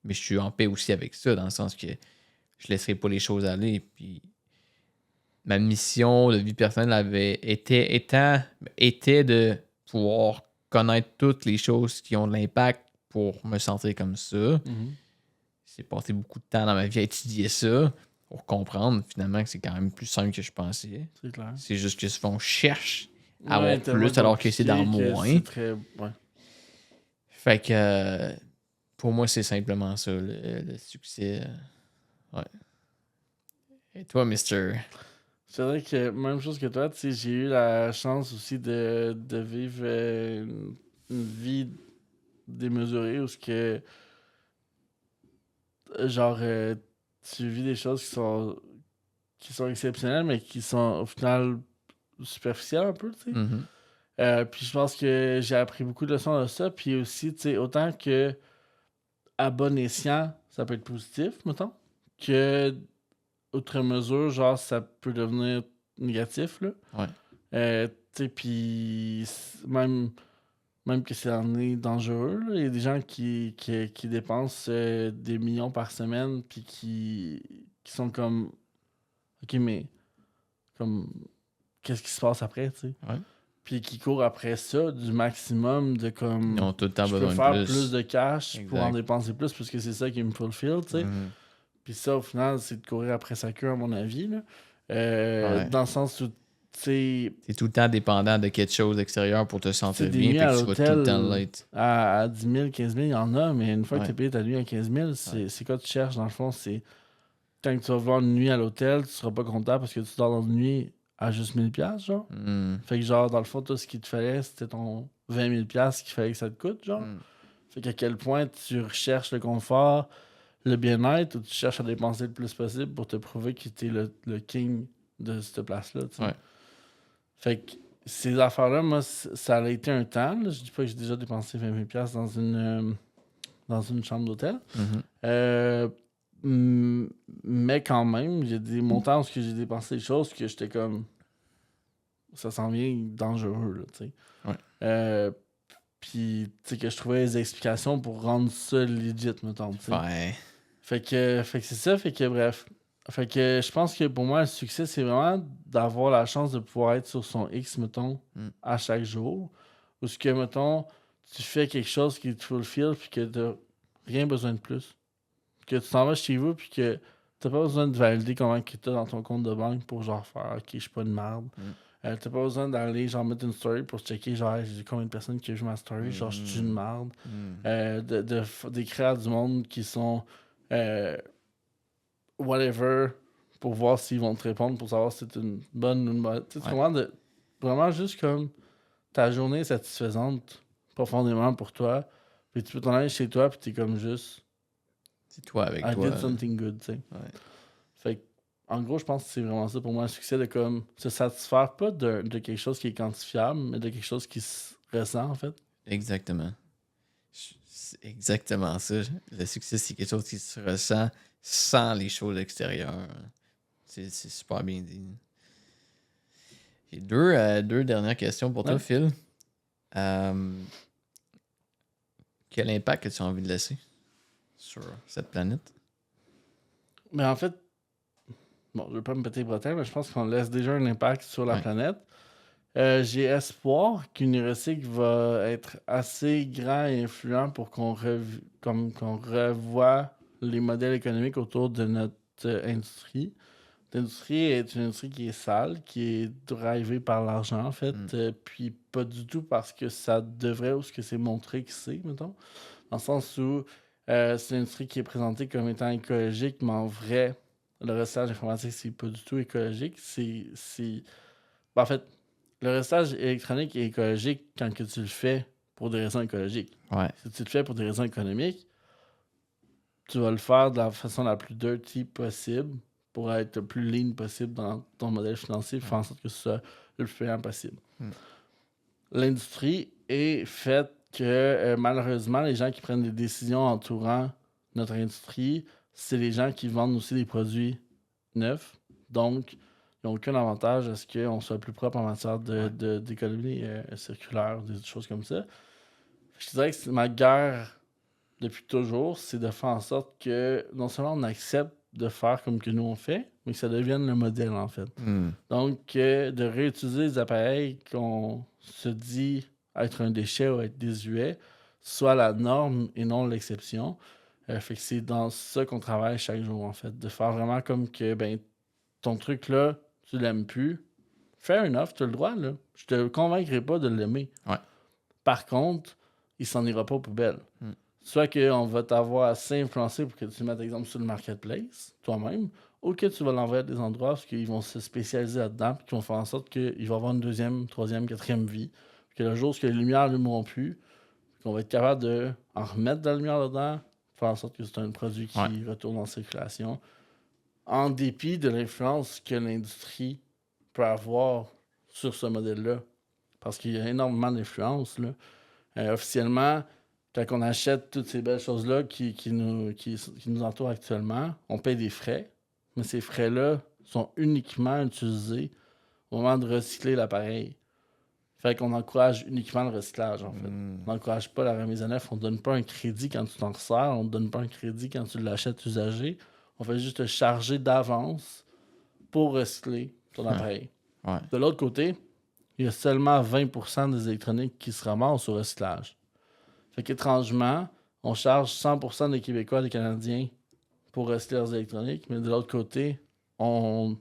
Mais je suis en paix aussi avec ça, dans le sens que je laisserai pas les choses aller. Puis ma mission de vie personnelle était de pouvoir connaître toutes les choses qui ont de l'impact pour me sentir comme ça. J'ai passé beaucoup de temps dans ma vie à étudier ça pour comprendre finalement que c'est quand même plus simple que je pensais. C'est clair. C'est juste que souvent on cherche à avoir plus alors que c'est dans moins. C'est très... Ouais. Fait que pour moi, c'est simplement ça, le succès. Ouais. Et toi, Mister? C'est vrai que même chose que toi, tu sais, j'ai eu la chance aussi de vivre une vie démesurée où ce que genre tu vis des choses qui sont sont exceptionnelles, mais qui sont au final superficielles un peu, tu sais. Puis je pense que j'ai appris beaucoup de leçons de ça. Puis aussi, tu sais, autant que à bon escient, ça peut être positif, mettons, que outre mesure, genre, ça peut devenir négatif, là. Ouais. Tu sais, puis même que c'est en est dangereux, là. Il y a des gens qui dépensent des millions par semaine, puis qui sont comme, OK, mais comme, qu'est-ce qui se passe après, tu sais? Ouais. Puis qui courent après ça du maximum de comme, Ils ont tout le temps je peux besoin faire de plus de cash pour en Exact. dépenser plus, parce que c'est ça qui me fulfill, tu sais. Puis ça, au final, c'est de courir après sa queue, à mon avis, là. Ouais. Dans le sens où, tu sais, T'es tout le temps dépendant de quelque chose d'extérieur pour te sentir des bien, nuits fait à que tu vas tout le temps l'hôtel l'être. à 10 000, 15 000, il y en a, mais une fois que Ouais. tu as payé ta nuit à 15 000, Ouais. c'est quoi tu cherches, dans le fond? C'est quand tu vas vouloir une nuit à l'hôtel, tu seras pas content parce que tu dors dans une nuit à juste 1000 $, genre. Fait que, genre, dans le fond, tout ce qu'il te fallait, c'était ton 20 000 $ qu'il fallait que ça te coûte, genre. Fait qu'à quel point tu recherches le confort, le bien-être, ou tu cherches à dépenser le plus possible pour te prouver que t'es le king de cette place-là, tu sais. Ouais. Fait que ces affaires-là, moi, ça a été un temps. Là. Je dis pas que j'ai déjà dépensé 20 000 $ dans une chambre d'hôtel. Mais quand même, il y a des montants où j'ai dépensé des choses que j'étais comme... Ça s'en vient dangereux, là, tu sais. Ouais. Puis, tu sais, que je trouvais des explications pour rendre ça legit, mettons, tu sais. Ouais. Fait que c'est ça, fait que bref. Fait que je pense que pour moi, le succès, c'est vraiment d'avoir la chance de pouvoir être sur son X, mettons, à chaque jour. Ou ce que, mettons, tu fais quelque chose qui te fulfill, puis que t'as rien besoin de plus. Que tu t'en vas chez vous, puis que t'as pas besoin de valider comment que t'as dans ton compte de banque pour genre faire « Ok, je suis pas une merde ». T'as pas besoin d'aller genre mettre une story pour checker genre j'ai combien de personnes qui ont vu ma story, genre je suis une merde. D'écrire à du monde qui sont whatever pour voir s'ils vont te répondre pour savoir si c'est une bonne ou une mauvaise. Tu sais, vraiment juste comme ta journée est satisfaisante profondément pour toi. Puis tu peux t'en aller chez toi puis t'es comme juste C'est toi avec I toi. did something good, tu sais. Ouais. Fait que, en gros, je pense que c'est vraiment ça pour moi, le succès de comme se satisfaire pas de quelque chose qui est quantifiable, mais de quelque chose qui se ressent en fait. Exactement. C'est exactement ça. Le succès, c'est quelque chose qui se ressent sans les choses extérieures. C'est super bien dit. J'ai deux dernières questions pour toi, Ouais. Phil. Quel impact as-tu envie de laisser sur cette planète? Mais en fait, bon, je vais pas me péter les bretelles, mais je pense qu'on laisse déjà un impact sur la planète. J'ai espoir qu'Unirecyc va être assez grand et influent pour qu'on revoie les modèles économiques autour de notre industrie. L'industrie est une industrie qui est sale, qui est drivée par l'argent, en fait, puis pas du tout parce que ça devrait ou ce que c'est montré que c'est, mettons. Dans le sens où c'est une industrie qui est présentée comme étant écologique, mais en vrai, le recyclage informatique, c'est pas du tout écologique. Ben, en fait, le recyclage électronique est écologique quand que tu le fais pour des raisons écologiques. Ouais. Si tu le fais pour des raisons économiques, tu vas le faire de la façon la plus dirty possible pour être le plus lean possible dans ton modèle financier, pour faire en sorte que ce soit le plus payant possible. L'industrie est faite que, malheureusement, les gens qui prennent des décisions entourant notre industrie, c'est les gens qui vendent aussi des produits neufs. Donc, ils n'ont aucun avantage à ce qu'on soit plus propre en matière d'économie circulaire, des choses comme ça. Je dirais que ma guerre depuis toujours, c'est de faire en sorte que non seulement on accepte de faire comme que nous on fait, mais que ça devienne le modèle en fait. Donc, de réutiliser les appareils qu'on se dit être un déchet ou être désuet, soit la norme et non l'exception. Fait que c'est dans ça qu'on travaille chaque jour en fait. De faire vraiment comme que ben ton truc là, tu l'aimes plus. Fair enough, tu as le droit là. Je te convaincrai pas de l'aimer. Ouais. Par contre, il s'en ira pas aux poubelles. Soit qu'on va t'avoir assez influencé pour que tu le mettes, exemple, sur le marketplace, toi-même, ou que tu vas l'envoyer à des endroits où ils vont se spécialiser là-dedans, puis qui vont faire en sorte qu'il va avoir une deuxième, troisième, quatrième vie. Puis que le jour où les lumières n'allumeront plus, qu'on va être capable de en remettre de la lumière dedans, faire en sorte que c'est un produit qui retourne en circulation. en dépit de l'influence que l'industrie peut avoir sur ce modèle-là. Parce qu'il y a énormément d'influence, là. Officiellement, quand on achète toutes ces belles choses-là qui nous entourent actuellement, on paye des frais, mais ces frais-là sont uniquement utilisés au moment de recycler l'appareil. Fait qu'on encourage uniquement le recyclage, en fait. On n'encourage pas la remise à neuf. On ne donne pas un crédit quand tu t'en resserres. On ne donne pas un crédit quand tu l'achètes usagé. On fait juste te charger d'avance pour recycler ton appareil. Ouais. De l'autre côté, il y a seulement 20% des électroniques qui se ramassent au recyclage. Fait qu'étrangement, on charge 100% des Québécois et des Canadiens pour recycler leurs électroniques, mais de l'autre côté, on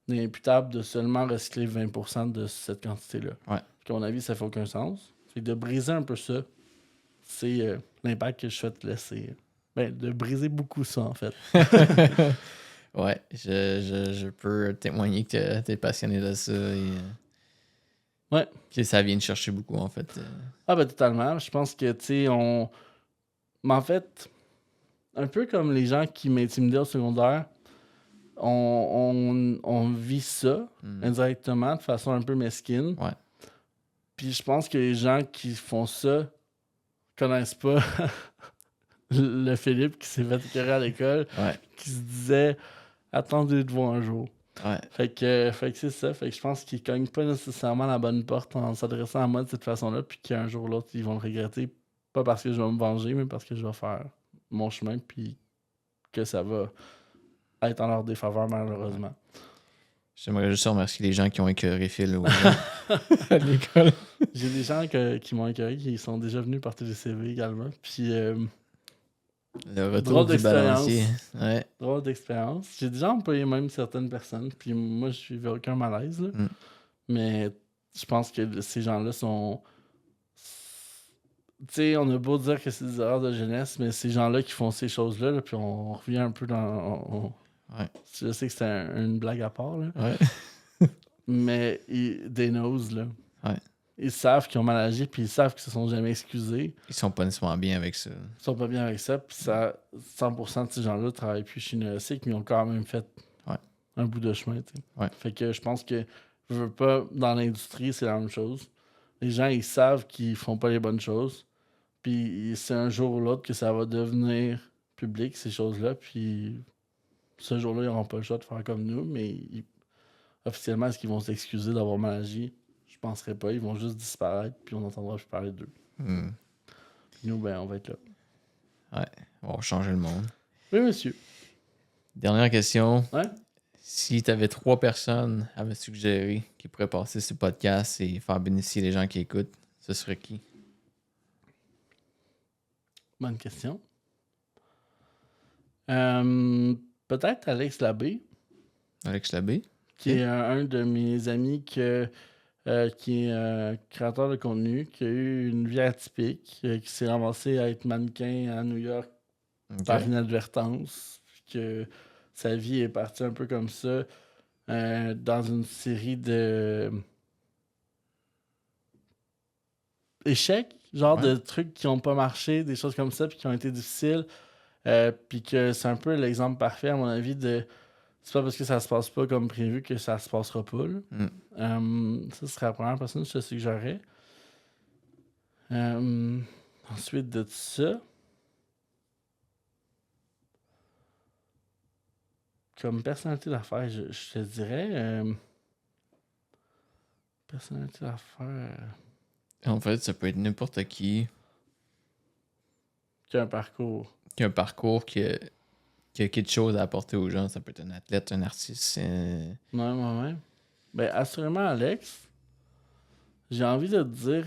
est imputable de seulement recycler 20% de cette quantité-là. Ouais. À mon avis, ça fait aucun sens. Fait que de briser un peu ça, c'est l'impact que je souhaite laisser. De briser beaucoup ça, en fait. Ouais, je peux témoigner que t'es passionné de ça et Ouais. que ça vient de chercher beaucoup, en fait. Ah ben totalement. Je pense que, tu sais, Mais en fait, un peu comme les gens qui m'intimidaient au secondaire, on vit ça indirectement, de façon un peu mesquine. Ouais. Puis je pense que les gens qui font ça connaissent pas le Philippe qui s'est fait écœurer à l'école, Ouais. qui se disait « Attendez de voir un jour ». Ouais. Fait que c'est ça. Fait que je pense qu'ils cognent pas nécessairement la bonne porte en s'adressant à moi de cette façon-là, puis qu'un jour ou l'autre, ils vont le regretter. Pas parce que je vais me venger, mais parce que je vais faire mon chemin, puis que ça va être en leur défaveur, malheureusement. J'aimerais juste remercier les gens qui ont écœuré Phil à l'école. J'ai des gens qui m'ont écœuré, qui sont déjà venus porter des CV également. Puis, Le retour drôle du d'expérience. balancier. Ouais. Drôle d'expérience. J'ai déjà employé même certaines personnes, puis moi, je vivais aucun malaise. Là. Mais je pense que ces gens-là sont... Tu sais, on a beau dire que c'est des erreurs de jeunesse, mais ces gens-là qui font ces choses-là, là, puis on revient un peu dans... Ouais. Je sais que c'est une blague à part, là. Ouais. Mais they knows, là. Ouais. Ils savent qu'ils ont mal agi, puis ils savent qu'ils se sont jamais excusés. Ils sont pas nécessairement bien avec ça. Ils sont pas bien avec ça, puis ça, 100% de ces gens-là travaillent plus chez Neurosic, mais ils ont quand même fait un bout de chemin, tu sais. Ouais. Fait que je pense que je veux pas, dans l'industrie, c'est la même chose. Les gens, ils savent qu'ils font pas les bonnes choses, puis c'est un jour ou l'autre que ça va devenir public, ces choses-là, puis ce jour-là, ils n'auront pas le choix de faire comme nous, mais officiellement, est-ce qu'ils vont s'excuser d'avoir mal agi? Je penserais pas. Ils vont juste disparaître, puis on n'entendra plus parler d'eux. Puis nous, on va être là. Ouais, on va changer le monde. Oui, monsieur. Dernière question. Ouais? Si tu avais 3 personnes à me suggérer qui pourraient passer ce podcast et faire bénéficier les gens qui écoutent, ce serait qui? Bonne question. Peut-être Alex Labbé. Alex Labbé? Qui est un de mes amis qui est créateur de contenu, qui a eu une vie atypique, qui s'est ramassé à être mannequin à New York par inadvertance, que sa vie est partie un peu comme ça dans une série de échecs, genre de trucs qui n'ont pas marché, des choses comme ça, puis qui ont été difficiles, puis que c'est un peu l'exemple parfait, à mon avis, de c'est pas parce que ça se passe pas comme prévu que ça se passera pas. Ça serait la première personne que je te suggérerais. Ensuite de ça, comme personnalité d'affaires, je te dirais personnalité d'affaires En fait, ça peut être n'importe qui qui a un parcours. Qui a un parcours qui a quelque chose à apporter aux gens. Ça peut être un athlète, un artiste. Ouais. Ben, assurément, Alex, j'ai envie de te dire...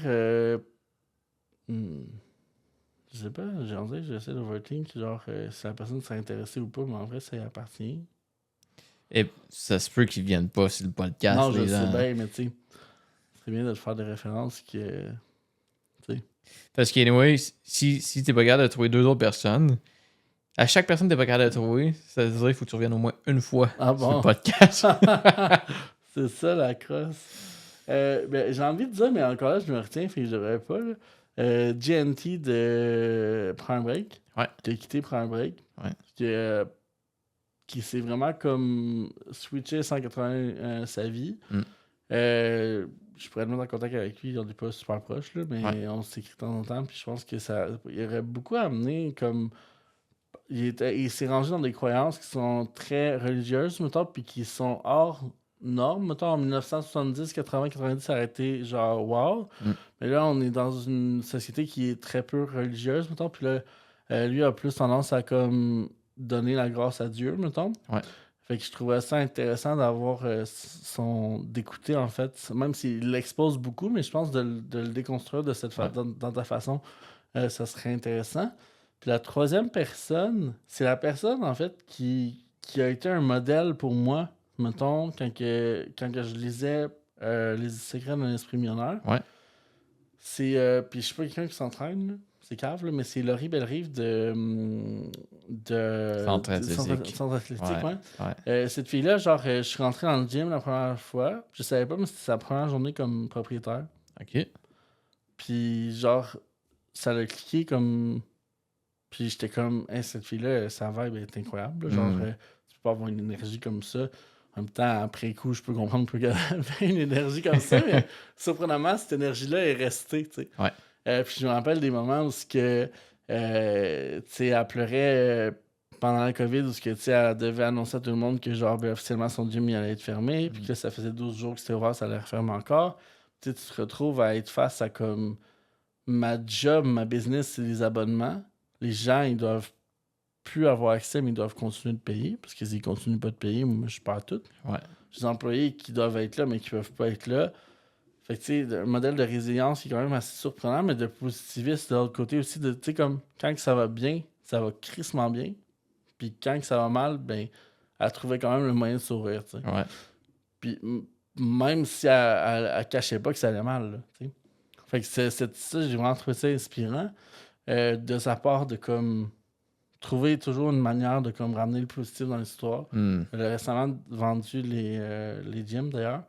je sais pas, j'ai envie que j'essaie d'overthink, genre, si la personne s'est intéressée ou pas, mais en vrai, ça y appartient. Et ça se peut qu'ils viennent pas sur le podcast. Non, je sais bien, mais tu sais, c'est bien de te faire des références qui... Parce que, anyway, si t'es pas capable de trouver 2 autres personnes, à chaque personne que t'es pas capable de trouver, ça veut dire qu'il faut que tu reviennes au moins une fois sur le podcast. C'est ça, la crosse. Ben, j'ai envie de dire, mais encore là, je me retiens, fait que je devrais pas, là. GNT de Prime Break. Ouais. Qui a quitté Prime Break. Ouais. Qui qui s'est vraiment comme switché 180 sa vie. Je pourrais le mettre en contact avec lui, on n'est pas super proches, là, mais on s'écrit de temps en temps, puis je pense que ça il aurait beaucoup amené comme... Il s'est rangé dans des croyances qui sont très religieuses, mettons, puis qui sont hors normes. Mettons, en 1970, 80, 90, ça aurait été genre wow. Mais là, on est dans une société qui est très peu religieuse, mettons, puis là, lui a plus tendance à comme donner la grâce à Dieu, mettons. Fait que je trouvais ça intéressant d'avoir d'écouter, en fait, même s'il l'expose beaucoup, mais je pense de le déconstruire de cette dans ta façon, ça serait intéressant. Puis la troisième personne, c'est la personne, en fait, qui a été un modèle pour moi, mettons, quand que je lisais Les secrets d'un esprit millionnaire. C'est... puis je suis pas quelqu'un qui s'entraîne, là. C'est cave, là, mais c'est Laurie Bellerive de Centre athlétique. Centre athlétique, cette fille-là, genre, je suis rentré dans le gym la première fois. Je savais pas, mais c'était sa première journée comme propriétaire. OK. Puis, genre, ça l'a cliqué comme... Puis j'étais comme, hey, cette fille-là, sa vibe est incroyable. Là. Genre, tu peux pas avoir une énergie comme ça. En même temps, après coup, je peux comprendre qu'elle avait une énergie comme ça, mais surprenamment, cette énergie-là est restée, tu sais. Puis je me rappelle des moments où elle pleurait pendant la COVID, où elle devait annoncer à tout le monde que genre officiellement son gym il allait être fermé, puis que ça faisait 12 jours que c'était ouvert, ça allait refermer encore. Tu te retrouves à être face à comme ma job, ma business, c'est les abonnements. Les gens, ils doivent plus avoir accès, mais ils doivent continuer de payer, parce qu'ils continuent pas de payer, moi je perds tout. Les employés qui doivent être là, mais qui peuvent pas être là. Fait que, tu sais, un modèle de résilience qui est quand même assez surprenant, mais de positivisme de l'autre côté aussi. Tu sais, comme quand ça va bien, ça va crissement bien. Puis quand ça va mal, ben, elle trouvait quand même le moyen de sourire, tu sais. Puis même si elle cachait pas que ça allait mal, là, tu sais. Fait que ça, j'ai vraiment trouvé ça inspirant de sa part de comme trouver toujours une manière de comme ramener le positif dans l'histoire. Elle a récemment vendu les gyms d'ailleurs.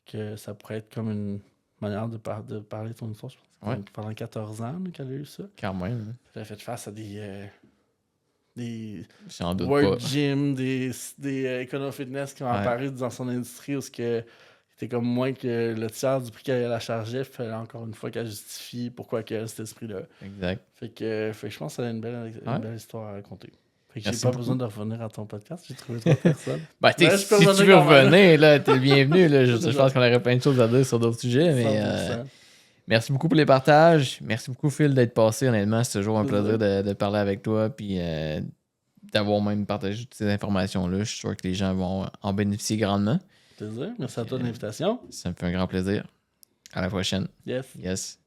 Que ça pourrait être comme une manière de parler de son histoire, je pense. Pendant 14 ans qu'elle a eu ça. Quand même. Elle a fait face à des World Gym, des Econo Fitness qui ont apparu dans son industrie où c'était comme moins que le tiers du prix qu'elle la chargeait. Il fallait encore une fois qu'elle justifie pourquoi elle a cet esprit-là. Exact. Fait que je pense que ça a une belle histoire à raconter. Fait que j'ai pas besoin de revenir à ton podcast, j'ai trouvé 3 personnes. Si tu veux revenir, là, t'es le bienvenu. Là. Je pense qu'on aurait plein de choses à dire sur d'autres sujets, mais merci beaucoup pour les partages. Merci beaucoup, Phil, d'être passé. Honnêtement, c'est toujours un plaisir de parler avec toi puis d'avoir même partagé toutes ces informations-là. Je suis sûr que les gens vont en bénéficier grandement. Plaisir. Merci à toi de l'invitation. Ça me fait un grand plaisir. À la prochaine. Yes.